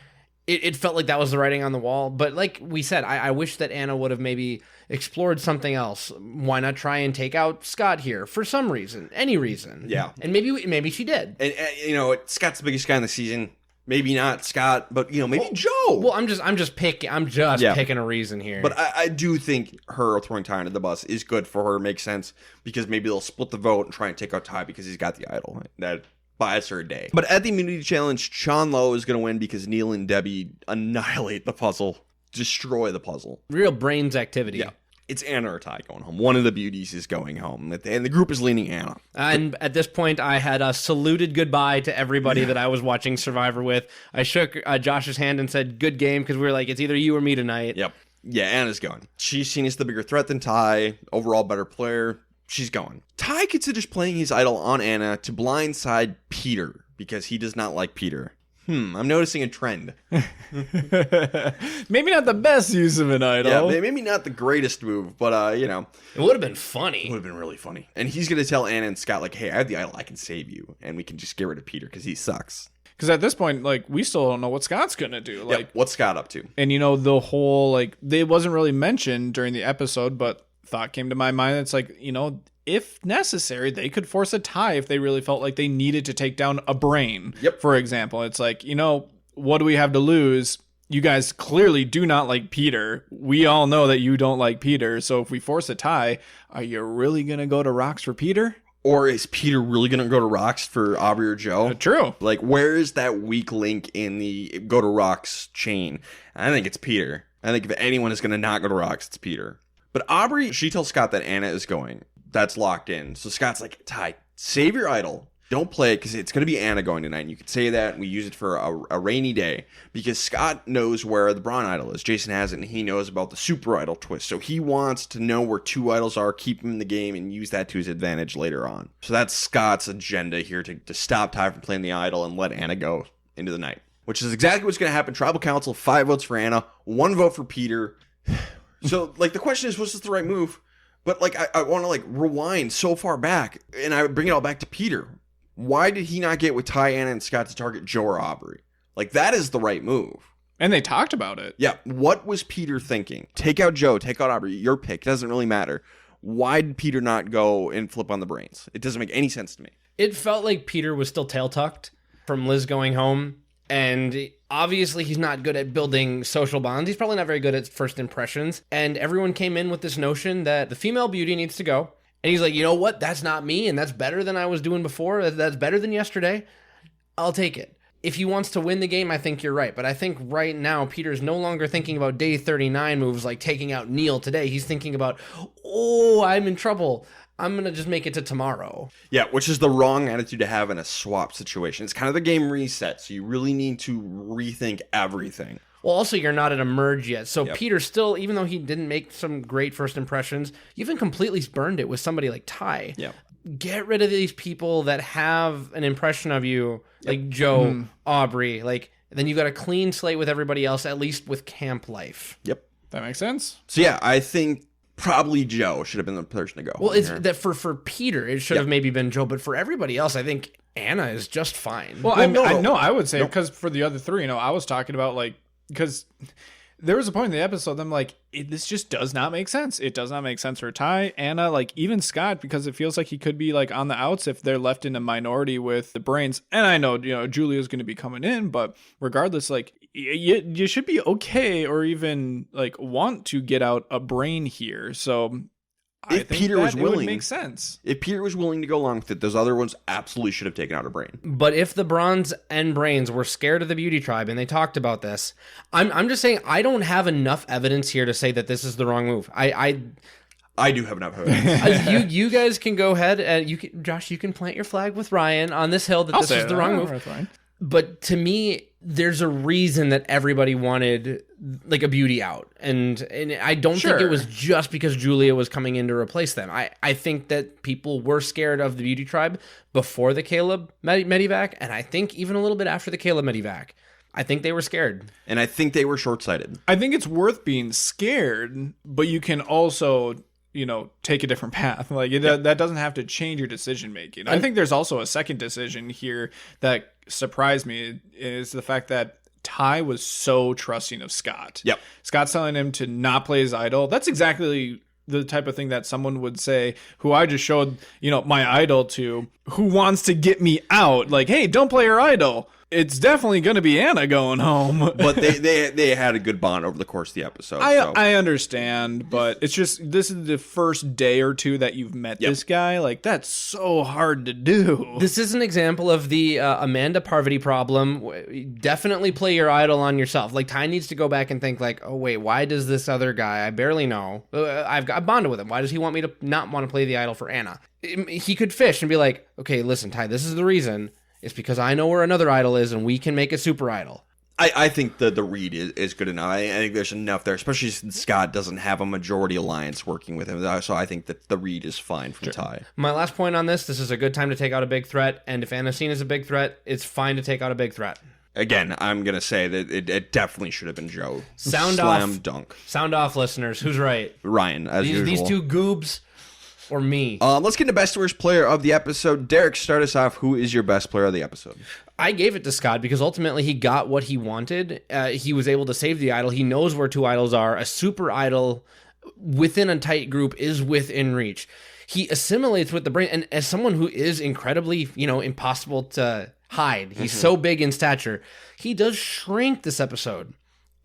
It felt like that was the writing on the wall. But like we said, I wish that Anna would have maybe explored something else. Why not try and take out Scott here for some reason, any reason? Yeah. And maybe she did. And Scott's the biggest guy in the season. Maybe not Scott, but maybe Joe. Well, I'm just picking a reason here. But I do think her throwing Ty under the bus is good for her. Makes sense because maybe they'll split the vote and try and take out Ty because he's got the idol. That buys her a day. But at the immunity challenge, Chonlo is going to win because Neil and Debbie annihilate the puzzle, destroy the puzzle. Real brains activity. Yeah. It's Anna or Ty going home. One of the beauties is going home. And the group is leaning Anna. And at this point, I had saluted goodbye to everybody that I was watching Survivor with. I shook Josh's hand and said, good game, because we were like, it's either you or me tonight. Yep. Yeah, Anna's going. She's seen as the bigger threat than Ty. Overall better player. She's going. Ty considers playing his idol on Anna to blindside Peter because he does not like Peter. I'm noticing a trend. Maybe not the best use of an idol. Yeah, maybe not the greatest move, but, It would have been funny. It would have been really funny. And he's going to tell Anna and Scott, like, hey, I have the idol. I can save you. And we can just get rid of Peter because he sucks. Because at this point, like, we still don't know what Scott's going to do. Like, what's Scott up to? And, the whole, like, it wasn't really mentioned during the episode, but thought came to my mind. It's like, if necessary, they could force a tie if they really felt like they needed to take down a brain. Yep. For example, it's like, what do we have to lose? You guys clearly do not like Peter. We all know that you don't like Peter. So if we force a tie, are you really going to go to rocks for Peter? Or is Peter really going to go to rocks for Aubrey or Joe? True. Like, where is that weak link in the go to rocks chain? I think it's Peter. I think if anyone is going to not go to rocks, it's Peter. But Aubrey, she tells Scott that Anna is going. That's locked in. So Scott's like, Ty, save your idol. Don't play it because it's going to be Anna going tonight. And you could say that. And we use it for a rainy day because Scott knows where the Braun idol is. Jason has it, and he knows about the super idol twist. So he wants to know where 2 idols are, keep him in the game, and use that to his advantage later on. So that's Scott's agenda here to stop Ty from playing the idol and let Anna go into the night, which is exactly what's going to happen. Tribal Council, 5 votes for Anna, 1 vote for Peter. So, like, the question is, was this the right move? But, like, I want to, like, rewind so far back, and I bring it all back to Peter. Why did he not get with Ty, Anna, and Scott to target Joe or Aubrey? Like, that is the right move. And they talked about it. Yeah. What was Peter thinking? Take out Joe, take out Aubrey. Your pick. Doesn't really matter. Why did Peter not go and flip on the brains? It doesn't make any sense to me. It felt like Peter was still tail tucked from Liz going home. And obviously he's not good at building social bonds. He's probably not very good at first impressions. And everyone came in with this notion that the female beauty needs to go. And he's like, you know what? That's not me. And that's better than I was doing before. That's better than yesterday. I'll take it. If he wants to win the game, I think you're right. But I think right now, Peter's no longer thinking about day 39 moves like taking out Neil today. He's thinking about, oh, I'm in trouble. I'm going to just make it to tomorrow. Yeah, which is the wrong attitude to have in a swap situation. It's kind of the game reset, so you really need to rethink everything. Well, also, you're not at a merge yet. So Yep. Peter still, even though he didn't make some great first impressions, you haven't completely burned it with somebody like Ty. Yeah. Get rid of these people that have an impression of you, like Joe, Aubrey. Like, then you've got a clean slate with everybody else, at least with camp life. Yep. That makes sense. So yeah, I think probably Joe should have been the person to go. Well, it's that for Peter, it should have maybe been Joe, but for everybody else, I think Anna is just fine. Well, I would say, because for the other three, I was talking about, like, because there was a point in the episode I'm like, this just does not make sense. It does not make sense for Ty, Anna, like even Scott, because it feels like he could be like on the outs if they're left in a minority with the brains. And I know, Julia's going to be coming in, but regardless, like you should be okay or even like want to get out a brain here. So if Peter was willing, it would make sense. If Peter was willing to go along with it, those other ones absolutely should have taken out a brain. But if the Bronze and Brains were scared of the Beauty Tribe and they talked about this, I'm just saying I don't have enough evidence here to say that this is the wrong move. I do have enough evidence. you guys can go ahead and Josh, you can plant your flag with Ryan on this hill that this is the wrong move. But to me, there's a reason that everybody wanted like a Beauty out. And I don't think it was just because Julia was coming in to replace them. I think that people were scared of the Beauty Tribe before the Caleb Medivac, and I think even a little bit after the Caleb Medivac. I think they were scared. And I think they were short-sighted. I think it's worth being scared, but you can also take a different path. Like that doesn't have to change your decision making. I think there's also a second decision here that surprised me is the fact that Ty was so trusting of Scott. Yep. Scott's telling him to not play his idol. That's exactly the type of thing that someone would say, who I just showed, my idol to, who wants to get me out. Like, hey, don't play your idol. It's definitely going to be Anna going home. But they had a good bond over the course of the episode. I understand, but it's just, this is the first day or two that you've met this guy. Like, that's so hard to do. This is an example of the Amanda Parvati problem. Definitely play your idol on yourself. Like, Ty needs to go back and think like, oh, wait, why does this other guy, I barely know, I've got bonded with him. Why does he want me to not want to play the idol for Anna? He could fish and be like, okay, listen, Ty, this is the reason. It's because I know where another idol is, and we can make a super idol. I think the read is good enough. I think there's enough there, especially since Scott doesn't have a majority alliance working with him. So I think that the read is fine from Ty. My last point on this is a good time to take out a big threat, and if Anna's seen as a big threat, it's fine to take out a big threat. Again, I'm going to say that it definitely should have been Joe. Slam dunk. Sound off, listeners. Who's right? Ryan, as usual. These two goobs or me? Let's get into best worst player of the episode. Derek, start us off. Who is your best player of the episode? I gave it to Scott because ultimately he got what he wanted. He was able to save the idol. He knows where two idols are. A super idol within a tight group is within reach. He assimilates with the brain. And as someone who is incredibly, impossible to hide, he's so big in stature, he does shrink this episode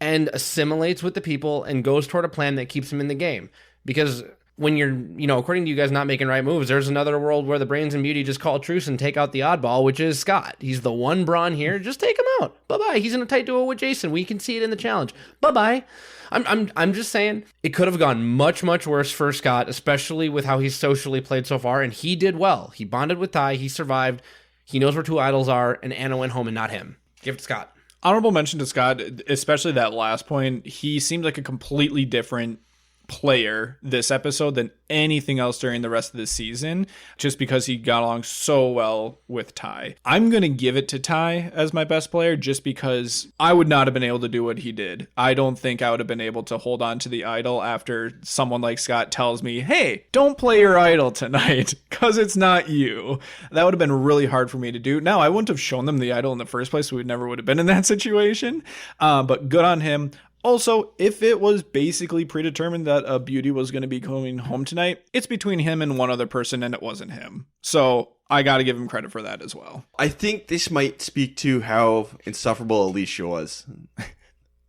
and assimilates with the people and goes toward a plan that keeps him in the game. Because when you're, according to you guys not making right moves, there's another world where the Brains and Beauty just call truce and take out the oddball, which is Scott. He's the one brawn here. Just take him out. Bye-bye. He's in a tight duo with Jason. We can see it in the challenge. Bye-bye. I'm just saying it could have gone much, much worse for Scott, especially with how he's socially played so far, and he did well. He bonded with Ty. He survived. He knows where two idols are, and Anna went home and not him. Give it to Scott. Honorable mention to Scott, especially that last point. He seemed like a completely different player this episode than anything else during the rest of the season, just because he got along so well with Ty. I'm going to give it to Ty as my best player just because I would not have been able to do what he did. I don't think I would have been able to hold on to the idol after someone like Scott tells me, hey, don't play your idol tonight because it's not you. That would have been really hard for me to do. Now, I wouldn't have shown them the idol in the first place. We never would have been in that situation, but good on him. Also, if it was basically predetermined that a Beauty was going to be coming home tonight, it's between him and one other person, and it wasn't him. So I got to give him credit for that as well. I think this might speak to how insufferable Alicia was.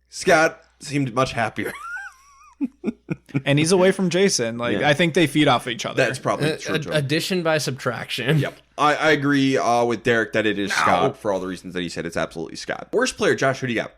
Scott seemed much happier. And he's away from Jason. I think they feed off each other. That's probably true. Addition by subtraction. Yep. I agree with Derek that it is Scott for all the reasons that he said. It's absolutely Scott. Worst player, Josh, who do you got?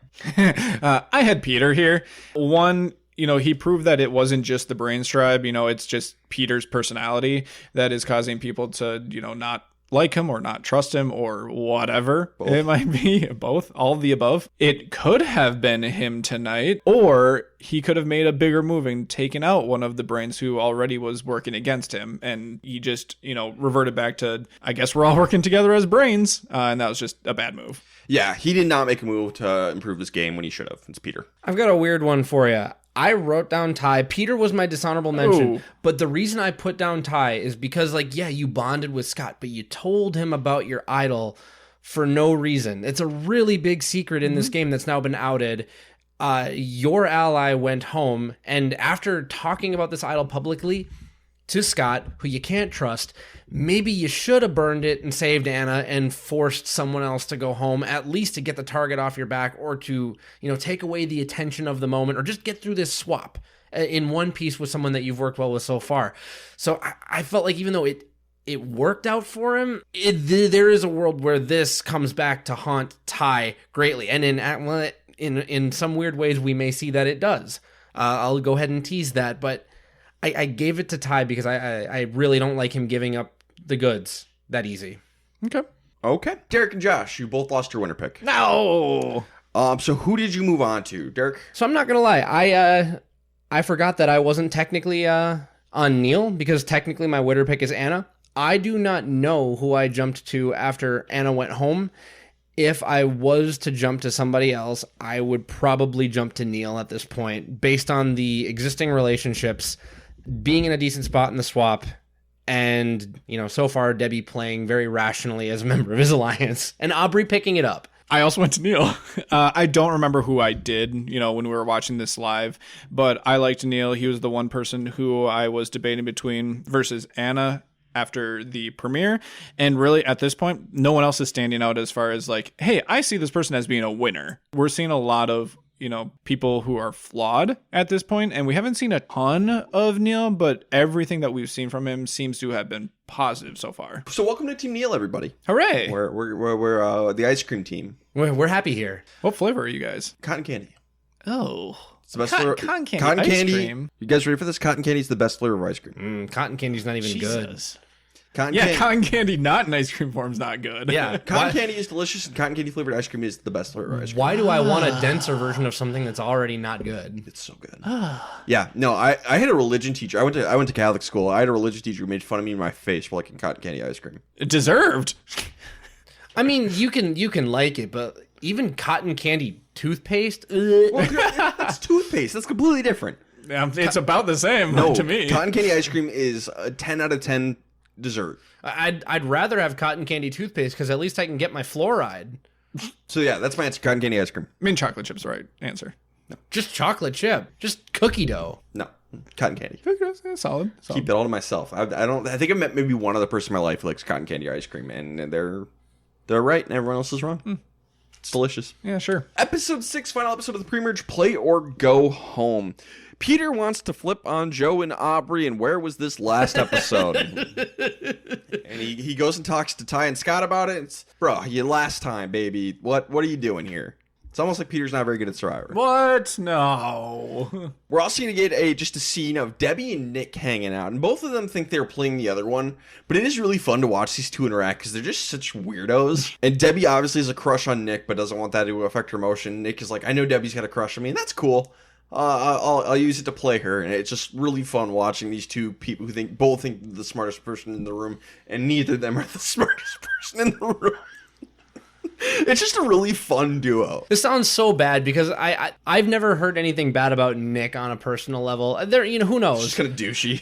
I had Peter here. One, he proved that it wasn't just the Brains tribe. It's just Peter's personality that is causing people to, not like him or not trust him or whatever it might be. Both, all of the above. It could have been him tonight, or he could have made a bigger move and taken out one of the Brains who already was working against him, and he just reverted back to, I guess we're all working together as Brains, and that was just a bad move. Yeah, he did not make a move to improve this game when he should have. It's Peter. I've got a weird one for you. I wrote down Ty. Peter was my dishonorable mention. But the reason I put down Ty is because, you bonded with Scott, but you told him about your idol for no reason. It's a really big secret in this game that's now been outed. Your ally went home, and after talking about this idol publicly to Scott, who you can't trust, maybe you should have burned it and saved Anna and forced someone else to go home, at least to get the target off your back, or to, take away the attention of the moment, or just get through this swap in one piece with someone that you've worked well with so far. So I felt like even though it worked out for him, there is a world where this comes back to haunt Ty greatly. And in some weird ways, we may see that it does. I'll go ahead and tease that, but I gave it to Ty because I really don't like him giving up the goods that easy. Okay. Derek and Josh, you both lost your winner pick. No. So who did you move on to, Derek? So I'm not gonna lie, I forgot that I wasn't technically on Neil, because technically my winner pick is Anna. I do not know who I jumped to after Anna went home. If I was to jump to somebody else, I would probably jump to Neil at this point, based on the existing relationships, being in a decent spot in the swap, and, so far Debbie playing very rationally as a member of his alliance, and Aubrey picking it up. I also went to Neil. I don't remember who I did, when we were watching this live, but I liked Neil. He was the one person who I was debating between versus Anna after the premiere. And really, at this point, no one else is standing out as far as hey, I see this person as being a winner. We're seeing a lot of people who are flawed at this point, and we haven't seen a ton of Neil, but everything that we've seen from him seems to have been positive so far. So welcome to Team Neil, everybody. Hooray! We're the ice cream team. We're happy here. What flavor are you guys? Cotton candy. Oh, it's the best flavor. Cotton candy. Cotton ice candy. Cream. You guys ready for this? Cotton candy is the best flavor of ice cream. Cotton candy's not even good. Cotton candy not in ice cream form is not good. Yeah, cotton candy is delicious, and cotton candy flavored ice cream is the best flavor of ice cream. Why do I want a denser version of something that's already not good? It's so good. Yeah, no, I had a religion teacher. I went to Catholic school. I had a religion teacher who made fun of me in my face for liking cotton candy ice cream. It deserved. I mean, you can like it, but even cotton candy toothpaste. Well, that's toothpaste. That's completely different. It's about the same to me. Cotton candy ice cream is a 10 out of 10 dessert. I'd rather have cotton candy toothpaste because at least I can get my fluoride. So yeah, that's my answer. Cotton candy ice cream. I mean, chocolate chip's the right answer. No, just chocolate chip, just cookie dough. No, cotton candy. Yeah, solid. Keep it all to myself. I think I met maybe one other person in my life who likes cotton candy ice cream, and they're right, and everyone else is wrong. It's delicious. Yeah, sure. Episode 6, final episode of the Premerge, Play or Go Home. Peter wants to flip on Joe and Aubrey, and where was this last episode? And he goes and talks to Ty and Scott about it. It's, bro, you last time, baby. What are you doing here? It's almost like Peter's not very good at Survivor. What? No. We're also going to get just a scene of Debbie and Nick hanging out, and both of them think they're playing the other one, but it is really fun to watch these two interact because they're just such weirdos. And Debbie obviously has a crush on Nick, but doesn't want that to affect her emotion. Nick is like, I know Debbie's got a crush on me, and that's cool. I'll use it to play her, and it's just really fun watching these two people who both think they're the smartest person in the room, and neither of them are the smartest person in the room. It's just a really fun duo. This sounds so bad because I've never heard anything bad about Nick on a personal level. There, who knows? It's just kind of douchey.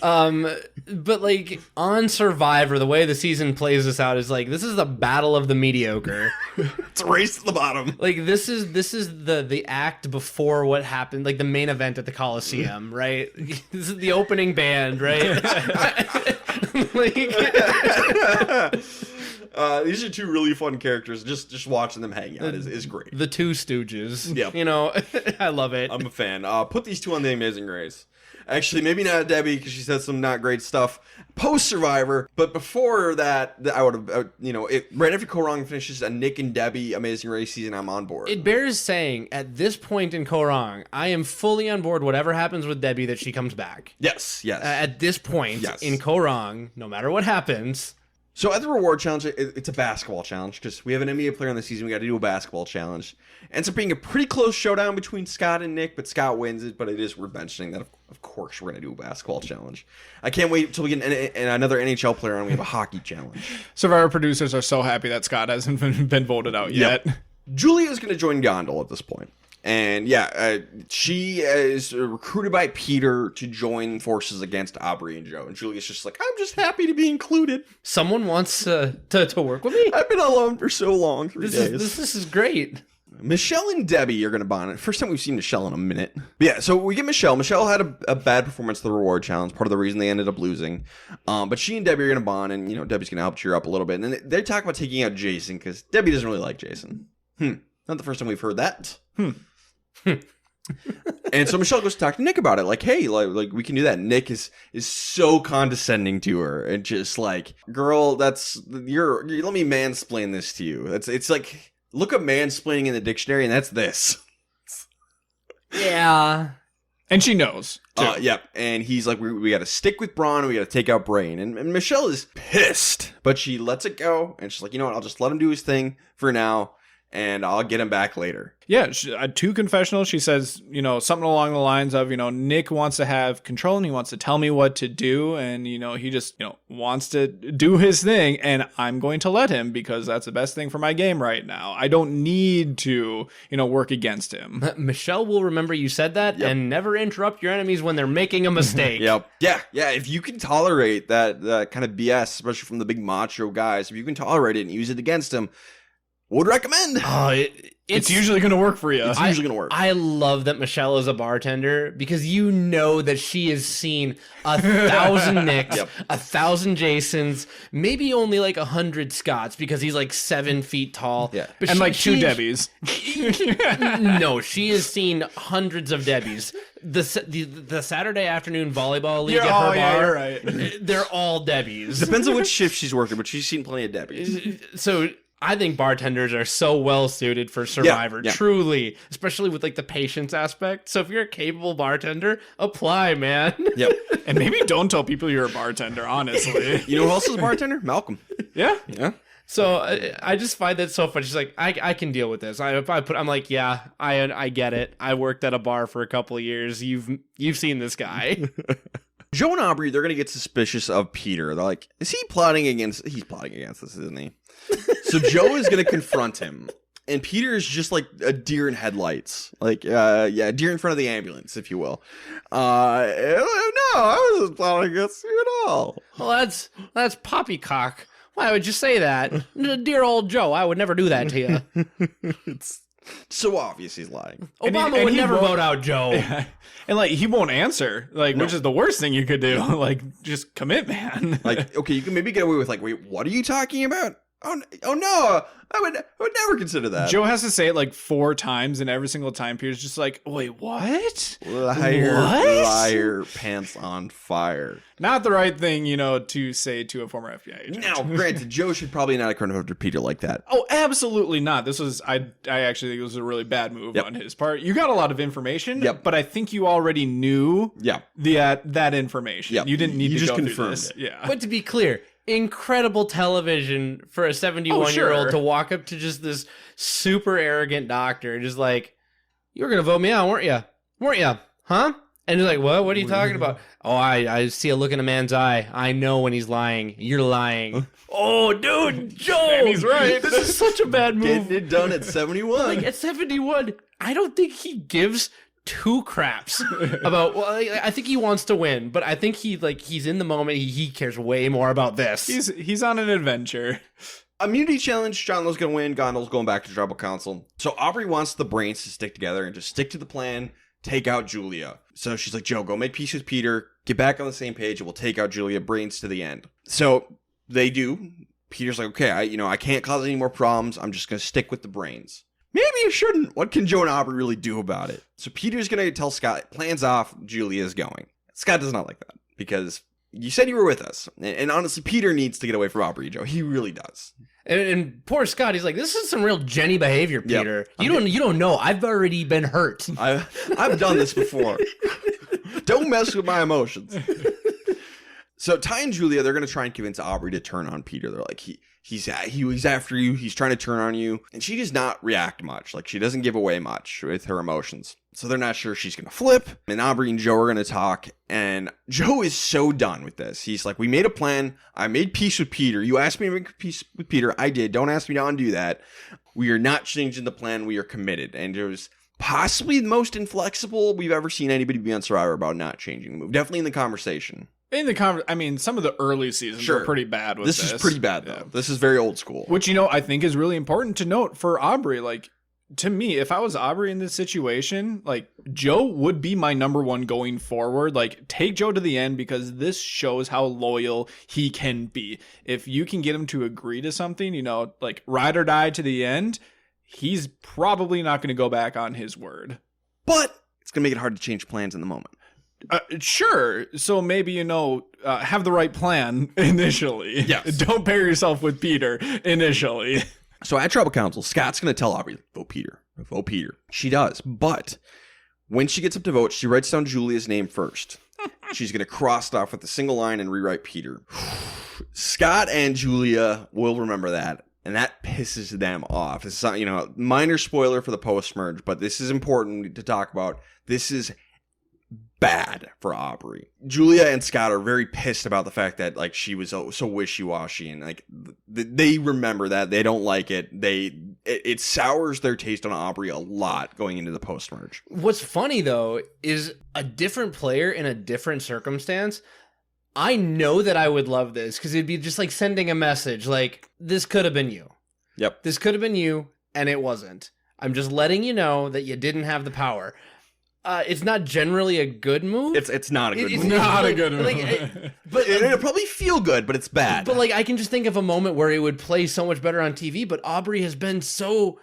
But on Survivor, the way the season plays this out is this is the battle of the mediocre. It's a race to the bottom. This is the act before what happened, the main event at the Coliseum, right? This is the opening band, right? These are two really fun characters. Just watching them hang out is great. The two Stooges. Yep. I love it. I'm a fan. Put these two on The Amazing Race. Actually, maybe not Debbie, because she said some not great stuff post-Survivor. But before that, I would have, right after Koah Rong finishes a Nick and Debbie Amazing Race season, I'm on board. It bears saying, at this point in Koah Rong, I am fully on board whatever happens with Debbie that she comes back. Yes. At this point in Koah Rong, no matter what happens... So at the reward challenge, it's a basketball challenge because we have an NBA player in the season. We got to do a basketball challenge. Ends up being a pretty close showdown between Scott and Nick, but Scott wins it. But it is worth mentioning that, of course, we're going to do a basketball challenge. I can't wait until we get another NHL player and we have a hockey challenge. Survivor producers are so happy that Scott hasn't been voted out yet. Julia's going to join Gondel at this point. And she is recruited by Peter to join forces against Aubrey and Joe. And Julia's just like, I'm just happy to be included. Someone wants to work with me. I've been alone for so long. 3 days. This is great. Michelle and Debbie are going to bond. First time we've seen Michelle in a minute. But yeah, so we get Michelle. Michelle had a bad performance at the reward challenge. Part of the reason they ended up losing. But she and Debbie are going to bond. And, Debbie's going to help cheer up a little bit. And they talk about taking out Jason because Debbie doesn't really like Jason. Not the first time we've heard that. And so Michelle goes to talk to Nick about it, like, hey, like we can do that. Nick is so condescending to her and just like, girl, let me mansplain this to you. It's like, look up mansplaining in the dictionary and that's this. Yeah. And she knows. Yep. And he's like, we got to stick with Braun and we got to take out Brain. And Michelle is pissed, but she lets it go. And she's like, you know what? I'll just let him do his thing for now. And I'll get him back later. Yeah, two confessionals. She says, something along the lines of, Nick wants to have control and he wants to tell me what to do. And, he just, wants to do his thing. And I'm going to let him because that's the best thing for my game right now. I don't need to, work against him. Michelle will remember you said that and never interrupt your enemies when they're making a mistake. Yep. Yeah. If you can tolerate that kind of BS, especially from the big macho guys, if you can tolerate it and use it against them, would recommend. It's usually going to work for you. It's usually going to work. I love that Michelle is a bartender because that she has seen 1,000 Nicks, 1,000 Jasons, maybe only like 100 Scotts because he's like 7 feet tall. Yeah. But and two Debbies. No, she has seen hundreds of Debbies. The Saturday afternoon volleyball league at her bar, you're right. They're all Debbies. Depends on which shift she's working, but she's seen plenty of Debbies. So I think bartenders are so well suited for Survivor, truly, especially with like the patience aspect. So if you're a capable bartender, apply, man. Yep. And maybe don't tell people you're a bartender, honestly. You know who else is a bartender? Malcolm. Yeah. So I just find that so funny. She's like, I can deal with this. I'm like, yeah, I get it. I worked at a bar for a couple of years. You've seen this guy. Joe and Aubrey, they're going to get suspicious of Peter. They're like, he's plotting against us, isn't he? So Joe is going to confront him. And Peter is just like a deer in headlights. Like, deer in front of the ambulance, if you will. No, I wasn't plotting against you at all. Well, that's poppycock. Why would you say that? Dear old Joe, I would never do that to you. It's so obvious he's lying. Obama would never vote out Joe. Yeah. And like, he won't answer, which is the worst thing you could do. Like, just commit, man. Like, okay, you can maybe get away with like, wait, what are you talking about? Oh no, I would never consider that. Joe has to say it like 4 times, and every single time Peter's just like, wait, what? Liar, pants on fire. Not the right thing, to say to a former FBI agent. Now, granted, Joe should probably not have confronted Peter like that. Oh, absolutely not. This was, I actually think it was a really bad move on his part. You got a lot of information, but I think you already knew that information. Yep. You didn't need to just go confirmed through this. it. Yeah. But to be clear, incredible television for a 71-year-old to walk up to just this super arrogant doctor and just like, you were going to vote me out, weren't you? Huh? And he's like, what are you talking about? Oh, I see a look in a man's eye. I know when he's lying. You're lying. Oh, dude, Joe. And he's right. This is such a bad move. Getting it done at 71. Like, at 71, I don't think he gives 2 craps about, I think he wants to win, but I think he's in the moment. He cares way more about this. He's on an adventure. Immunity challenge. John Lowe's going to win. Gondel's going back to tribal council. So Aubrey wants the brains to stick together and just stick to the plan. Take out Julia. So she's like, Joe, go make peace with Peter. Get back on the same page and we'll take out Julia. Brains to the end. So they do. Peter's like, okay, I can't cause any more problems. I'm just going to stick with the brains. Maybe you shouldn't. What can Joe and Aubrey really do about it? So Peter's going to tell Scott, plans off, Julia's going. Scott does not like that because you said you were with us. And honestly, Peter needs to get away from Aubrey, Joe. He really does. And poor Scott, he's like, this is some real Jenny behavior, Peter. Yep. You don't know. I've already been hurt. I've done this before. Don't mess with my emotions. So Ty and Julia, they're going to try and convince Aubrey to turn on Peter. They're like, he's after you. He's trying to turn on you. And she does not react much. Like, she doesn't give away much with her emotions. So they're not sure she's going to flip. And Aubrey and Joe are going to talk. And Joe is so done with this. He's like, we made a plan. I made peace with Peter. You asked me to make peace with Peter. I did. Don't ask me to undo that. We are not changing the plan. We are committed. And it was possibly the most inflexible we've ever seen anybody be on Survivor about not changing the move. Definitely in the conversation. I mean, some of the early seasons were pretty bad with this. This is pretty bad, though. Yeah. This is very old school. Which, I think is really important to note for Aubrey. Like, to me, if I was Aubrey in this situation, like, Joe would be my number one going forward. Like, take Joe to the end because this shows how loyal he can be. If you can get him to agree to something, like, ride or die to the end, he's probably not going to go back on his word. But it's going to make it hard to change plans in the moment. Sure. So maybe, have the right plan initially. Yes. Don't pair yourself with Peter initially. So at Tribal Council, Scott's going to tell Aubrey, vote Peter. Vote Peter. She does. But when she gets up to vote, she writes down Julia's name first. She's going to cross it off with a single line and rewrite Peter. Scott and Julia will remember that. And that pisses them off. It's not, minor spoiler for the post-merge, but this is important to talk about. This is bad for Aubrey. Julia and Scott are very pissed about the fact that like she was so wishy-washy, and like they remember that. They don't like it. It sours their taste on Aubrey a lot going into the post-merge. What's funny though is a different player in a different circumstance. I know that I would love this because it'd be just like sending a message like, this could have been you. Yep. This could have been you, and it wasn't. I'm just letting you know that you didn't have the power. It's not generally a good move. It's not a good move. It's not a good move. But it'll probably feel good, but it's bad. But like, I can just think of a moment where it would play so much better on TV. But Aubrey has been so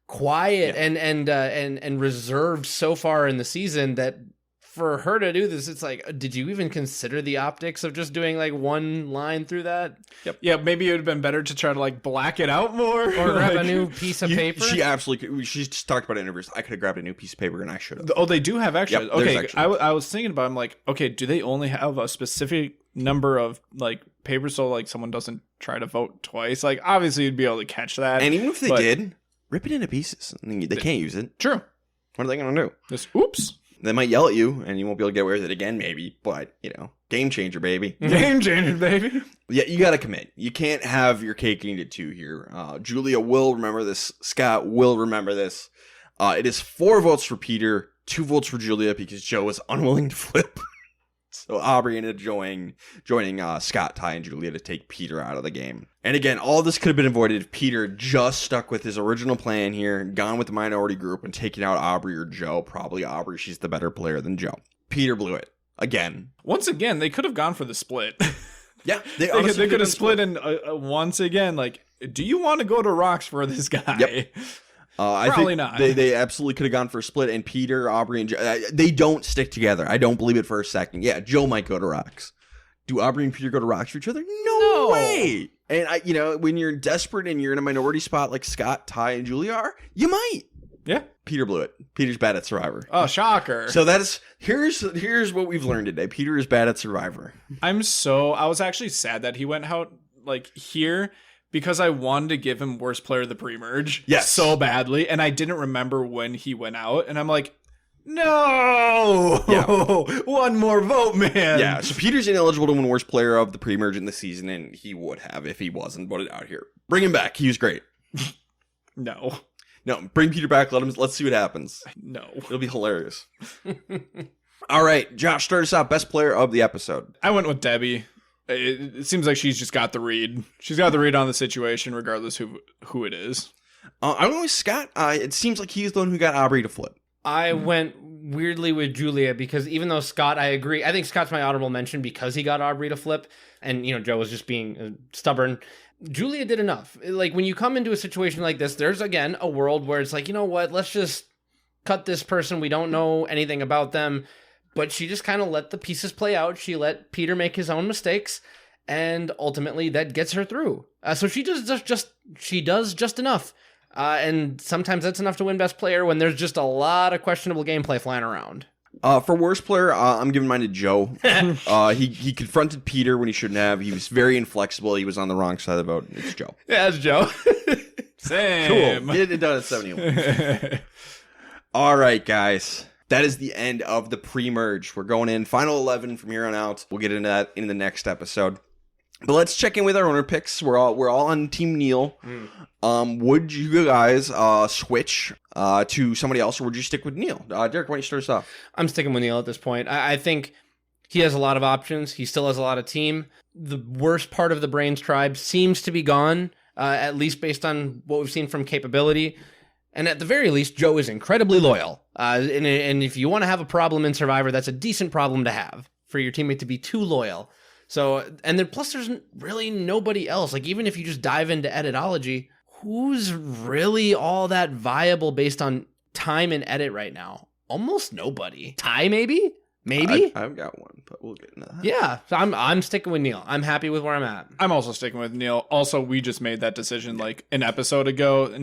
quiet and reserved so far in the season that for her to do this, it's like, did you even consider the optics of just doing like one line through that? Yep. Yeah, maybe it would have been better to try to like black it out more. Or grab a new piece of paper. She absolutely, she just talked about it in interviews. I could have grabbed a new piece of paper and I should have. Oh, they do have extras. Yep, okay, extras. I was thinking about it, I'm like, okay, do they only have a specific number of like papers so like someone doesn't try to vote twice? Like obviously you'd be able to catch that. And even if they did, rip it into pieces. I mean, they can't use it. True. What are they going to do? Just oops. They might yell at you, and you won't be able to get away with it again, maybe. But, game changer, baby. Game changer, baby. Yeah, you got to commit. You can't have your cake and eat it too here. Julia will remember this. Scott will remember this. It is 4 votes for Peter, 2 votes for Julia because Joe was unwilling to flip. So Aubrey ended up joining Scott, Ty, and Julia to take Peter out of the game. And again, all this could have been avoided if Peter just stuck with his original plan here, gone with the minority group, and taken out Aubrey or Joe. Probably Aubrey. She's the better player than Joe. Peter blew it. Again. Once again, they could have gone for the split. Yeah. They could have split in once again. Like, do you want to go to Rocks for this guy? Yep. Probably not. They absolutely could have gone for a split, and Peter, Aubrey, and Joe, they don't stick together. I don't believe it for a second. Yeah, Joe might go to Rocks. Do Aubrey and Peter go to Rocks for each other? No way. And when you're desperate and you're in a minority spot like Scott, Ty, and Julia are, you might. Yeah. Peter blew it. Peter's bad at Survivor. Oh, shocker. So here's what we've learned today. Peter is bad at Survivor. I was actually sad that he went out like here, because I wanted to give him worst player of the pre-merge so badly, and I didn't remember when he went out, and I'm like, no! Yeah. One more vote, man! Yeah, so Peter's ineligible to win worst player of the pre-merge in the season, and he would have if he wasn't voted out here. Bring him back. He was great. No, bring Peter back. Let's see what happens. No. It'll be hilarious. All right, Josh, start us out. Best player of the episode. I went with Debbie. It seems like she's just got the read. She's got the read on the situation, regardless who it is. I went with Scott. It seems like he's the one who got Aubrey to flip. I went weirdly with Julia because even though Scott, I agree. I think Scott's my honorable mention because he got Aubrey to flip, and Joe was just being stubborn. Julia did enough. Like when you come into a situation like this, there's again a world where it's like, you know what? Let's just cut this person. We don't know anything about them. but she just kind of let the pieces play out. She let Peter make his own mistakes, and ultimately that gets her through. So she does just enough. And sometimes that's enough to win best player when there's just a lot of questionable gameplay flying around. For worst player, I'm giving mine to Joe. He confronted Peter when he shouldn't have. He was very inflexible. He was on the wrong side of the vote. It's Joe. Yeah, it's Joe. Same. Cool. Get it done at 71. All right, guys. That is the end of the pre-merge. We're going in final 11 from here on out. We'll get into that in the next episode. But let's check in with our owner picks. We're all on Team Neil. Would you guys switch to somebody else, or would you stick with Neil? Derek, why don't you start us off? I'm sticking with Neil at this point. I think he has a lot of options. He still has a lot of team. The worst part of the Brains tribe seems to be gone, at least based on what we've seen from capability. And at the very least, Joe is incredibly loyal. And if you want to have a problem in Survivor, that's a decent problem to have, for your teammate to be too loyal. So, and then plus there's really nobody else. Like, even if you just dive into editology, who's really all that viable based on time and edit right now? Almost nobody. Ty, maybe? Maybe? I've got one, but we'll get into that. Yeah, so I'm sticking with Neil. I'm happy with where I'm at. I'm also sticking with Neil. Also, we just made that decision like an episode ago.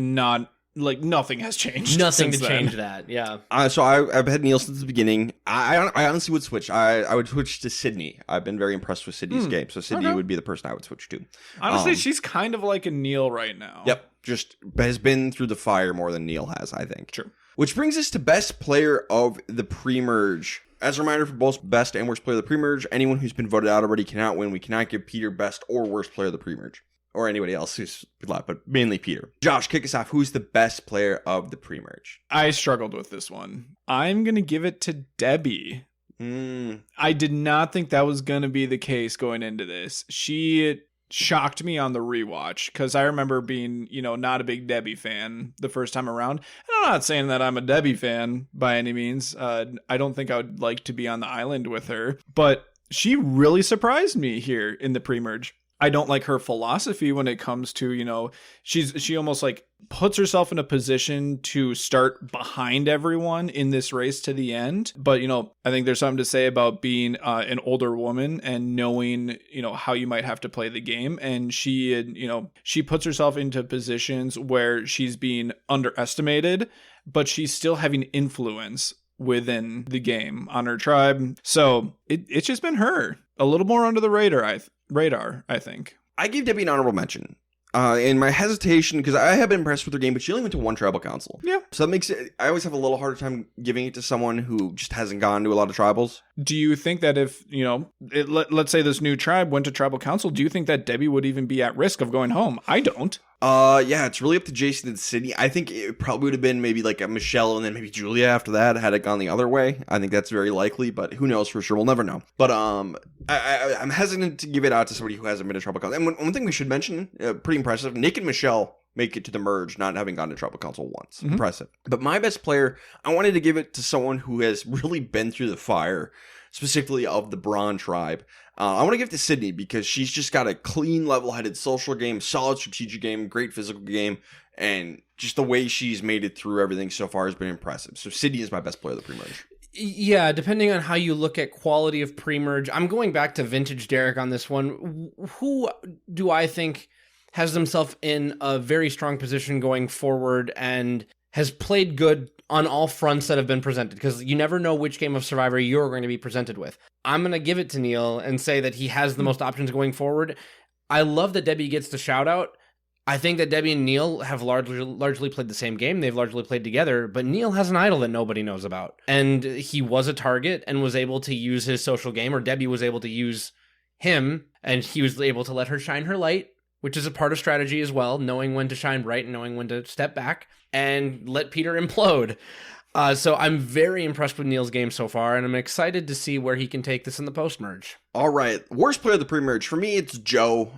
Nothing has changed. Nothing to then. change that. Yeah. So I've had Neil since the beginning. I honestly would switch. I would switch to Sydney. I've been very impressed with Sydney's game. So Sydney would be the person I would switch to. Honestly, she's kind of like a Neil right now. Yep. Just has been through the fire more than Neil has, I think. True. Which brings us to best player of the pre-merge. As a reminder, for both best and worst player of the pre-merge, anyone who's been voted out already cannot win. We cannot give Peter best or worst player of the pre-merge. Or anybody else who's left, but mainly Peter. Josh, kick us off. Who's the best player of the pre-merge? I struggled with this one. I'm going to give it to Debbie. I did not think that was going to be the case going into this. She shocked me on the rewatch because I remember being, not a big Debbie fan the first time around. And I'm not saying that I'm a Debbie fan by any means. I don't think I would like to be on the island with her, but she really surprised me here in the pre-merge. I don't like her philosophy when it comes to, she almost like puts herself in a position to start behind everyone in this race to the end. But, I think there's something to say about being an older woman and knowing, how you might have to play the game. And she puts herself into positions where she's being underestimated, but she's still having influence within the game on her tribe. So it's just been her a little more under the radar, I think. I gave Debbie an honorable mention. In my hesitation, because I have been impressed with her game, but she only went to one tribal council. Yeah. So that makes it, I always have a little harder time giving it to someone who just hasn't gone to a lot of tribals. Do you think that if, let's say this new tribe went to tribal council, do you think that Debbie would even be at risk of going home? I don't. Yeah, it's really up to Jason and Sydney. I think it probably would have been maybe like a Michelle and then maybe Julia after that had it gone the other way. I think that's very likely, but who knows for sure? We'll never know. But I'm hesitant to give it out to somebody who hasn't been to tribal council. And one thing we should mention, pretty impressive, Nick and Michelle make it to the merge, not having gone to tribal council once. Mm-hmm. Impressive. But my best player, I wanted to give it to someone who has really been through the fire, specifically of the Braun tribe. I want to give it to Sydney because she's just got a clean, level-headed social game, solid strategic game, great physical game, and just the way she's made it through everything so far has been impressive. So Sydney is my best player of the pre-merge. Yeah, depending on how you look at quality of pre-merge, I'm going back to vintage Derek on this one. Who do I think has themselves in a very strong position going forward and has played good on all fronts that have been presented? Because you never know which game of Survivor you're going to be presented with. I'm going to give it to Neil and say that he has the most options going forward. I love that Debbie gets the shout out. I think that Debbie and Neil have largely played the same game. They've largely played together, but Neil has an idol that nobody knows about. And he was a target and was able to use his social game, or Debbie was able to use him, and he was able to let her shine her light, which is a part of strategy as well, knowing when to shine bright and knowing when to step back and let Peter implode. So I'm very impressed with Neil's game so far, and I'm excited to see where he can take this in the post-merge. All right. Worst player of the pre-merge. For me, it's Joe.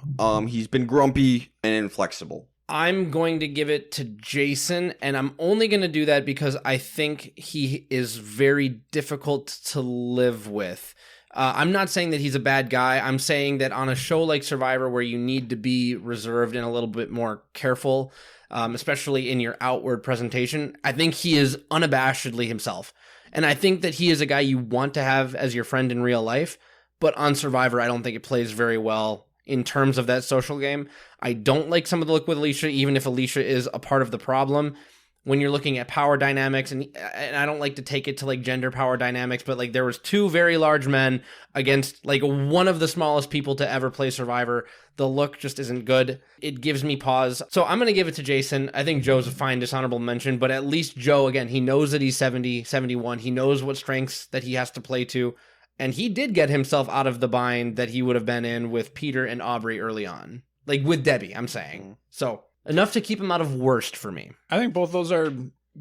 He's been grumpy and inflexible. I'm going to give it to Jason, and I'm only going to do that because I think he is very difficult to live with. I'm not saying that he's a bad guy. I'm saying that on a show like Survivor where you need to be reserved and a little bit more careful, especially in your outward presentation. I think he is unabashedly himself. And I think that he is a guy you want to have as your friend in real life. But on Survivor, I don't think it plays very well in terms of that social game. I don't like some of the look with Alicia, even if Alicia is a part of the problem. When you're looking at power dynamics, and I don't like to take it to like gender power dynamics, but like there was two very large men against like one of the smallest people to ever play Survivor. The look just isn't good. It gives me pause. So I'm going to give it to Jason. I think Joe's a fine dishonorable mention, but at least Joe, again, he knows that he's 70, 71. He knows what strengths that he has to play to. And he did get himself out of the bind that he would have been in with Peter and Aubrey early on. Like with Debbie, I'm saying. So enough to keep him out of worst for me. I think both those are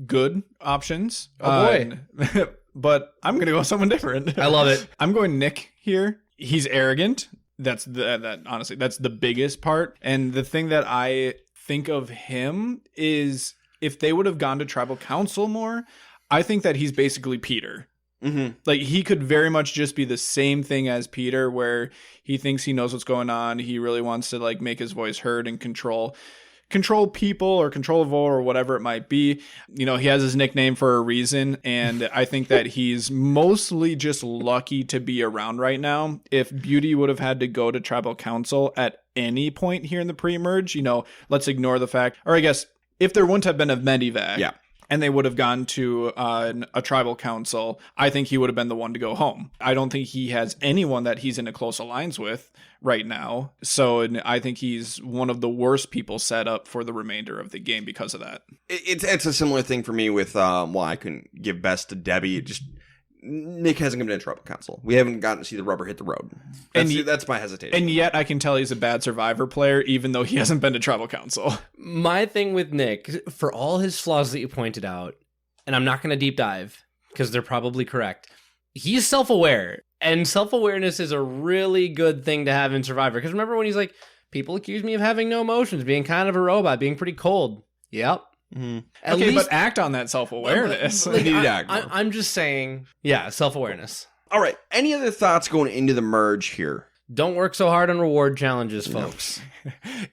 good options. Oh boy. But I'm going to go someone different. I love it. I'm going Nick here. He's arrogant. Honestly, that's the biggest part. And the thing that I think of him is if they would have gone to tribal council more, I think that he's basically Peter. Mm-hmm. Like he could very much just be the same thing as Peter, where he thinks he knows what's going on. He really wants to like make his voice heard and control people or control a vote or whatever it might be. You know, he has his nickname for a reason. And I think that he's mostly just lucky to be around right now. If Beauty would have had to go to tribal council at any point here in the pre-merge, you know, let's ignore the fact, or I guess if there wouldn't have been a medevac. Yeah. And they would have gone to a tribal council, I think he would have been the one to go home. I don't think he has anyone that he's in a close alliance with right now. So I think he's one of the worst people set up for the remainder of the game because of that. It's a similar thing for me with, I couldn't give best to Debbie. Just Nick hasn't been in tribal council. We haven't gotten to see the rubber hit the road. That's my hesitation. And yet I can tell he's a bad Survivor player, even though he hasn't been to tribal council. My thing with Nick, for all his flaws that you pointed out, and I'm not going to deep dive because they're probably correct, he's self-aware. And self-awareness is a really good thing to have in Survivor. Because remember when he's like, people accuse me of having no emotions, being kind of a robot, being pretty cold. Yep. Mm-hmm. Okay, but act on that self-awareness. I'm just saying, yeah, self-awareness. All right. Any other thoughts going into the merge here? Don't work so hard on reward challenges, folks.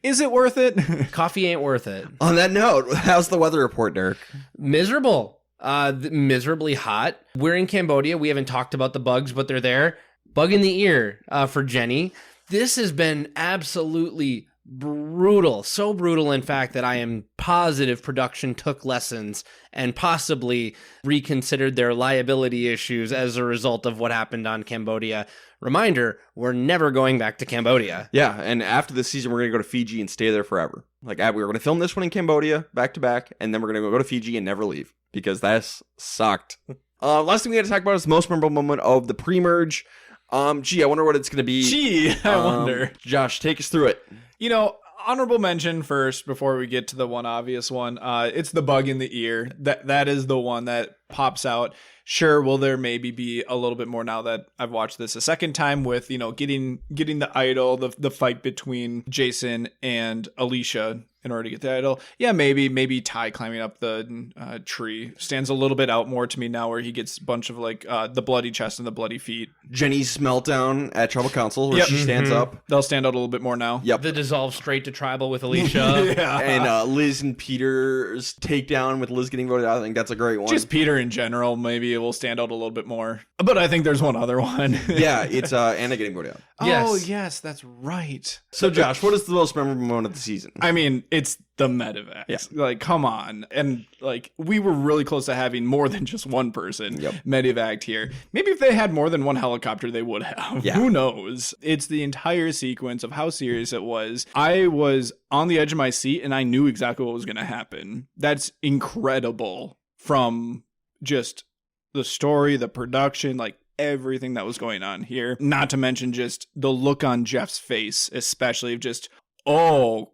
Is it worth it? Coffee ain't worth it. On that note, how's the weather report, Derek? Miserable. Miserably hot. We're in Cambodia. We haven't talked about the bugs, but they're there. Bug in the ear for Jenny. This has been absolutely brutal. So brutal, in fact, that I am positive production took lessons and possibly reconsidered their liability issues as a result of what happened on Cambodia. Reminder, we're never going back to Cambodia. Yeah, and after this season, we're going to go to Fiji and stay there forever. Like, we were going to film this one in Cambodia, back to back, and then we're going to go to Fiji and never leave, because that's sucked. Last thing we had to talk about is the most memorable moment of the pre-merge. I wonder what it's going to be. I wonder. Josh, take us through it. You know, honorable mention first before we get to the one obvious one. It's the bug in the ear. That is the one that pops out. Sure, will there maybe be a little bit more now that I've watched this a second time with, you know, getting the idol, the fight between Jason and Alicia in order to get the idol. Yeah, maybe Ty climbing up the tree stands a little bit out more to me now, where he gets a bunch of like the bloody chest and the bloody feet. Jenny's meltdown at tribal council where she stands up. They'll stand out a little bit more now. Yep. The dissolve straight to tribal with Alicia. Yeah. And Liz and Peter's takedown with Liz getting voted out. I think that's a great one. Just Peter in general, maybe it will stand out a little bit more. But I think there's one other one. Yeah, it's Anna getting voted out. Yes. Oh, yes, that's right. So, Josh, what is the most memorable moment of the season? I mean, it's the medevac. Yeah. Like, come on. And like, we were really close to having more than just one person medevaced here. Maybe if they had more than one helicopter, they would have. Yeah. Who knows? It's the entire sequence of how serious it was. I was on the edge of my seat and I knew exactly what was going to happen. That's incredible from just the story, the production, like everything that was going on here. Not to mention just the look on Jeff's face, especially of just, oh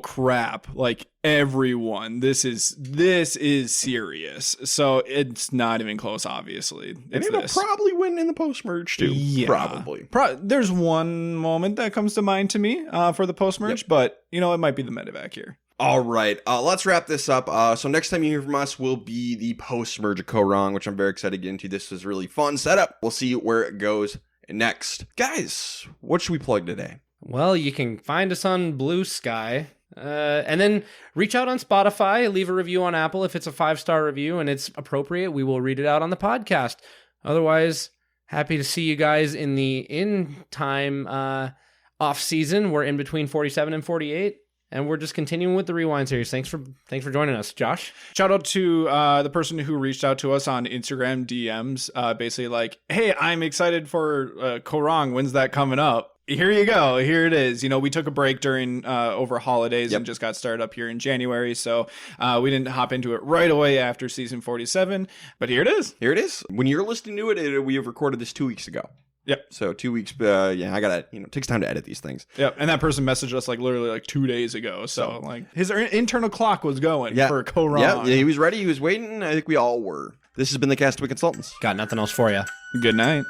crap, like everyone, this is serious. So it's not even close, obviously. And it'll probably win in the post-merge too. Yeah. Probably. There's one moment that comes to mind to me for the post-merge, but you know, it might be the medevac here. All right, let's wrap this up. So next time you hear from us will be the post-merge of Koah Rong, which I'm very excited to get into. This was really fun setup. We'll see where it goes next. Guys, what should we plug today? Well, you can find us on Blue Sky. And then reach out on Spotify, leave a review on Apple if it's a 5-star review and it's appropriate. We will read it out on the podcast. Otherwise, happy to see you guys in the in-time off season. We're in between 47 and 48. And we're just continuing with the Rewind series. Thanks for joining us, Josh. Shout out to the person who reached out to us on Instagram DMs, basically like, hey, I'm excited for Koah Rong. When's that coming up? Here you go. Here it is. We took a break during over holidays and just got started up here in January. So we didn't hop into it right away after season 47. But here it is. Here it is. When you're listening to it, we have recorded this 2 weeks ago. Yep. So 2 weeks. I gotta. It takes time to edit these things. Yep. And that person messaged us literally 2 days ago. So his internal clock was going for Koah Rong. Yeah, he was ready. He was waiting. I think we all were. This has been the Castaway Consultants. Got nothing else for you. Good night.